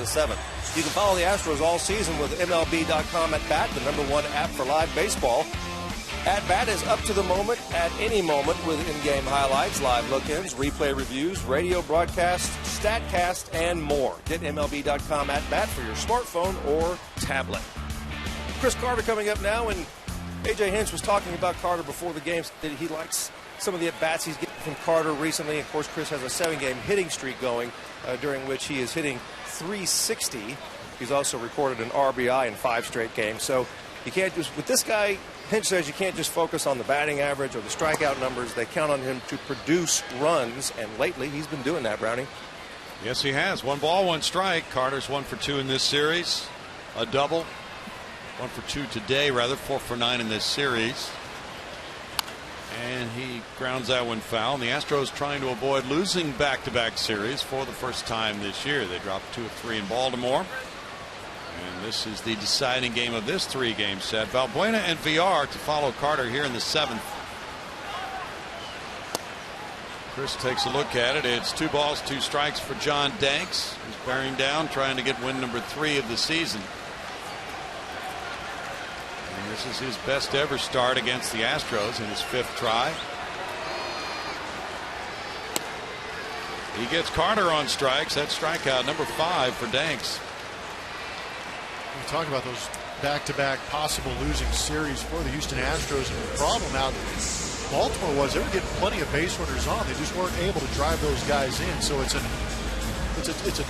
the 7th. You can follow the Astros all season with MLB.com at Bat, the #1 app for live baseball. At Bat is up to the moment, at any moment, with in-game highlights, live look-ins, replay reviews, radio broadcasts, StatCast, and more. Get MLB.com at Bat for your smartphone or tablet. Chris Carter coming up now, and A.J. Hinch was talking about Carter before the game, that he likes some of the at-bats he's getting from Carter recently. Of course, Chris has a 7-game hitting streak going, during which he is hitting .360. He's also recorded an RBI in 5 straight games. So you can't just, with this guy, Hinch says you can't just focus on the batting average or the strikeout numbers. They count on him to produce runs, and lately he's been doing that, Brownie. Yes, he has. 1 ball, 1 strike. Carter's 1 for 2 in this series. A double. 1 for 2 today, rather. 4 for 9 in this series. And he grounds that one foul. And the Astros trying to avoid losing back-to-back series for the first time this year. They dropped 2 of 3 in Baltimore. And this is the deciding game of this 3-game set. Valbuena and Villar to follow Carter here in the 7th. Chris takes a look at it. It's 2 balls, 2 strikes for John Danks. He's bearing down, trying to get win number 3 of the season. And this is his best ever start against the Astros in his 5th try. He gets Carter on strikes. That's strikeout number 5 for Danks. We talk about those back-to-back possible losing series for the Houston Astros, and the problem out in Baltimore was they were getting plenty of base runners on. They just weren't able to drive those guys in. So it's a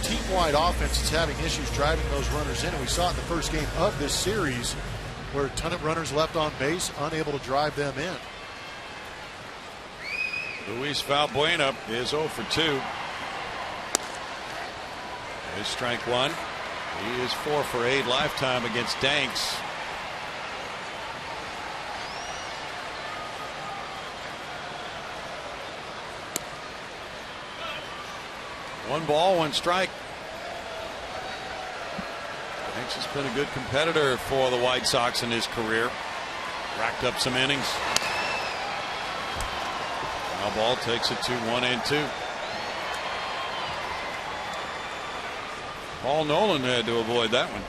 team-wide offense that's having issues driving those runners in, and we saw it in the first game of this series where a ton of runners left on base, unable to drive them in. Luis Valbuena is 0 for 2. There's strike 1. He is 4 for 8 lifetime against Danks. One ball, 1 strike. Danks has been a good competitor for the White Sox in his career. Racked up some innings. Foul ball takes it to 1-2. Paul Nolan had to avoid that one.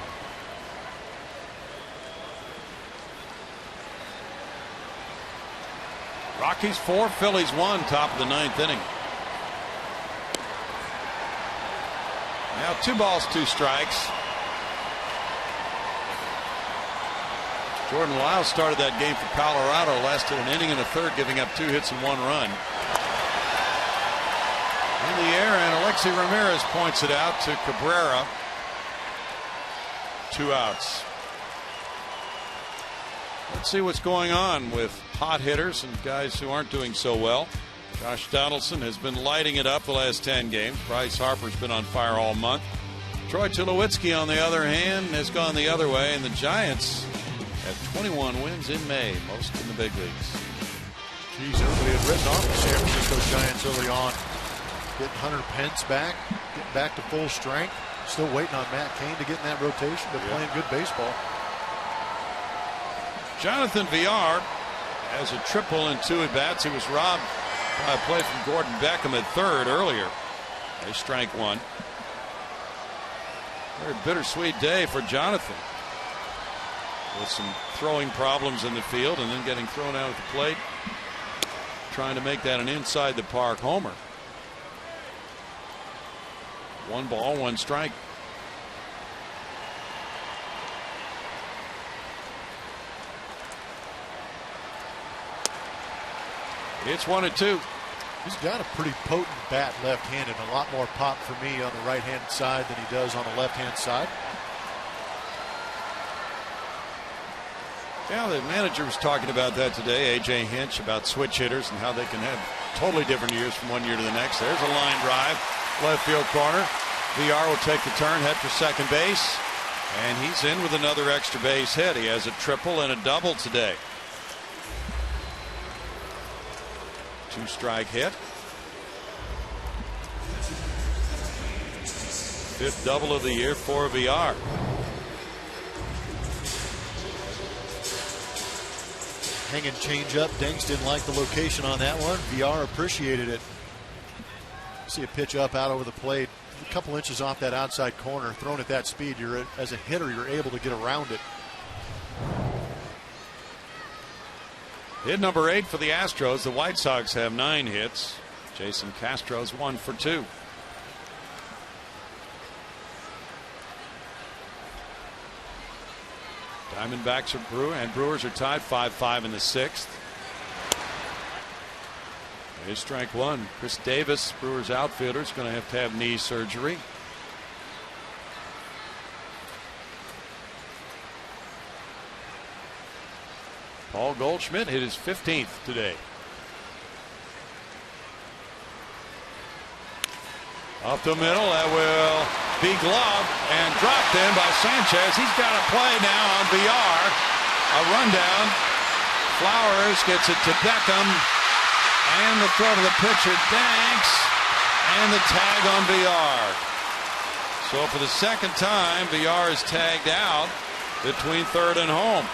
Rockies 4, Phillies 1, top of the 9th inning. Now 2 balls, 2 strikes. Jordan Lyles started that game for Colorado, lasted an inning and a third, giving up 2 hits and 1 run. In the air, and Alexi Ramirez points it out to Cabrera. 2 outs. Let's see what's going on with hot hitters and guys who aren't doing so well. Josh Donaldson has been lighting it up the last 10 games. Bryce Harper's been on fire all month. Troy Tulowitzki, on the other hand, has gone the other way, and the Giants have 21 wins in May, most in the big leagues. Geez, everybody had written off the San Francisco Giants early on. Getting Hunter Pence back, getting back to full strength. Still waiting on Matt Cain to get in that rotation, but playing good baseball. Jonathan Villar has a triple in 2 at-bats. He was robbed by a play from Gordon Beckham at 3rd earlier. They strike 1. Very bittersweet day for Jonathan, with some throwing problems in the field and then getting thrown out at the plate, trying to make that an inside the park homer. 1 ball, 1 strike. It's 1-2. He's got a pretty potent bat left-handed, a lot more pop for me on the right-hand side than he does on the left-hand side. Yeah, the manager was talking about that today, A.J. Hinch, about switch hitters and how they can have totally different years from one year to the next. There's a line drive, left field corner. Villar will take the turn, head for second base, and he's in with another extra base hit. He has a triple and a double today. 2-strike hit. 5th double of the year for Villar. Hanging change up. Danks didn't like the location on that one. Villar appreciated it. See a pitch up out over the plate. a couple inches off that outside corner, thrown at that speed, as a hitter, you're able to get around it. Hit number 8 for the Astros. The White Sox have 9 hits. Jason Castro's 1 for 2. Diamondbacks and Brewers are tied 5-5 in the 6th. Here's strike 1. Chris Davis, Brewers outfielder, is going to have knee surgery. Paul Goldschmidt hit his 15th today. Up the middle, that will be gloved and dropped in by Sanchez. He's got a play now on VR. A rundown. Flowers gets it to Beckham. And the throw to the pitcher, Danks. And the tag on VR. So for the second time, VR is tagged out between third and home.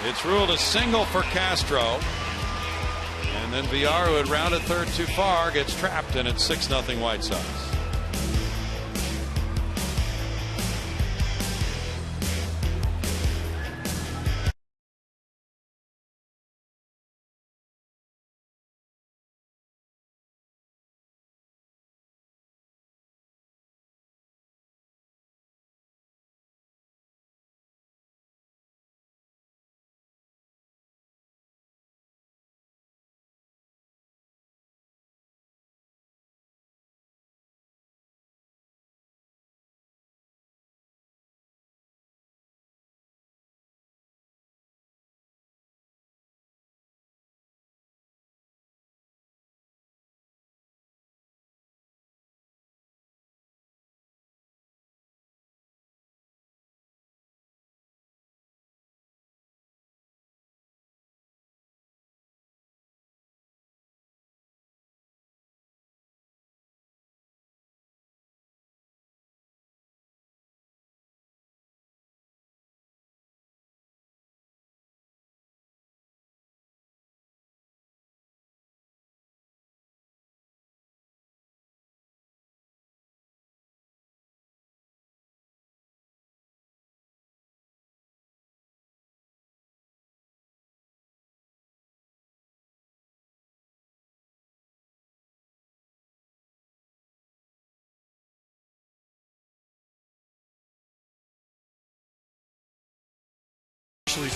It's ruled a single for Castro. And then VR, who had rounded third too far, gets trapped, and it's 6-0 White Sox.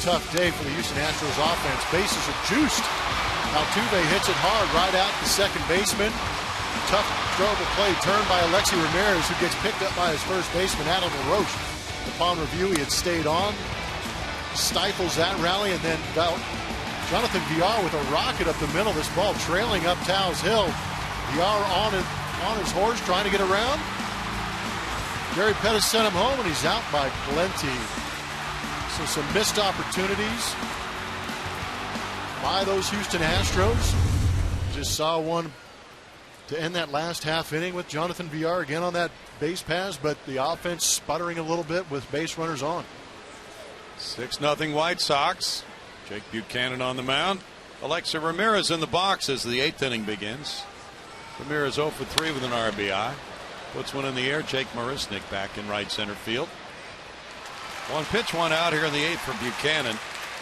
Tough day for the Houston Astros offense. Bases are juiced. Altuve hits it hard right out to second baseman. Tough throwable play turned by Alexi Ramirez, who gets picked up by his first baseman, Adam LaRoche. Upon review, he had stayed on. Stifles that rally, and then Jonathan VR with a rocket up the middle. This ball trailing up Taos Hill. VR on his horse, trying to get around. Gary Pettis sent him home, and he's out by plenty. So some missed opportunities by those Houston Astros. Just saw one to end that last half inning with Jonathan VR again on that base pass, but the offense sputtering a little bit with base runners on. 6-0 White Sox. Jake Buchanan on the mound. Alexa Ramirez in the box as the 8th inning begins. Ramirez 0 for 3 with an RBI. Puts one in the air. Jake Marisnick back in right center field. One pitch, one out here in the 8th for Buchanan,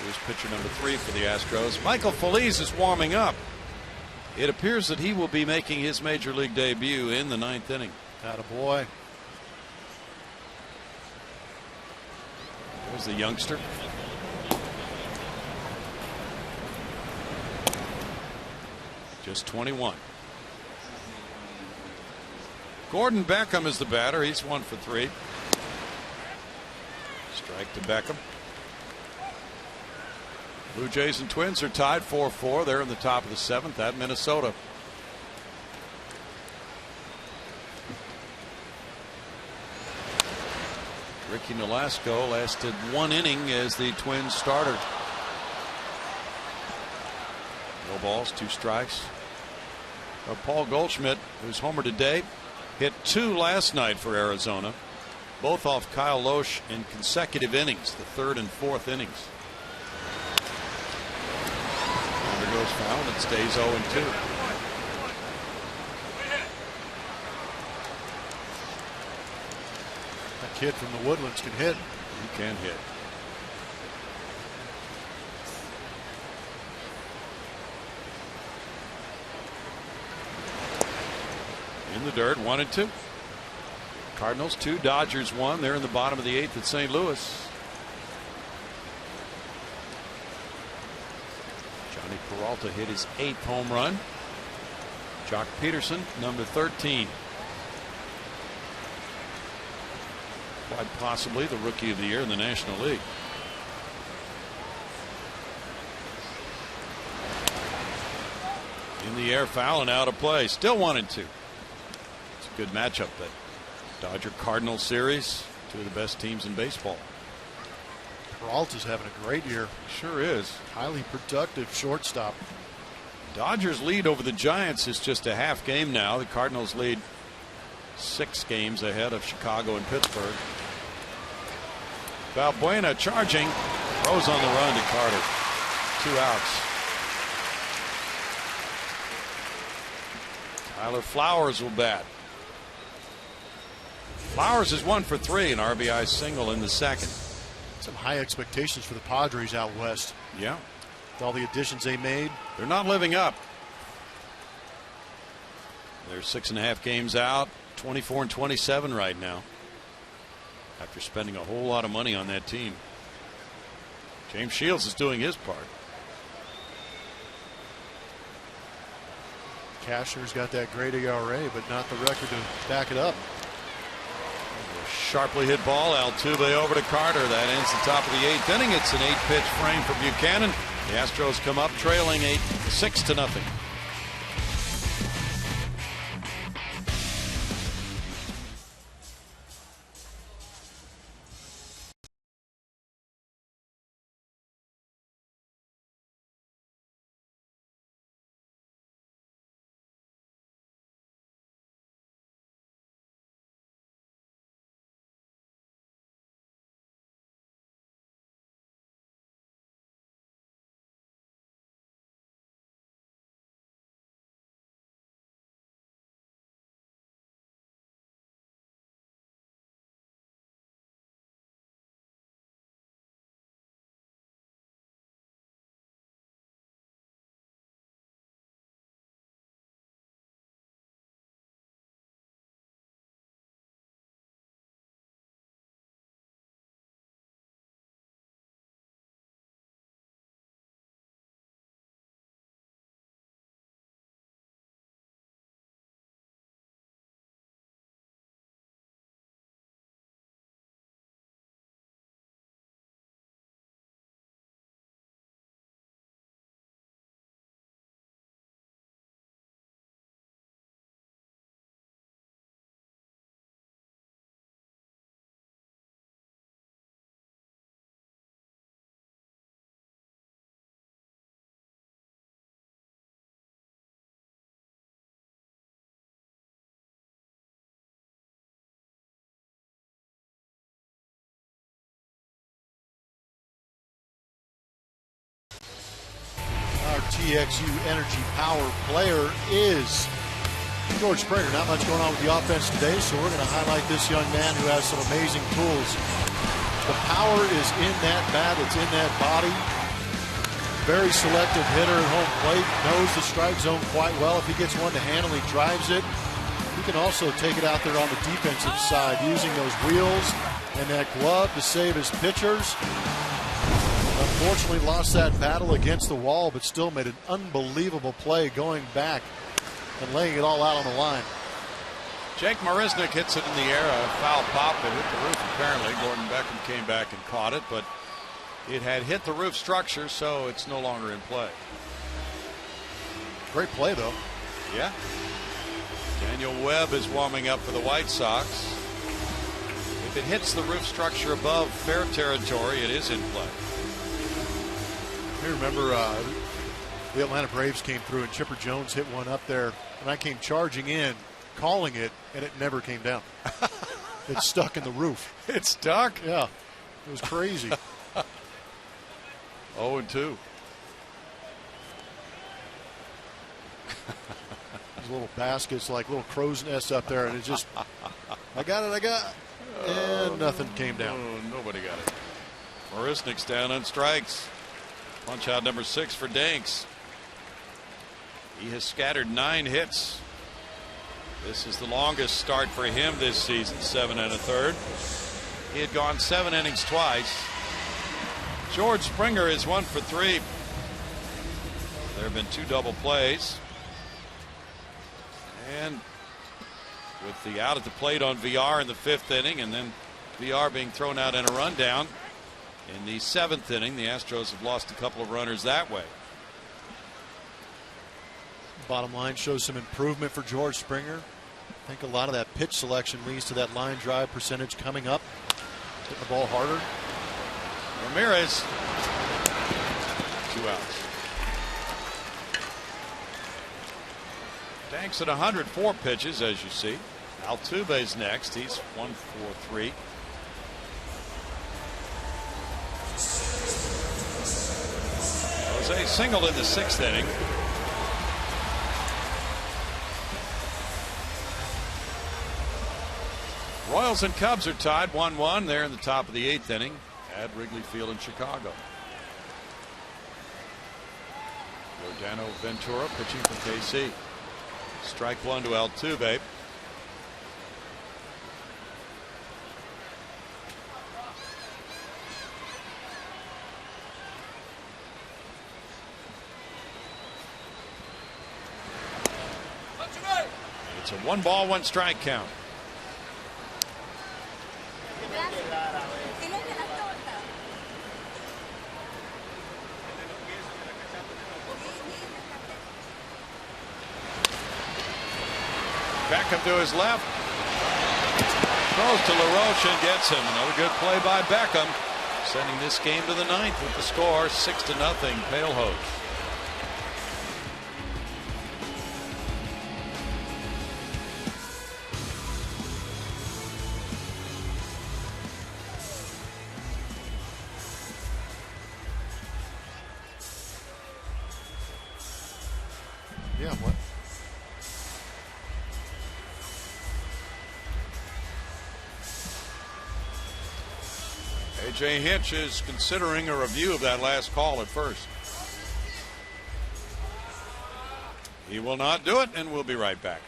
who's pitcher number 3 for the Astros. Michael Feliz is warming up. It appears that he will be making his major league debut in the 9th inning. Attaboy. There's the youngster. Just 21. Gordon Beckham is the batter. He's 1 for 3. Strike to Beckham. Blue Jays and Twins are tied 4-4. They're in the top of the 7th at Minnesota. Ricky Nolasco lasted 1 inning as the Twins starter. No balls, 2 strikes. Paul Goldschmidt, who's homered today, hit 2 last night for Arizona. Both off Kyle Loesch in consecutive innings, the 3rd and 4th innings. Under goes foul, and it stays 0-2. kid from the Woodlands can hit. He can hit. In the dirt, 1-2. Cardinals 2, Dodgers 1. They're in the bottom of the 8th at St. Louis. Johnny Peralta hit his 8th home run. Jock Peterson, number 13. Quite possibly the Rookie of the Year in the National League. In the air, foul and out of play. Still 1-2. Good matchup, that Dodger Cardinal series. Two of the best teams in baseball. Peralta's having a great year. Sure is. Highly productive shortstop. Dodgers lead over the Giants is just a half game now. The Cardinals lead 6 games ahead of Chicago and Pittsburgh. Valbuena charging, throws on the run to Carter. 2 outs. Tyler Flowers will bat. Flowers is 1 for 3, an RBI single in the 2nd. Some high expectations for the Padres out west. Yeah. With all the additions they made. They're not living up. They're 6.5 games out, 24-27 right now, after spending a whole lot of money on that team. James Shields is doing his part. Cashner's got that great ERA, but not the record to back it up. Sharply hit ball, Altuve over to Carter. That ends the top of the 8th inning. It's an 8-pitch frame for Buchanan. The Astros come up trailing 6-0. Our TXU Energy Power player is George Springer. Not much going on with the offense today, so we're going to highlight this young man who has some amazing tools. The power is in that bat. It's in that body. Very selective hitter at home plate. Knows the strike zone quite well. If he gets one to handle, he drives it. He can also take it out there on the defensive side, using those wheels and that glove to save his pitchers. Unfortunately lost that battle against the wall, but still made an unbelievable play going back and laying it all out on the line. Jake Marisnick hits it in the air, a foul pop. It hit the roof apparently. Gordon Beckham came back and caught it, but it had hit the roof structure, so it's no longer in play. Great play, though. Yeah. Daniel Webb is warming up for the White Sox. If it hits the roof structure above fair territory, it is in play. You remember the Atlanta Braves came through and Chipper Jones hit one up there, and I came charging in, calling it, and it never came down. It stuck in the roof. It stuck? Yeah. It was crazy. 0-2. These little baskets like little crow's nests up there, and it just, I got it. And nothing came down. Oh, nobody got it. Marisnik's down on strikes. Punch out number 6 for Danks. He has scattered 9 hits. This is the longest start for him this season, 7 1/3. He had gone 7 innings twice. George Springer is 1 for 3. There have been 2 double plays. And with the out at the plate on VR in the 5th inning, and then VR being thrown out in a rundown in the 7th inning, the Astros have lost a couple of runners that way. Bottom line shows some improvement for George Springer. I think a lot of that pitch selection leads to that line drive percentage coming up. Hitting the ball harder. Ramirez, 2 outs. Danks at 104 pitches, as you see. Altuve's next. He's 1 for 3. Jose singled in the 6th inning. Royals and Cubs are tied 1-1. They're in the top of the 8th inning at Wrigley Field in Chicago. Giordano Ventura pitching for KC. Strike 1 to Altuve. It's a 1-ball, 1-strike count. Beckham to his left. Throws to LaRoche and gets him. Another good play by Beckham. Sending this game to the 9th with the score 6-0 Pale Hose. Yeah, what? A.J. Hinch is considering a review of that last call at first. He will not do it, and we'll be right back.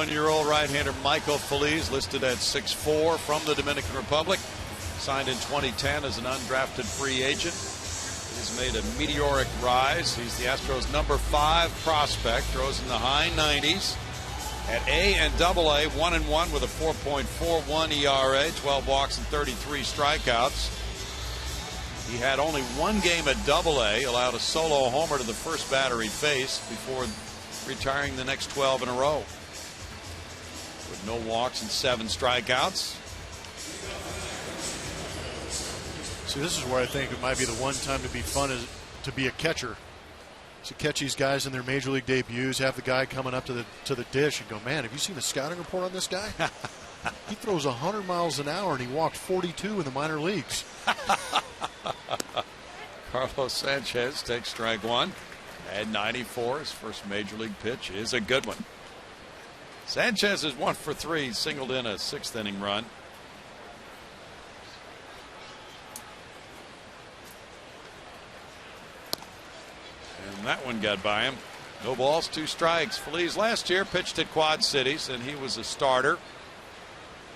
One-year-old right-hander Michael Feliz, listed at 6'4", from the Dominican Republic, signed in 2010 as an undrafted free agent. He's made a meteoric rise. He's the Astros' number 5 prospect. Throws in the high 90s at A and AA, 1-1 with a 4.41 ERA, 12 walks and 33 strikeouts. He had only 1 game at AA, allowed a solo homer to the first batter he faced before retiring the next 12 in a row. With no walks and 7 strikeouts. See, this is where I think it might be the one time to be fun is to be a catcher. To catch these guys in their major league debuts, have the guy coming up to the dish and go, man, have you seen the scouting report on this guy? He throws 100 miles an hour and he walked 42 in the minor leagues. Carlos Sanchez takes strike one. At 94, his first major league pitch is a good one. Sanchez is 1 for 3, singled in a 6th inning run. And that one got by him. No balls, 2 strikes. Phillies last year pitched at Quad Cities, and he was a starter,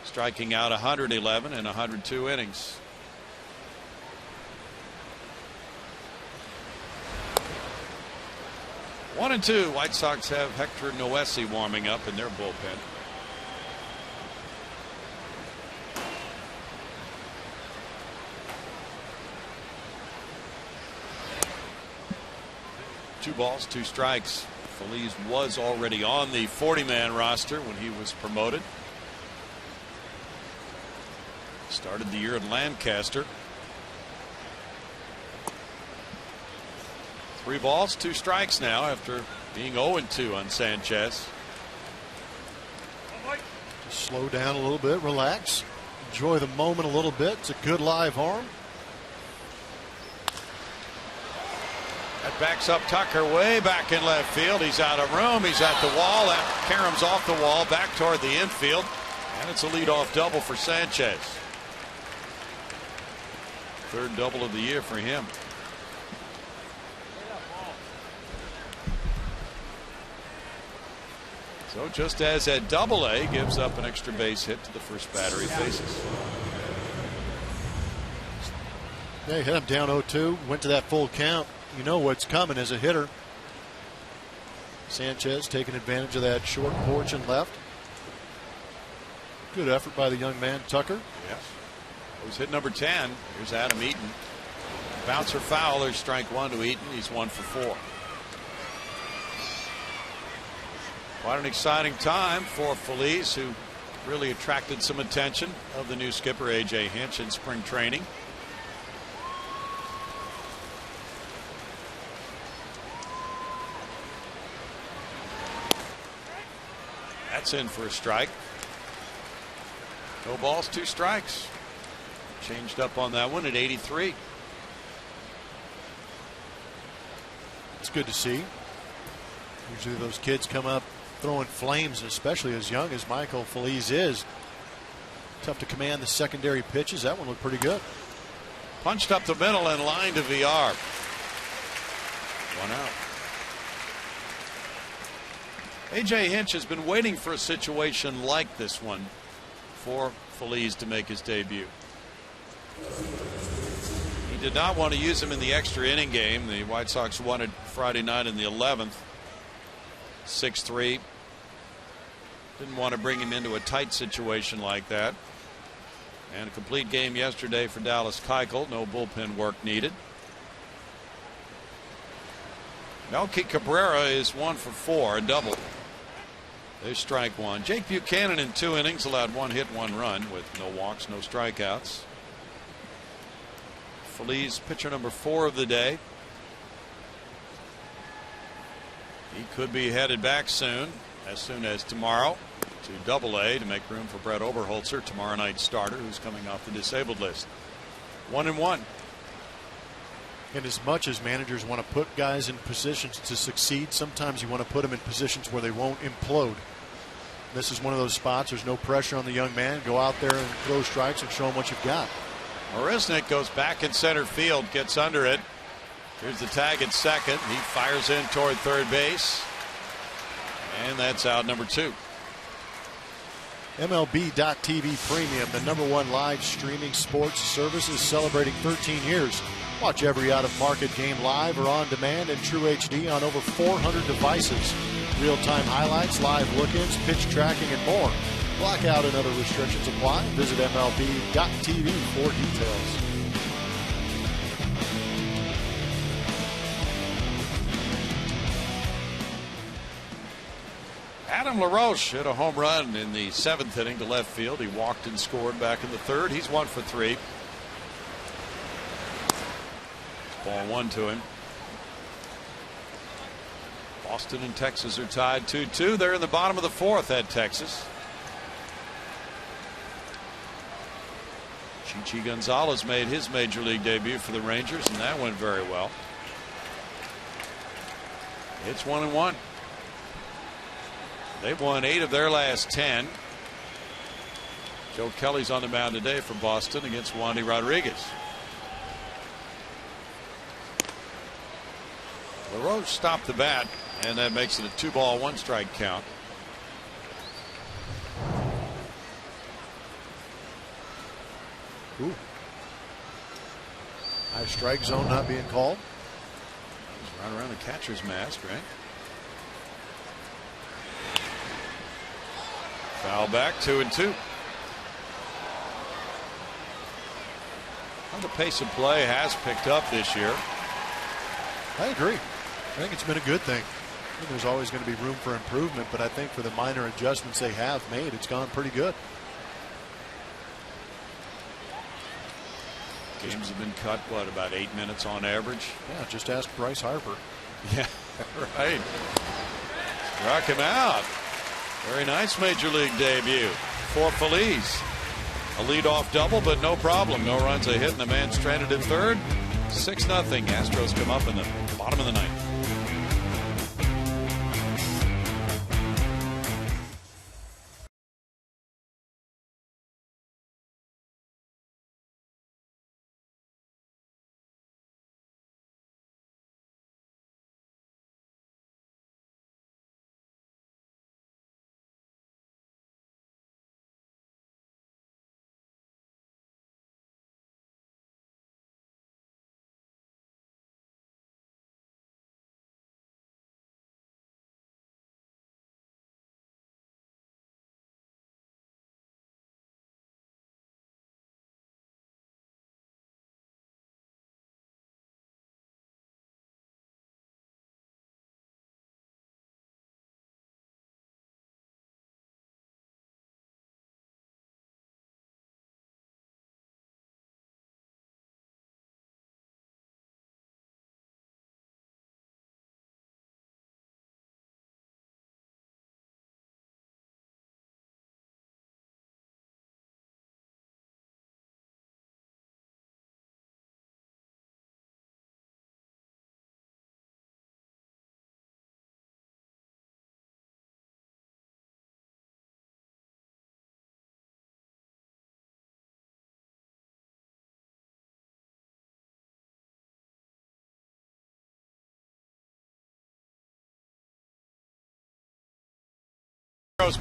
striking out 111 in 102 innings. One and two. White Sox have Hector Noesi warming up in their bullpen. Two balls, 2 strikes. Feliz was already on the 40-man roster when he was promoted. Started the year in Lancaster. 3 balls, 2 strikes now after being 0-2 on Sanchez. Just slow down a little bit, relax, enjoy the moment a little bit. It's a good live arm. That backs up Tucker way back in left field. He's out of room. He's at the wall. That caroms off the wall back toward the infield. And it's a leadoff double for Sanchez. 3rd double of the year for him. So just as at Double-A gives up an extra base hit to the first batter he faces. Yeah, he hit him down 0-2, went to that full count. You know what's coming as a hitter. Sanchez taking advantage of that short porch and left. Good effort by the young man, Tucker. Yes. It was hit number 10. Here's Adam Eaton. Bouncer foul. There's strike 1 to Eaton. He's 1 for 4. Quite an exciting time for Feliz, who really attracted some attention of the new skipper A.J. Hinch in spring training. That's in for a strike. No balls, 2 strikes. Changed up on that one at 83. It's good to see. Usually those kids come up throwing flames, especially as young as Michael Feliz is. Tough to command the secondary pitches. That one looked pretty good. Punched up the middle and line to VR. 1 out. A.J. Hinch has been waiting for a situation like this one for Feliz to make his debut. He did not want to use him in the extra inning game. The White Sox won it Friday night in the 11th. 6-3. Didn't want to bring him into a tight situation like that. And a complete game yesterday for Dallas Keuchel. No bullpen work needed. Melky Cabrera is 1 for 4, a double. There's strike 1. Jake Buchanan in 2 innings allowed 1 hit, 1 run with no walks, no strikeouts. Feliz, pitcher number 4 of the day. He could be headed back soon as tomorrow to Double-A to make room for Brett Oberholzer, tomorrow night's starter, who's coming off the disabled list. 1-1. And as much as managers want to put guys in positions to succeed, sometimes you want to put them in positions where they won't implode. This is one of those spots. There's no pressure on the young man. Go out there and throw strikes and show him what you've got. Marisnik goes back in center field, gets under it. Here's the tag at second. He fires in toward third base. And that's out number 2. MLB.TV Premium, the #1 live streaming sports service, is celebrating 13 years. Watch every out-of-market game live or on demand in True HD on over 400 devices. Real-time highlights, live look-ins, pitch tracking, and more. Blackout and other restrictions apply. Visit MLB.TV for details. Adam LaRoche hit a home run in the 7th inning to left field. He walked and scored back in the 3rd. He's 1 for 3. Ball 1 to him. Boston and Texas are tied 2-2. They're in the bottom of the 4th at Texas. Chichi Gonzalez made his major league debut for the Rangers, and that went very well. It's 1-1. They've won 8 of their last 10. Joe Kelly's on the mound today for Boston against Wandy Rodriguez. LaRoche stopped the bat, and that makes it a 2-ball, 1-strike count. Ooh. High strike zone not being called. He's right around the catcher's mask, right? Foul back, 2-2. Well, the pace of play has picked up this year. I agree. I think it's been a good thing. I mean, there's always going to be room for improvement, but I think for the minor adjustments they have made, it's gone pretty good. Games have been cut, what, about 8 minutes on average? Yeah, just ask Bryce Harper. Yeah, right. Struck him out. Very nice major league debut for Phillies. A leadoff double, but no problem. No runs a hit, and the man stranded at third. 6-0. Astros come up in the bottom of the 9th.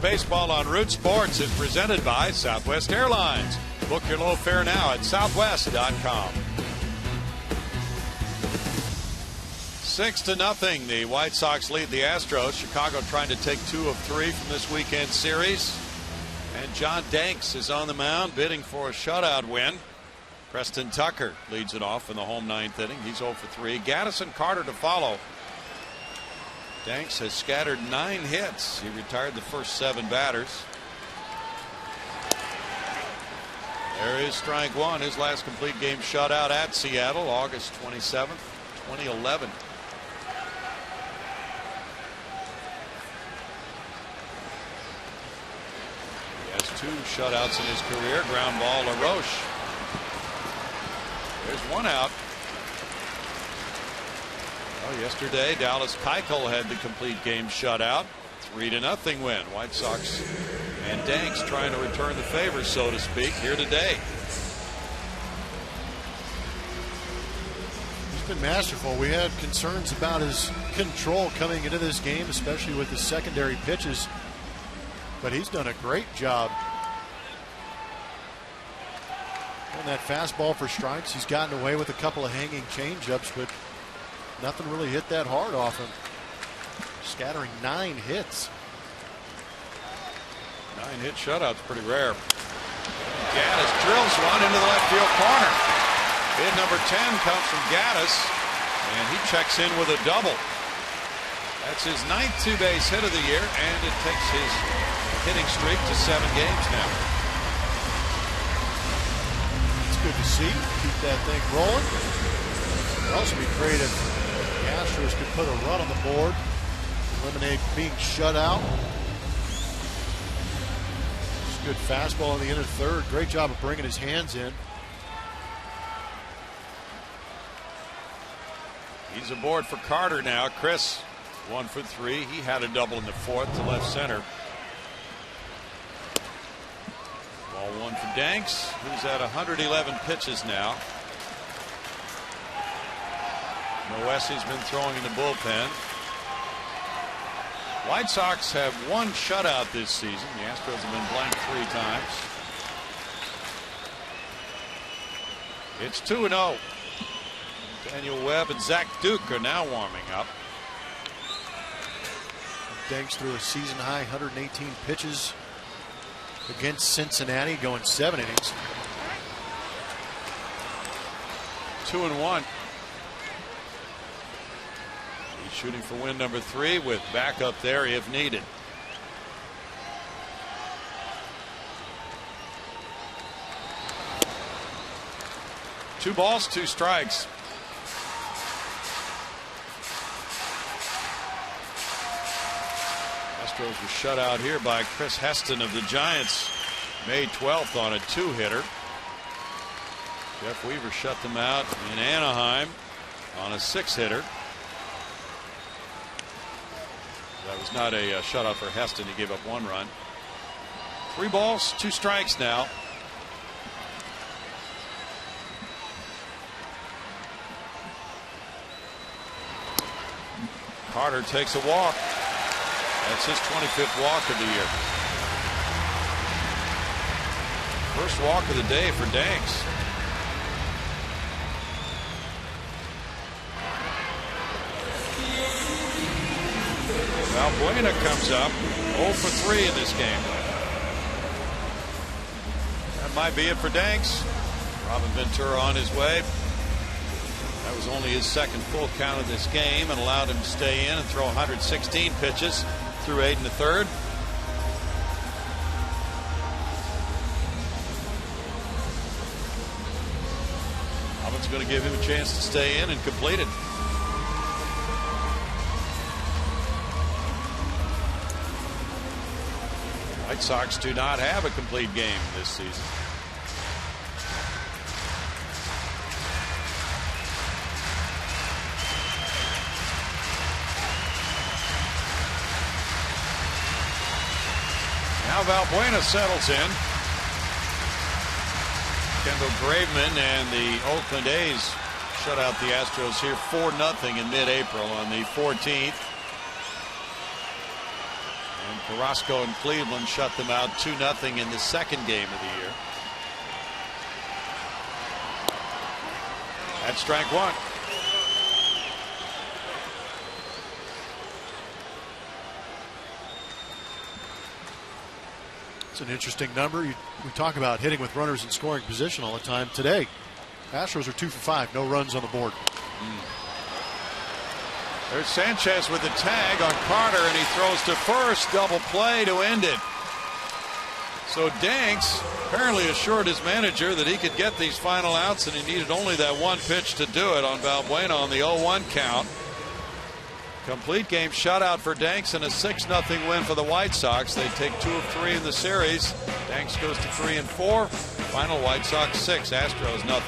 Baseball on Root Sports is presented by Southwest Airlines. Book your low fare now at southwest.com. 6-0. The White Sox lead the Astros. Chicago trying to take 2 of 3 from this weekend series. And John Danks is on the mound bidding for a shutout win. Preston Tucker leads it off in the home 9th inning. He's 0 for 3. Gaddis and Carter to follow. Danks has scattered 9 hits. He retired the first 7 batters. There is strike 1. His last complete game shutout at Seattle, August 27th, 2011. He has 2 shutouts in his career. Ground ball, LaRoche. There's 1 out. Well, yesterday, Dallas Keuchel had the complete game shutout. 3-0 win. White Sox and Danks trying to return the favor, so to speak, here today. He's been masterful. We had concerns about his control coming into this game, especially with his secondary pitches. But he's done a great job. On that fastball for strikes, he's gotten away with a couple of hanging changeups, but nothing really hit that hard off him. Scattering 9 hits. 9-hit shutouts, pretty rare. Gaddis drills one into the left field corner. Hit number 10 comes from Gaddis, and he checks in with a double. That's his 9th 2-base hit of the year, and it takes his hitting streak to 7 games now. It's good to see. Keep that thing rolling. It'd also be great if the Astros could put a run on the board, eliminate being shut out. Just good fastball in the inner third. Great job of bringing his hands in. He's aboard for Carter now. Chris 1 for 3. He had a double in the fourth to left center. Ball one for Danks, who's at 111 pitches now. Noesi's been throwing in the bullpen. White Sox have one shutout this season. The Astros have been blanked 3 times. It's 2-0. Daniel Webb and Zach Duke are now warming up. Danks threw a season high 118 pitches against Cincinnati, going 7 innings. 2-1. He's shooting for win number 3 with backup there if needed. Two balls, 2 strikes. Astros were shut out here by Chris Heston of the Giants May 12th on a 2-hitter. Jeff Weaver shut them out in Anaheim on a 6-hitter. That was not a shutout for Heston. He gave up 1 run. 3 balls, 2 strikes now. Carter takes a walk. That's his 25th walk of the year. First walk of the day for Danks. Valbuena comes up 0 for 3 in this game. That might be it for Danks. Robin Ventura on his way. That was only his second full count of this game and allowed him to stay in and throw 116 pitches through 8 1/3. Robin's going to give him a chance to stay in and complete it. White Sox do not have a complete game this season. Now Valbuena settles in. Kendall Graveman and the Oakland A's shut out the Astros here 4-0 in mid-April on the 14th. And Carrasco and Cleveland shut them out 2-0 in the second game of the year. That's strike 1. It's an interesting number. We talk about hitting with runners in scoring position all the time. Today, Astros are 2 for 5, no runs on the board. There's Sanchez with the tag on Carter, and he throws to first. Double play to end it. So Danks apparently assured his manager that he could get these final outs, and he needed only that 1 pitch to do it on Valbuena on the 0-1 count. Complete game shutout for Danks and a 6-0 win for the White Sox. They take 2 of 3 in the series. Danks goes to 3 and 4. Final White Sox 6, Astros 0.